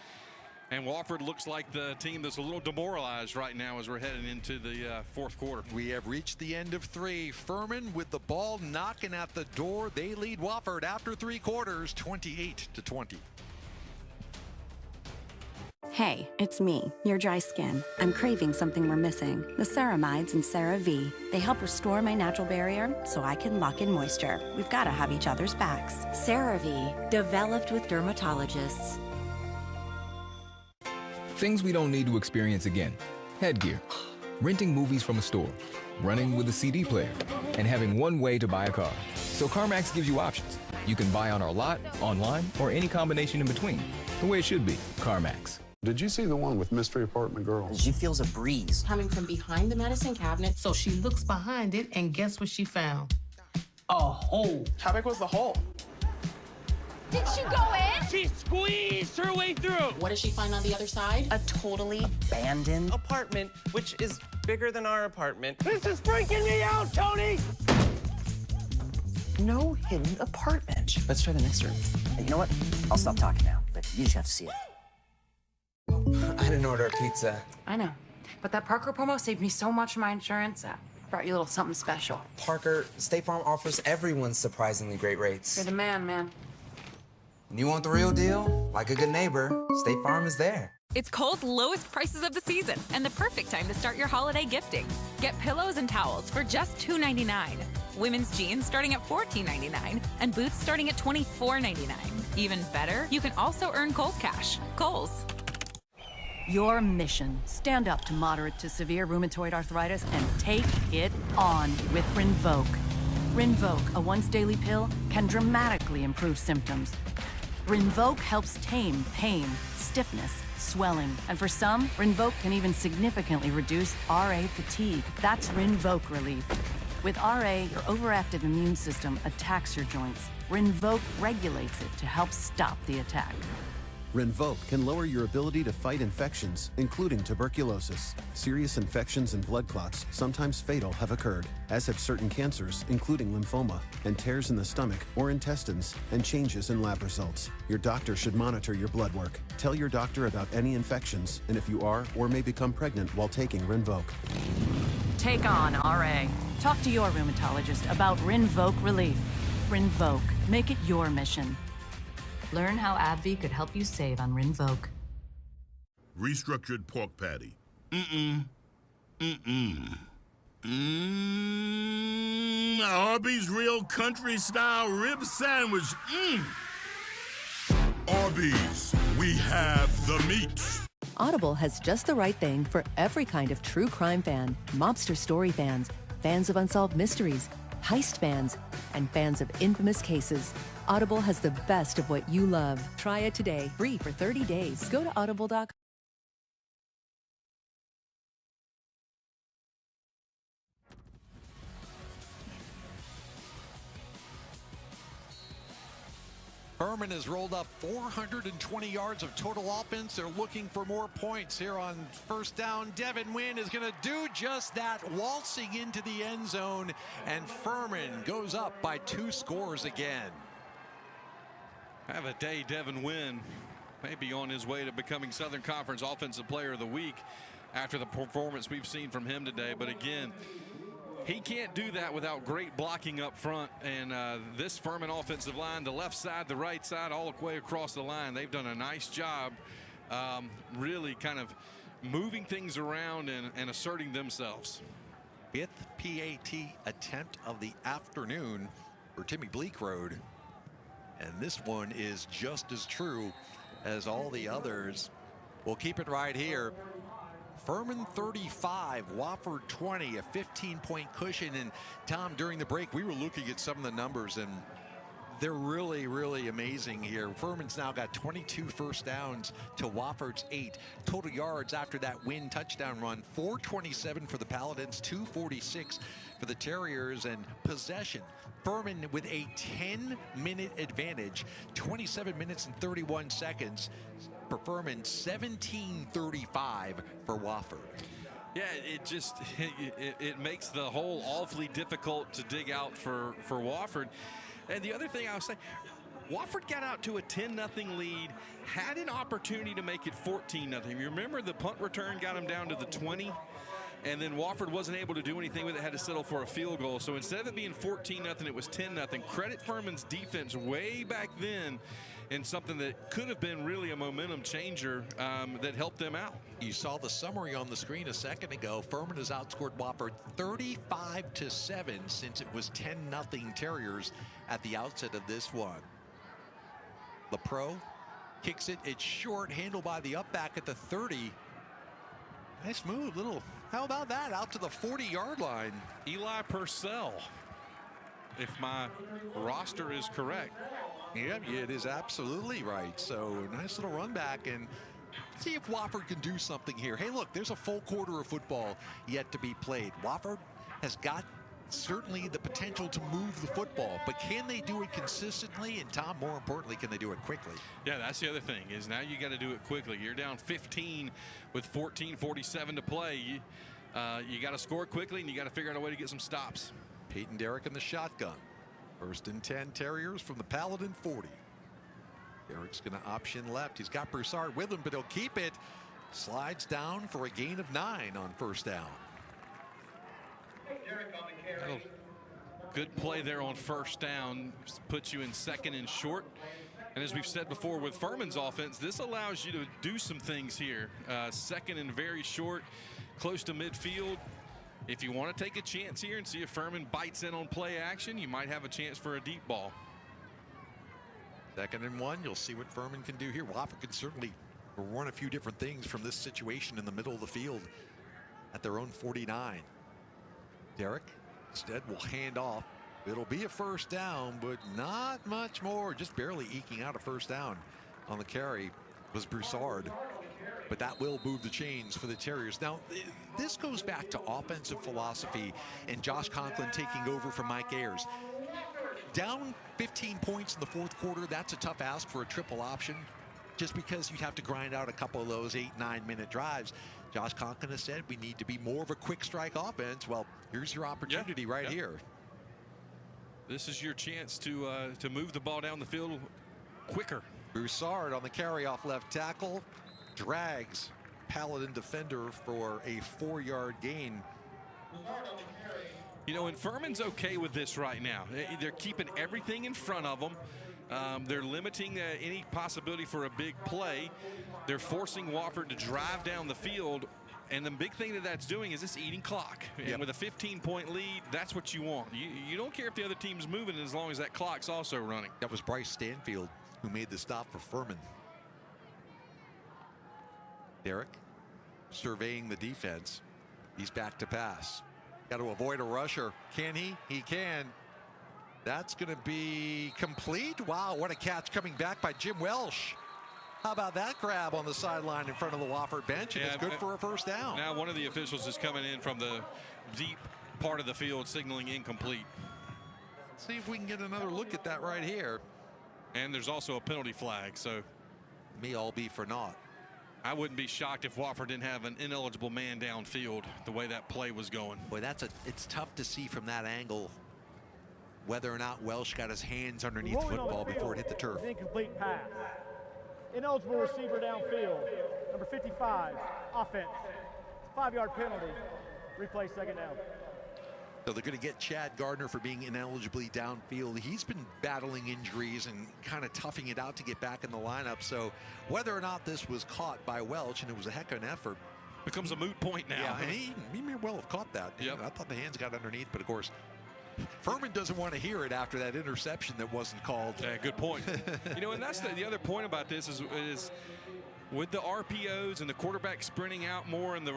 And Wofford looks like the team that's a little demoralized right now as we're heading into the fourth quarter. We have reached the end of 3. Furman with the ball knocking at the door. They lead Wofford after 3 quarters, 28-20. Hey, it's me, your dry skin. I'm craving something we're missing. The ceramides in CeraVe. They help restore my natural barrier so I can lock in moisture. We've got to have each other's backs. CeraVe, developed with dermatologists. Things we don't need to experience again. Headgear, renting movies from a store, running with a CD player, and having one way to buy a car. So CarMax gives you options. You can buy on our lot, online, or any combination in between. The way it should be. CarMax. Did you see the one with Mystery Apartment Girl? She feels a breeze coming from behind the medicine cabinet. So she looks behind it, and guess what she found? A hole. How big was the hole? Did she go in? She squeezed her way through. What does she find on the other side? A totally abandoned apartment, which is bigger than our apartment. This is freaking me out, Tony! no hidden apartment. Let's try the next room. Hey, you know what? I'll stop talking now, but you just have to see it. I didn't order a pizza. I know, but that Parker promo saved me so much from my insurance. Brought you a little something special. Parker, State Farm offers everyone surprisingly great rates. You're the man. You want the real deal? Like a good neighbor, State Farm is there. It's Kohl's lowest prices of the season and the perfect time to start your holiday gifting. Get pillows and towels for just $2.99. Women's jeans starting at $14.99 and boots starting at $24.99. Even better, you can also earn Kohl's Cash. Kohl's. Your mission: stand up to moderate to severe rheumatoid arthritis and take it on with Rinvoq. Rinvoq, a once-daily pill, can dramatically improve symptoms. Rinvoq helps tame pain, stiffness, swelling, and for some, Rinvoq can even significantly reduce RA fatigue. That's Rinvoq relief. With RA, your overactive immune system attacks your joints. Rinvoq regulates it to help stop the attack. Rinvoq can lower your ability to fight infections, including tuberculosis. Serious infections and blood clots, sometimes fatal, have occurred, as have certain cancers, including lymphoma, and tears in the stomach or intestines, and changes in lab results. Your doctor should monitor your blood work. Tell your doctor about any infections, and if you are or may become pregnant while taking Rinvoq. Take on RA. Talk to your rheumatologist about Rinvoq relief. Rinvoq. Make it your mission. Learn how AbbVie could help you save on Rinvoq. Restructured pork patty. Arby's real country style rib sandwich. Arby's, we have the meat. Audible has just the right thing for every kind of true crime fan, mobster story fans, fans of unsolved mysteries, heist fans, and fans of infamous cases. Audible has the best of what you love. Try it today, free for 30 days. Go to audible.com. Furman has rolled up 420 yards of total offense. They're looking for more points here on first down. Devin Wynn is going to do just that, waltzing into the end zone, and Furman goes up by 2 scores again. Have a day, Devin Wynn. Maybe on his way to becoming Southern Conference Offensive Player of the Week after the performance we've seen from him today. But again, he can't do that without great blocking up front. And this Furman offensive line, the left side, the right side, all the way across the line, they've done a nice job really kind of moving things around and asserting themselves. 5th PAT attempt of the afternoon for Timmy Bleekrode. And this one is just as true as all the others. We'll keep it right here. Furman 35, Wofford 20, a 15-point cushion. And Tom, during the break, we were looking at some of the numbers, and they're really, really amazing here. Furman's now got 22 first downs to Wofford's 8. Total yards after that Wynn touchdown run, 427 for the Paladins, 246 for the Terriers, and possession. Furman with a 10-minute advantage, 27 minutes and 31 seconds for Furman, 17:35 for Wofford. Yeah, it just it makes the hole awfully difficult to dig out for Wofford. And the other thing I was saying, Wofford got out to a 10-0 lead, had an opportunity to make it 14-0. You remember the punt return got them down to the 20, and then Wofford wasn't able to do anything with it, had to settle for a field goal. So instead of it being 14-0, it was 10-0. Credit Furman's defense way back then in something that could have been really a momentum changer that helped them out. You saw the summary on the screen a second ago. Furman has outscored Wofford 35-7 since it was 10-0 Terriers at the outset of this one. LaPro kicks it. It's short, handled by the up back at the 30. Nice move, how about that? Out to the 40-yard line. Eli Purcell, if my roster is correct. Yeah, it is absolutely right. So nice little run back, and see if Wofford can do something here. Hey, look, there's a full quarter of football yet to be played. Wofford has got certainly the potential to move the football, but can they do it consistently? And Tom, more importantly, can they do it quickly? Yeah, that's the other thing, is now you got to do it quickly. You're down 15 with 14:47 to play. You got to score quickly, and you got to figure out a way to get some stops. Peyton Derrick in the shotgun. 1st and 10 Terriers from the Paladin 40. Derrick's going to option left. He's got Broussard with him, but he'll keep it. Slides down for a gain of 9 on 1st down. Good play there on 1st down. Puts you in 2nd and short. And as we've said before with Furman's offense, this allows you to do some things here. 2nd and very short, close to midfield. If you want to take a chance here and see if Furman bites in on play action, you might have a chance for a deep ball. 2nd and 1, you'll see what Furman can do here. Wofford can certainly run a few different things from this situation in the middle of the field at their own 49. Derrick instead will hand off. It'll be a 1st down, but not much more. Just barely eking out a 1st down on the carry was Broussard. But that will move the chains for the Terriers. Now, this goes back to offensive philosophy and Josh Conklin taking over from Mike Ayers. Down 15 points in the 4th quarter, that's a tough ask for a triple option, just because you'd have to grind out a couple of those 8-9 minute drives. Josh Conklin has said we need to be more of a quick strike offense. Well, here's your opportunity right here. This is your chance to move the ball down the field quicker. Broussard on the carry off left tackle, drags Paladin defender for a 4-yard gain. You know, and Furman's okay with this right now. They're keeping everything in front of them. They're limiting any possibility for a big play. They're forcing Wofford to drive down the field. And the big thing that's doing is it's eating clock. And with a 15-point lead, that's what you want. You don't care if the other team's moving as long as that clock's also running. That was Bryce Stanfield who made the stop for Furman. Derrick surveying the defense. He's back to pass. Got to avoid a rusher. Can he? He can. That's going to be complete. Wow, what a catch coming back by Jim Welsh. How about that grab on the sideline in front of the Wofford bench? And it's good for a 1st down. Now one of the officials is coming in from the deep part of the field signaling incomplete. Let's see if we can get another look at that right here. And there's also a penalty flag, so may all be for naught. I wouldn't be shocked if Wofford didn't have an ineligible man downfield the way that play was going. Boy, it's tough to see from that angle whether or not Welsh got his hands underneath the football before it hit the turf. Incomplete pass. Ineligible receiver downfield. Number 55, offense. 5-yard penalty. Replay 2nd down. So they're going to get Chad Gardner for being inelibly downfield. He's been battling injuries and kind of toughing it out to get back in the lineup. So whether or not this was caught by Welch, and it was a heck of an effort, becomes a moot point now. Yeah, and he may well have caught that. Yep. I thought the hands got underneath, but of course, Furman doesn't want to hear it after that interception that wasn't called. Yeah, good point. You know, and that's the other point about this is with the RPOs and the quarterback sprinting out more, and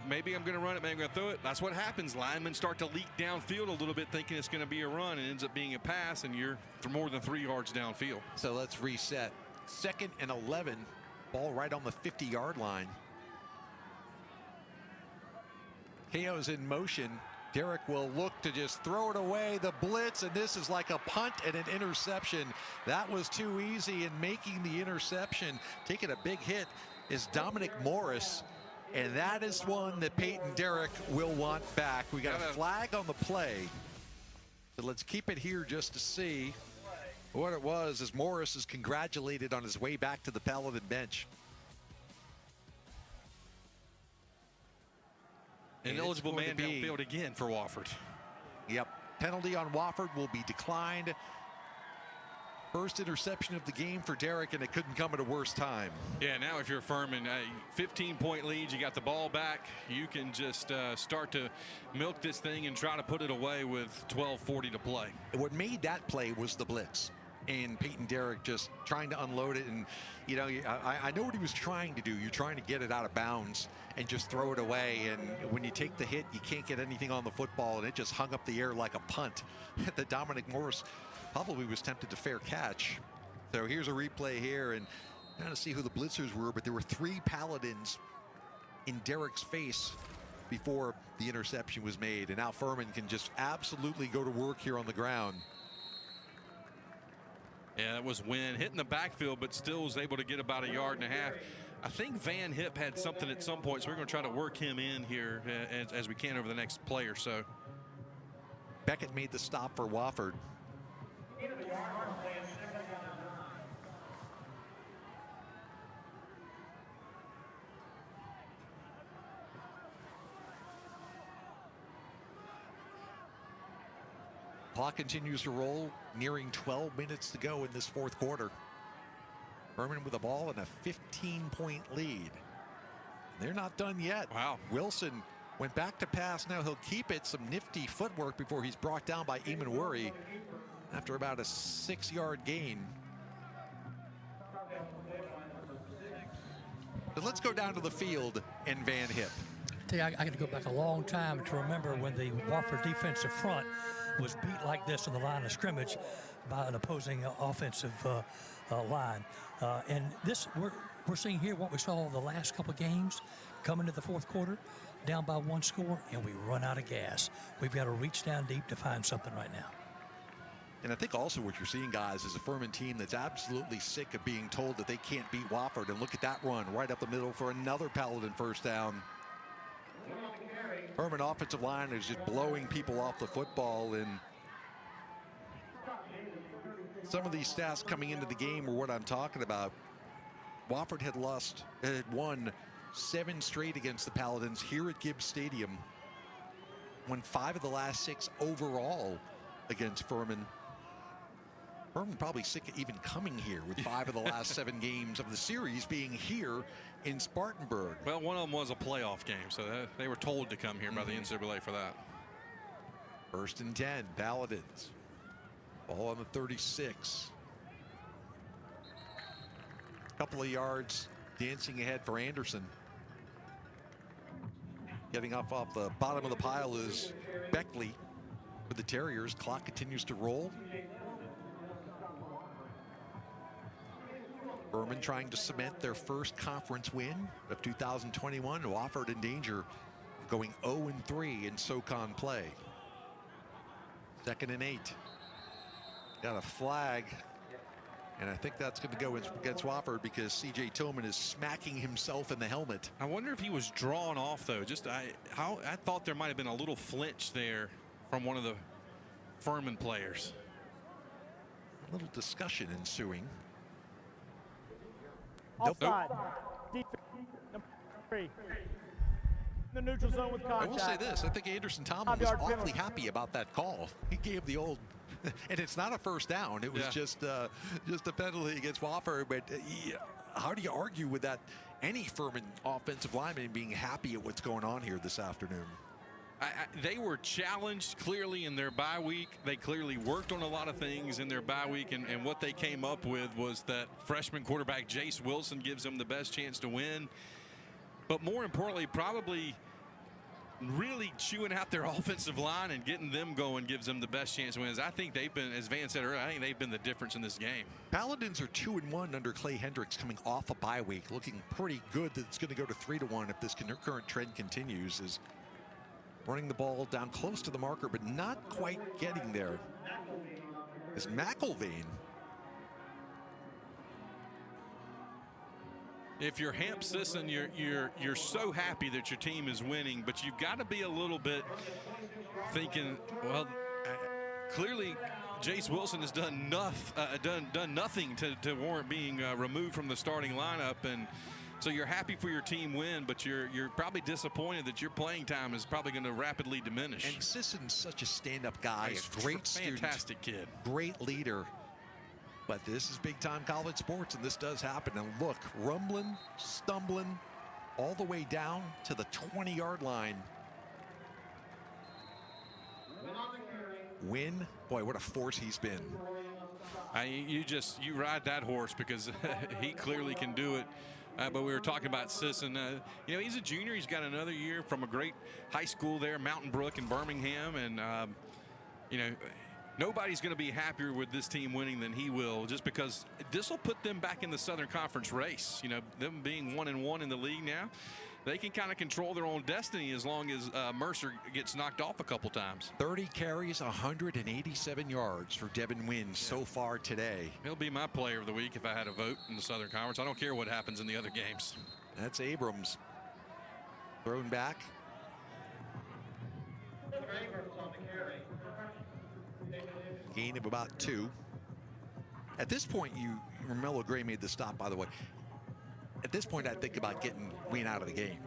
maybe I'm going to run it, maybe I'm going to throw it. That's what happens. Linemen start to leak downfield a little bit, thinking it's going to be a run, and ends up being a pass, and you're for more than 3 yards downfield. So let's reset. 2nd and 11, ball right on the 50-yard line. KO's in motion. Derrick will look to just throw it away, the blitz, and this is like a punt and an interception. That was too easy, and making the interception, taking a big hit, is Dominic Morris. And that is one that Peyton Derrick will want back. We got a flag on the play. So let's keep it here just to see what it was as Morris is congratulated on his way back to the Paladin bench. An eligible man downfield again for Wofford. Yep. Penalty on Wofford will be declined. First interception of the game for Derrick, and it couldn't come at a worse time. Yeah, now if you're Furman, 15-point lead, you got the ball back. You can just start to milk this thing and try to put it away with 12:40 to play. What made that play was the blitz. And Peyton Derrick just trying to unload it. And, you know, I know what he was trying to do. You're trying to get it out of bounds and just throw it away. And when you take the hit, you can't get anything on the football. And it just hung up the air like a punt that Dominic Morris probably was tempted to fair catch. So here's a replay here. And trying to see who the blitzers were. But there were 3 Paladins in Derrick's face before the interception was made. And now Furman can just absolutely go to work here on the ground. Yeah, that was Wynn hitting the backfield, but still was able to get about 1.5 yards. I think Van Hip had something at some point, so we're going to try to work him in here as we can over the next play or so. Beckett made the stop for Wofford. Clock continues to roll, nearing 12 minutes to go in this fourth quarter. Furman with the ball and a 15-point lead. They're not done yet. Wow. Wilson went back to pass. Now he'll keep it. Some nifty footwork before he's brought down by Eamon Worry after about a 6-yard gain. But let's go down to the field and Van Hip. I got to go back a long time to remember when the Wofford defensive front was beat like this on the line of scrimmage by an opposing offensive line. And this, we're seeing here what we saw the last couple of games, coming to the fourth quarter, down by 1 score, and we run out of gas. We've got to reach down deep to find something right now. And I think also what you're seeing, guys, is a Furman team that's absolutely sick of being told that they can't beat Wofford. And look at that run right up the middle for another Paladin first down. Furman offensive line is just blowing people off the football, and some of these stats coming into the game are what I'm talking about. Wofford had won 7 straight against the Paladins here at Gibbs Stadium. Won 5 of the last 6 overall against Furman. Furman probably sick of even coming here with 5 of the last 7 games of the series being here in Spartanburg. Well, one of them was a playoff game, so they were told to come here by the NCAA for that. 1st and 10, Paladins. Ball on the 36. Couple of yards dancing ahead for Anderson. Getting off the bottom of the pile is Beckley for the Terriers. Clock continues to roll. Furman trying to cement their first conference win of 2021. Wofford in danger of going 0-3 in SoCon play. 2nd and 8. Got a flag. And I think that's going to go against Wofford because C.J. Tillman is smacking himself in the helmet. I wonder if he was drawn off, though. I thought there might have been a little flinch there from one of the Furman players. A little discussion ensuing. Offside. Number 3. The neutral zone with contact. I will say this. I think Anderson Tomlin was awfully happy about that call. He gave the old, and it's not a first down. It was just a penalty against Wofford. But how do you argue with that? Any Furman offensive lineman being happy at what's going on here this afternoon. They were challenged clearly in their bye week. They clearly worked on a lot of things in their bye week, and what they came up with was that freshman quarterback Jace Wilson gives them the best chance to win. But more importantly, probably really chewing out their offensive line and getting them going gives them the best chance to win. I think they've been, as Van said earlier, I think they've been the difference in this game. Paladins are 2-1 under Clay Hendricks coming off a bye week, looking pretty good that it's going to go to 3-1 if this current trend continues. Is running the ball down close to the marker, but not quite getting there. Is McElvain. if you're Hamp Sisson, you're so happy that your team is winning, but you've got to be a little bit thinking, well, clearly Jace Wilson has done nothing to warrant being removed from the starting lineup, and so you're happy for your team win, but you're probably disappointed that your playing time is probably going to rapidly diminish. And Sisson's such a stand-up guy, a great student, fantastic kid, great leader. But this is big-time college sports, and this does happen. And look, rumbling, stumbling, all the way down to the 20-yard line. Win, boy, what a force he's been. You ride that horse because he clearly can do it. But we were talking about Sisson. He's a junior. He's got another year from a great high school there, Mountain Brook in Birmingham, and nobody's going to be happier with this team winning than he will, just because this will put them back in the Southern Conference race. Them being 1-1 in the league now, they can kind of control their own destiny as long as Mercer gets knocked off a couple times. 30 carries, 187 yards for Devin Wynn so far today. He'll be my player of the week if I had a vote in the Southern Conference. I don't care what happens in the other games. That's Abrams. Thrown back. Gain of about 2. At this point, Romello Gray made the stop, by the way. At this point, I think about getting Wynn out of the game.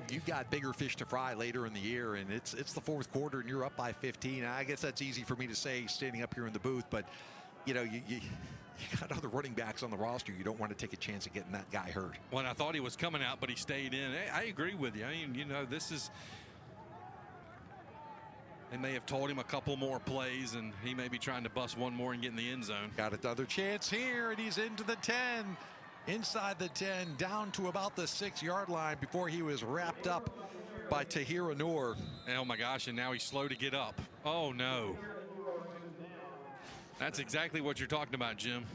You've got bigger fish to fry later in the year, and it's the fourth quarter, and you're up by 15. I guess that's easy for me to say standing up here in the booth, but you got other running backs on the roster. You don't want to take a chance of getting that guy hurt. Well, I thought he was coming out, but he stayed in. I agree with you. I mean, this is. They may have told him a couple more plays, and he may be trying to bust one more and get in the end zone. Got another chance here, and he's into the 10. Inside the 10, down to about the 6-yard line before he was wrapped up by Tahira Noor. Oh, my gosh, and now he's slow to get up. Oh, no. That's exactly what you're talking about, Jim.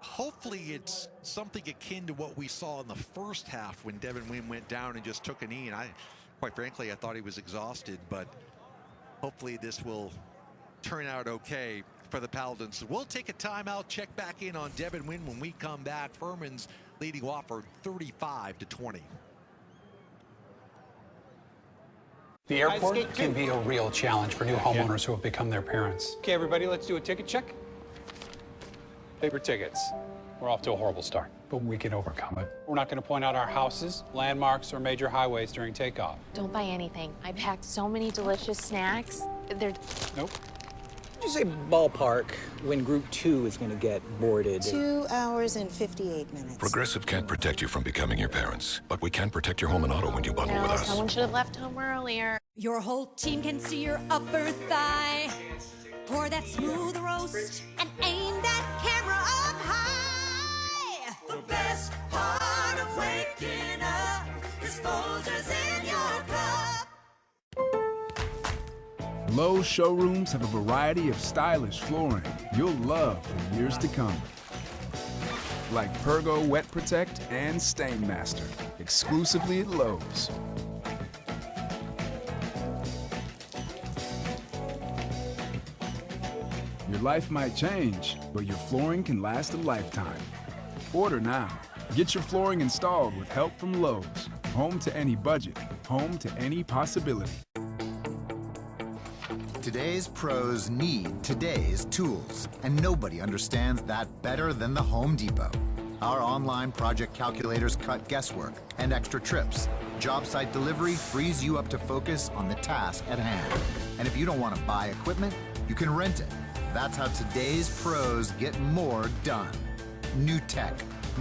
Hopefully it's something akin to what we saw in the first half when Devin Wynn went down and just took a knee, and quite frankly, I thought he was exhausted, but hopefully this will turn out okay for the Paladins. We'll take a timeout, check back in on Devin Wynn when we come back. Furman's leading Wofford 35-20. The airport can be a real challenge for new homeowners who have become their parents. Okay, everybody, let's do a ticket check. Paper tickets. We're off to a horrible start, but we can overcome it. We're not going to point out our houses, landmarks, or major highways during takeoff. Don't buy anything. I packed so many delicious snacks. They're... Nope. Did you say ballpark when Group 2 is going to get boarded? 2 hours and 58 minutes. Progressive can't protect you from becoming your parents, but we can protect your home and auto when you bundle with us. Someone should have left home earlier. Your whole team can see your upper thigh. Pour that smooth roast and aim that camera up high. The best part of waking up is Folgers in your cup. Lowe's showrooms have a variety of stylish flooring you'll love for years to come. Like Pergo Wet Protect and Stainmaster, exclusively at Lowe's. Your life might change, but your flooring can last a lifetime. Order now. Get your flooring installed with help from Lowe's. Home to any budget, home to any possibility. Today's pros need today's tools, and nobody understands that better than the Home Depot. Our online project calculators cut guesswork and extra trips. Job site delivery frees you up to focus on the task at hand. And if you don't want to buy equipment, you can rent it. That's how today's pros get more done. New tech,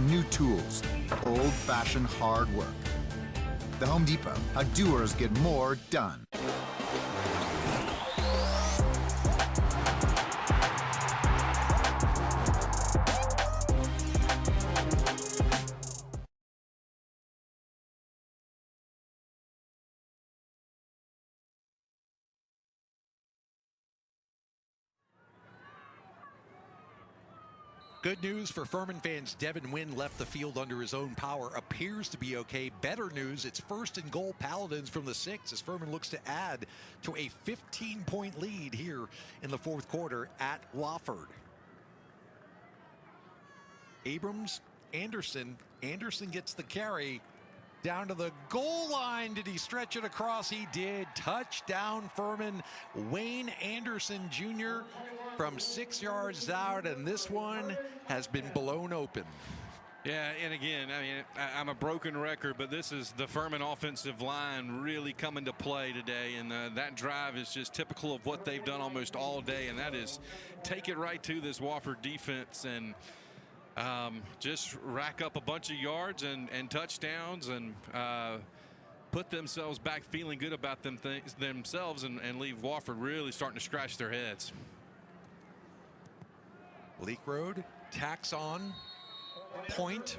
new tools, old-fashioned hard work. The Home Depot, how doers get more done. Good news for Furman fans. Devin Wynn left the field under his own power. Appears to be okay. Better news, it's 1st and goal Paladins from the 6 as Furman looks to add to a 15-point lead here in the fourth quarter at Wofford. Abrams Anderson. Anderson gets the carry down to the goal line. Did he stretch it across? He did. Touchdown, Furman. Wayne Anderson Jr. from 6 yards out, and this one has been blown open. Yeah, and again, I mean, I'm a broken record, but this is the Furman offensive line really coming to play today, and that drive is just typical of what they've done almost all day, and that is take it right to this Wofford defense and just rack up a bunch of yards and touchdowns and put themselves back feeling good about themselves and leave Wofford really starting to scratch their heads. Leak Road tacks on point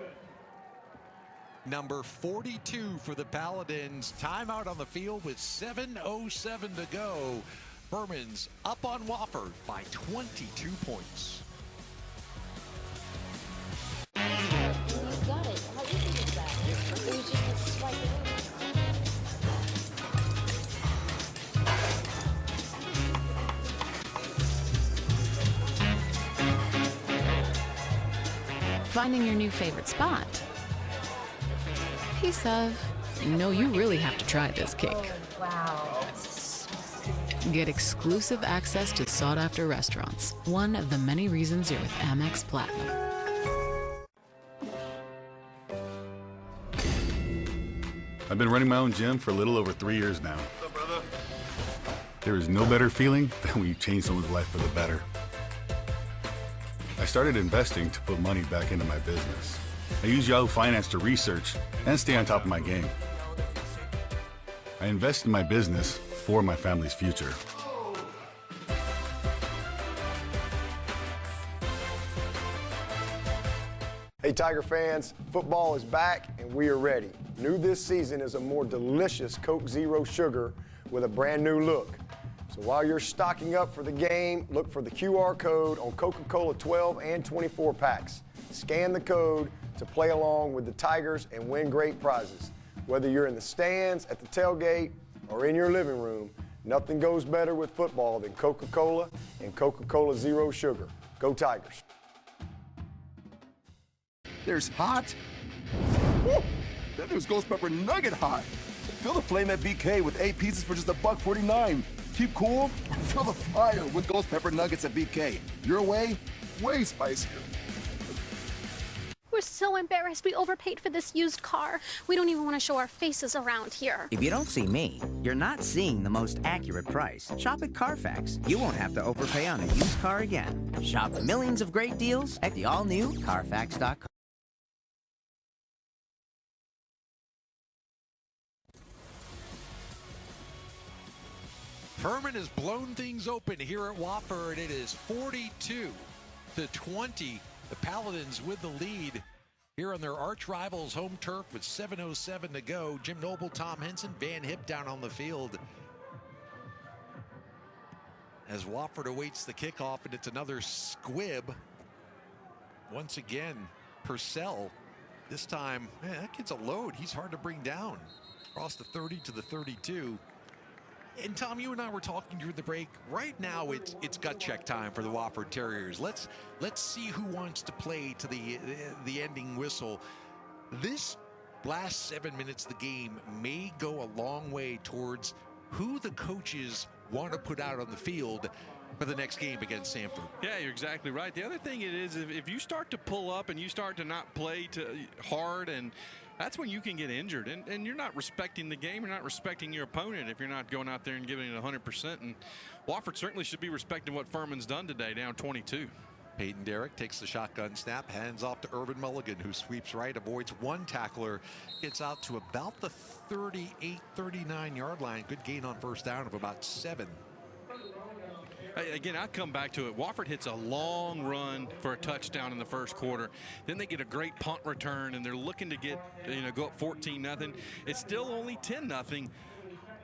number 42 for the Paladins. Timeout on the field with 7:07 to go. Furman's up on Wofford by 22 points. You got it. How easy was that? It was just a swipe it over. Finding your new favorite spot. Piece of. No, you really have to try this cake. Oh, wow. Get exclusive access to sought-after restaurants. One of the many reasons you're with Amex Platinum. I've been running my own gym for a little over 3 years now. What's up, brother? There is no better feeling than when you change someone's life for the better. I started investing to put money back into my business. I use Yahoo Finance to research and stay on top of my game. I invest in my business for my family's future. Hey Tiger fans, football is back and we are ready. New this season is a more delicious Coke Zero Sugar with a brand new look. So while you're stocking up for the game, look for the QR code on Coca-Cola 12 and 24 packs. Scan the code to play along with the Tigers and win great prizes. Whether you're in the stands, at the tailgate, or in your living room, nothing goes better with football than Coca-Cola and Coca-Cola Zero Sugar. Go Tigers. There's hot. Woo! Then there's Ghost Pepper Nugget hot. Fill the flame at BK with 8 pieces for just $1.49. Keep cool and feel the fire with Ghost Pepper Nuggets at BK. Your way, way spicier. We're so embarrassed we overpaid for this used car. We don't even want to show our faces around here. If you don't see me, you're not seeing the most accurate price. Shop at Carfax. You won't have to overpay on a used car again. Shop millions of great deals at the all-new Carfax.com. Furman has blown things open here at Wofford. It is 42-20. The Paladins with the lead here on their arch rivals' home turf with 7:07 to go. Jim Noble, Tom Henson, Van Hip down on the field as Wofford awaits the kickoff, and it's another squib. Once again, Purcell. This time, man, that kid's a load. He's hard to bring down. Across the 30 to the 32. And Tom, you and I were talking during the break. Right now, it's gut check time for the Wofford Terriers. Let's see who wants to play to the ending whistle. This last 7 minutes of the game may go a long way towards who the coaches want to put out on the field for the next game against Sanford. Yeah, you're exactly right. The other thing it is, if you start to pull up and you start to not play hard, and that's when you can get injured, and you're not respecting the game. You're not respecting your opponent if you're not going out there and giving it 100%. And Wofford certainly should be respecting what Furman's done today, down 22. Peyton Derrick takes the shotgun snap, hands off to Urban Mulligan, who sweeps right, avoids one tackler, gets out to about the 38, 39-yard line. Good gain on first down of about 7. Again, I come back to it. Wofford hits a long run for a touchdown in the first quarter. Then they get a great punt return, and they're looking to get, go up 14-0. It's still only 10-0.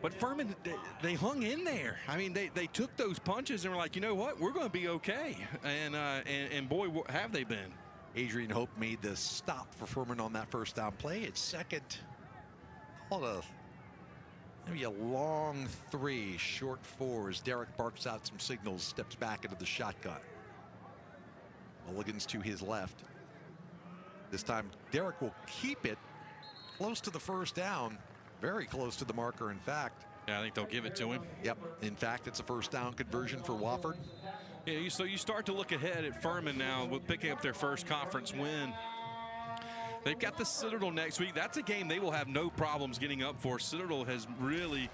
But Furman, they hung in there. I mean, they took those punches and were like, you know what, we're going to be okay. And boy, have they been. Adrian Hope made the stop for Furman on that first down play. It's second. Maybe a long 3, short 4 as Derek barks out some signals, steps back into the shotgun. Mulligan's to his left. This time, Derek will keep it close to the first down, very close to the marker, in fact. Yeah, I think they'll give it to him. Yep. In fact, it's a first down conversion for Wofford. Yeah, so you start to look ahead at Furman now with picking up their first conference win. They've got the Citadel next week. That's a game they will have no problems getting up for. Citadel has really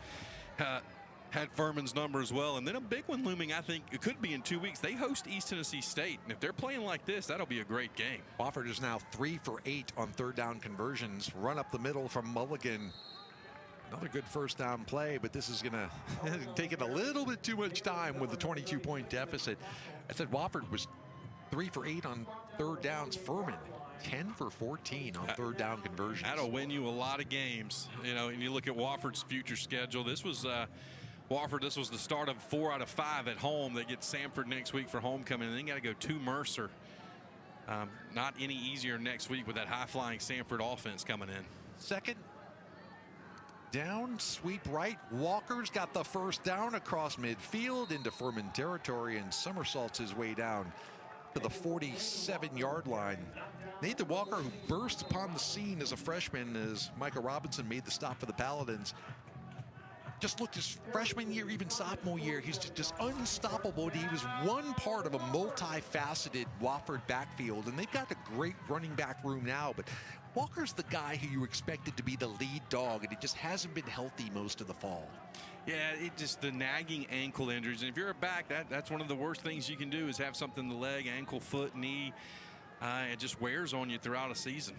had Furman's number as well. And then a big one looming, I think, it could be in 2 weeks. They host East Tennessee State. And if they're playing like this, that'll be a great game. Wofford is now 3 for 8 on third down conversions. Run up the middle from Mulligan. Another good first down play, but this is going to take it a little bit too much time with the 22-point deficit. I said Wofford was 3 for 8 on third downs. Furman, 10 for 14 on third down conversions. That'll win you a lot of games. You know, and you look at Wofford's future schedule. This was Wofford. This was the start of 4 out of 5 at home. They get Samford next week for homecoming, and then got to go to Mercer. Not any easier next week with that high-flying Samford offense coming in. Second down, sweep right. Walker's got the first down across midfield into Furman territory and somersaults his way down to the 47-yard line. Nathan Walker, who burst upon the scene as a freshman as Micah Robinson made the stop for the Paladins, just looked his freshman year, even sophomore year, he's just unstoppable. He was one part of a multifaceted Wofford backfield, and they've got a great running back room now, but Walker's the guy who you expected to be the lead dog, and he just hasn't been healthy most of the fall. Yeah, it just the nagging ankle injuries. And if you're a back, that's one of the worst things you can do is have something in the leg, ankle, foot, knee. It just wears on you throughout a season.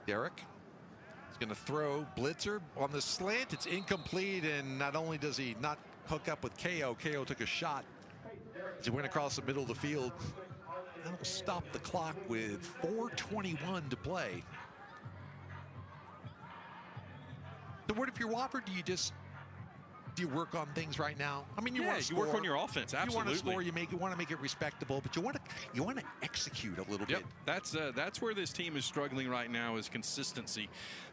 Derek is going to throw blitzer on the slant. It's incomplete, and not only does he not hook up with KO took a shot as he went across the middle of the field. That'll stop the clock with 4:21 to play. So what if you're Wofford? Do you work on things right now? I mean, you want to score. You work on your offense. Absolutely. You want to score. You want to make it respectable, but you want to execute a little bit. That's where this team is struggling right now is consistency.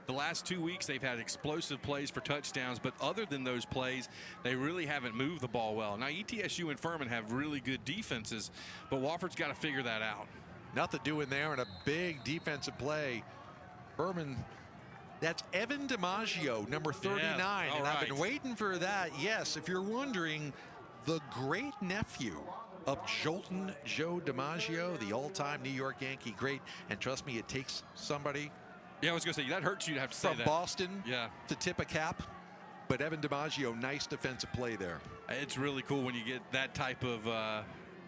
The last 2 weeks they've had explosive plays for touchdowns, but other than those plays, they really haven't moved the ball well. Now ETSU and Furman have really good defenses, but Wofford's got to figure that out. Nothing doing there, and a big defensive play. Furman. That's Evan DiMaggio, number 39, yeah, and I've been waiting for that. Yes, if you're wondering, the great nephew of Jolton Joe DiMaggio, the all-time New York Yankee great, and trust me, it takes somebody. Yeah, I was going to say, that hurts you to have to say that. From Boston yeah. to tip a cap, but Evan DiMaggio, nice defensive play there. It's really cool when you get that type of,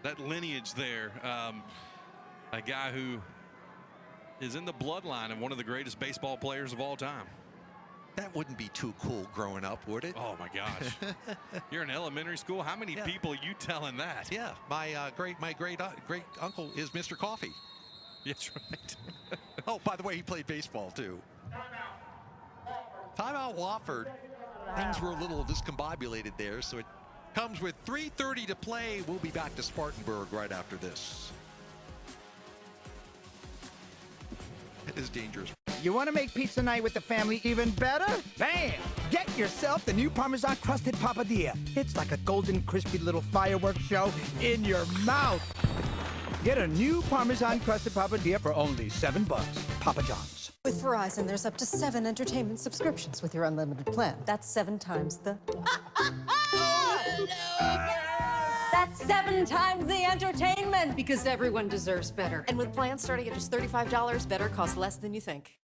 that lineage there. A guy who is in the bloodline of one of the greatest baseball players of all time. That wouldn't be too cool growing up, would it? Oh my gosh. You're in elementary school. How many people are you telling that? Yeah, my great uncle is Mr. Coffee. That's right. Oh, by the way, he played baseball too. Timeout Wofford. Things were a little discombobulated there, so it comes with 3:30 to play. We'll be back to Spartanburg right after this. It is dangerous. You want to make pizza night with the family even better? Bam! Get yourself the new Parmesan crusted papadilla. It's like a golden, crispy little fireworks show in your mouth. Get a new Parmesan crusted papadilla for only $7. Papa John's. With Verizon, there's up to 7 entertainment subscriptions with your unlimited plan. That's 7 times the... That's 7 times the entertainment, because everyone deserves better. And with plans starting at just $35, better costs less than you think.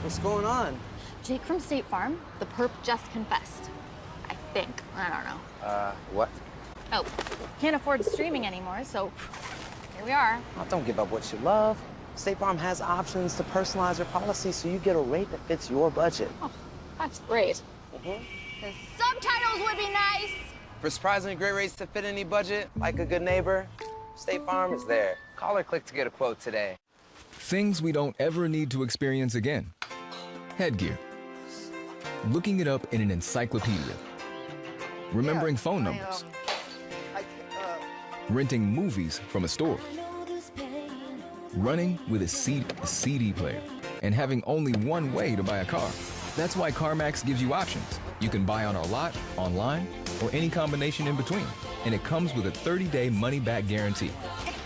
What's going on? Jake from State Farm, the perp just confessed. I think. I don't know. What? Oh, can't afford streaming anymore, so here we are. Oh, don't give up what you love. State Farm has options to personalize your policy so you get a rate that fits your budget. Oh, that's great. The subtitles would be nice. For surprisingly great rates to fit any budget, like a good neighbor, State Farm is there. Call or click to get a quote today. Things we don't ever need to experience again. Headgear. Looking it up in an encyclopedia. Remembering phone numbers. Renting movies from a store. Running with a CD player. And having only one way to buy a car. That's why CarMax gives you options. You can buy on our lot, online, or any combination in between. And it comes with a 30-day money-back guarantee.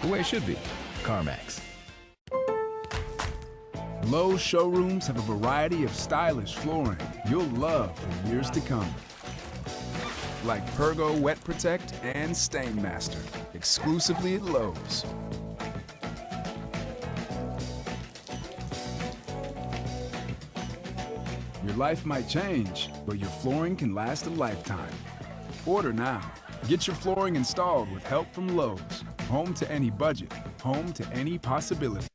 The way it should be. CarMax. Lowe's showrooms have a variety of stylish flooring you'll love for years to come. Like Pergo Wet Protect and Stain Master, exclusively at Lowe's. Your life might change, but your flooring can last a lifetime. Order now. Get your flooring installed with help from Lowe's. Home to any budget, home to any possibility.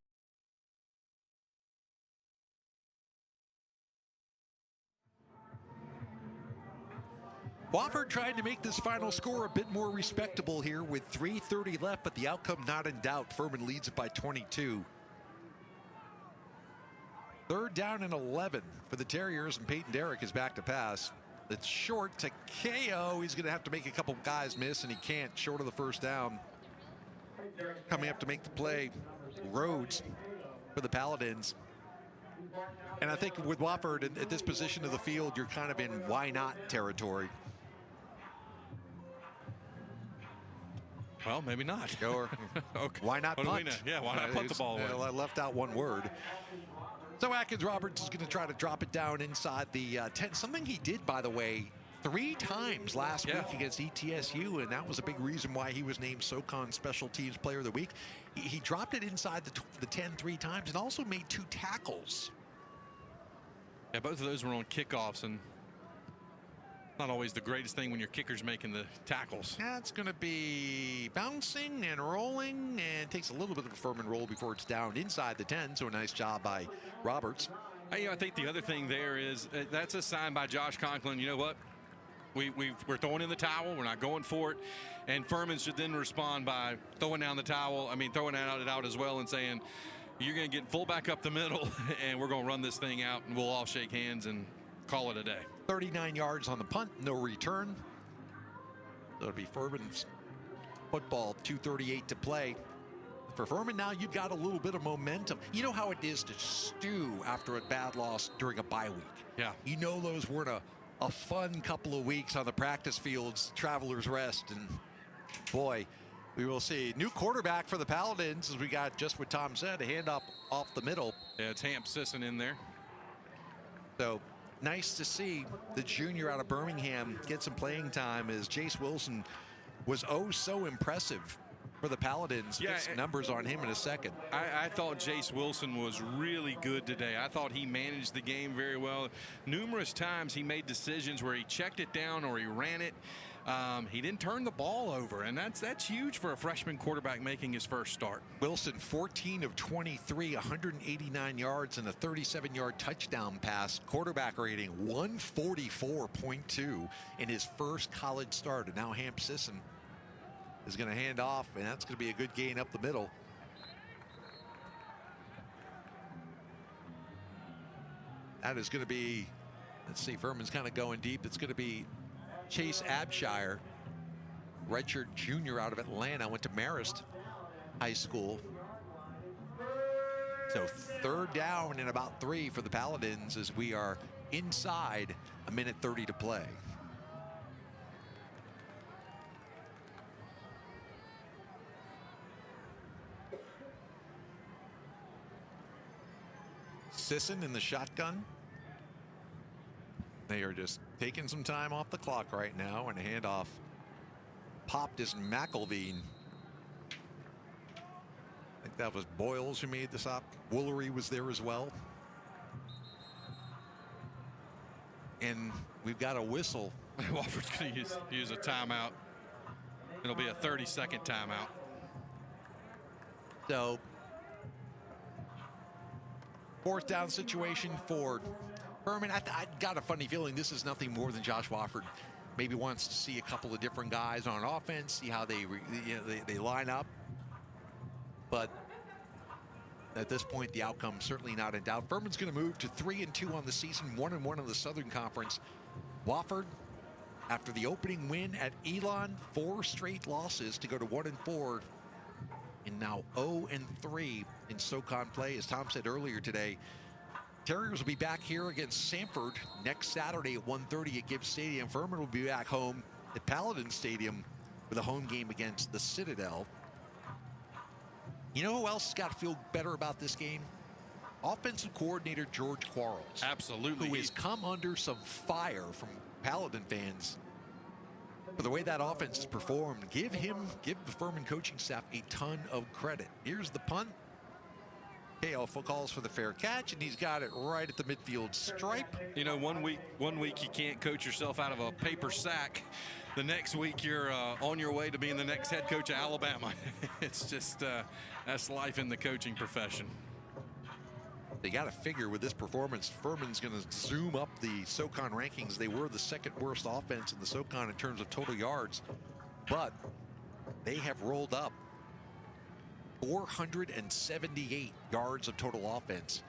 Wofford trying to make this final score a bit more respectable here with 3:30 left, but the outcome not in doubt. Furman leads it by 22. 3rd down and 11 for the Terriers, and Peyton Derrick is back to pass. It's short to KO. He's going to have to make a couple guys miss, and he can't, short of the 1st down. Coming up to make the play, Rhodes for the Paladins. And I think with Wofford at this position of the field, you're kind of in why not territory. Well, maybe not. Or okay. Why not punt? Yeah, why not punt the ball away? I left out one word. So Atkins Roberts is going to try to drop it down inside the 10. Something he did, by the way, 3 times last week against ETSU, and that was a big reason why he was named SoCon Special Teams Player of the Week. He dropped it inside the 10 3 times and also made 2 tackles. Yeah, both of those were on kickoffs, and not always the greatest thing when your kicker's making the tackles. Yeah, it's going to be bouncing and rolling, and takes a little bit of a Furman roll before it's down inside the 10, so a nice job by Roberts. I think the other thing there is that's a sign by Josh Conklin. You know what? We're throwing in the towel. We're not going for it. And Furman should then respond by throwing down the towel. I mean, throwing it out as well and saying, you're going to get full back up the middle, and we're going to run this thing out, and we'll all shake hands and call it a day. 39 yards on the punt, no return. So it'll be Furman's football, 2:38 to play. For Furman now, you've got a little bit of momentum. You know how it is to stew after a bad loss during a bye week. Yeah. You know those weren't a fun couple of weeks on the practice fields, Travelers Rest, and boy, we will see. New quarterback for the Paladins, as we got just what Tom said, a handoff off the middle. Yeah, it's Hamp Sisson in there. So nice to see the junior out of Birmingham get some playing time, as Jace Wilson was so impressive for the Paladins. Yeah, get some numbers on him in a second. I thought Jace Wilson was really good today. I thought he managed the game very well. Numerous times he made decisions where he checked it down or he ran it. He didn't turn the ball over, and that's huge for a freshman quarterback making his first start. Wilson, 14 of 23, 189 yards and a 37-yard touchdown pass. Quarterback rating 144.2 in his first college start. And now Hamp Sisson is going to hand off, and that's going to be a good gain up the middle. That is going to be, let's see, Furman's kind of going deep. It's going to be Chase Abshire, redshirt junior out of Atlanta, went to Marist High School. So 3rd down and about 3 for the Paladins as we are inside a minute 30 to play. Sisson in the shotgun. They are just taking some time off the clock right now, and a handoff popped is McElveen. I think that was Boyles who made the stop. Woolery was there as well. And we've got a whistle. Wofford's going to use a timeout. It'll be a 30-second timeout. So 4th down situation for Furman. I got a funny feeling this is nothing more than Josh Wofford maybe wants to see a couple of different guys on offense, see how they line up. But at this point, the outcome certainly not in doubt. Furman's going to move to 3-2 on the season, 1-1 in the Southern Conference. Wofford, after the opening win at Elon, 4 straight losses to go to 1-4, and now 0-3 in SoCon play. As Tom said earlier today, Terriers will be back here against Sanford next Saturday at 1:30 at Gibbs Stadium. Furman will be back home at Paladin Stadium with a home game against the Citadel. You know who else has got to feel better about this game? Offensive coordinator George Quarles. Absolutely. Who has come under some fire from Paladin fans for the way that offense has performed. Give the Furman coaching staff a ton of credit. Here's the punt. KO calls for the fair catch, and he's got it right at the midfield stripe. You know, one week you can't coach yourself out of a paper sack. The next week you're on your way to being the next head coach of Alabama. It's just that's life in the coaching profession. They got to figure with this performance, Furman's going to zoom up the SoCon rankings. They were the second worst offense in the SoCon in terms of total yards, but they have rolled up 478 yards of total offense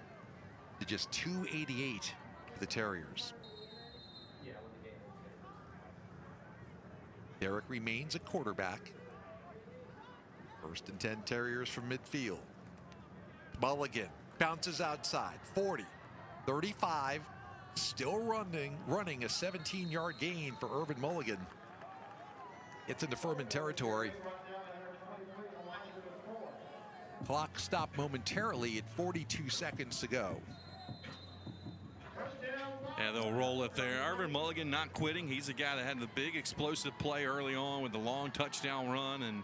to just 288 for the Terriers. Derek remains a quarterback. 1st and 10 Terriers from midfield. Mulligan bounces outside, 40, 35, still running a 17-yard gain for Irvin Mulligan. It's into Furman territory. Clock stopped momentarily at 42 seconds to go. Yeah, they'll roll it there. Irvin Mulligan not quitting. He's the guy that had the big explosive play early on with the long touchdown run, and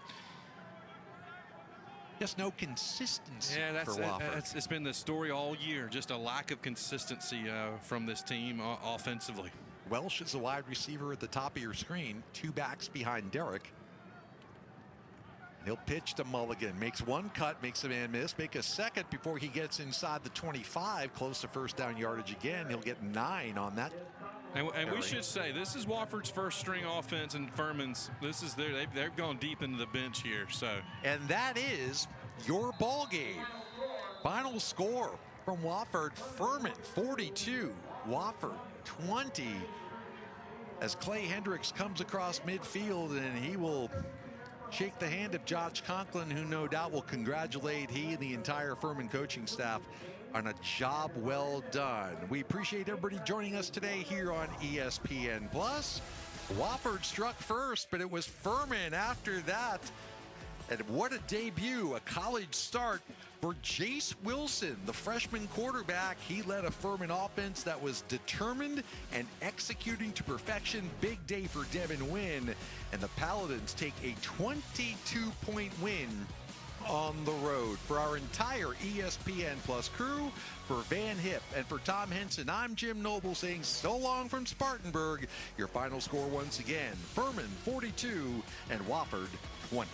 just no consistency for Wofford. It's been the story all year, just a lack of consistency from this team offensively. Welsh is the wide receiver at the top of your screen, 2 backs behind Derek. And he'll pitch to Mulligan, makes one cut, makes a man miss, make a second before he gets inside the 25, close to first down yardage again. He'll get 9 on that. And we should say this is Wofford's first string offense, and Furman's they've gone deep into the bench here. So, and that is your ball game. Final score from Wofford: Furman 42, Wofford 20. As Clay Hendricks comes across midfield, and he will shake the hand of Josh Conklin, who no doubt will congratulate he and the entire Furman coaching staff on a job well done. We appreciate everybody joining us today here on ESPN+. Wofford struck first, but it was Furman after that. And what a debut, a college start for Jace Wilson, the freshman quarterback. He led a Furman offense that was determined and executing to perfection. Big day for Devin Wynn, and the Paladins take a 22-point win on the road. For our entire ESPN Plus crew, for Van Hip and for Tom Henson, I'm Jim Noble saying so long from Spartanburg. Your final score once again, Furman 42 and Wofford 20.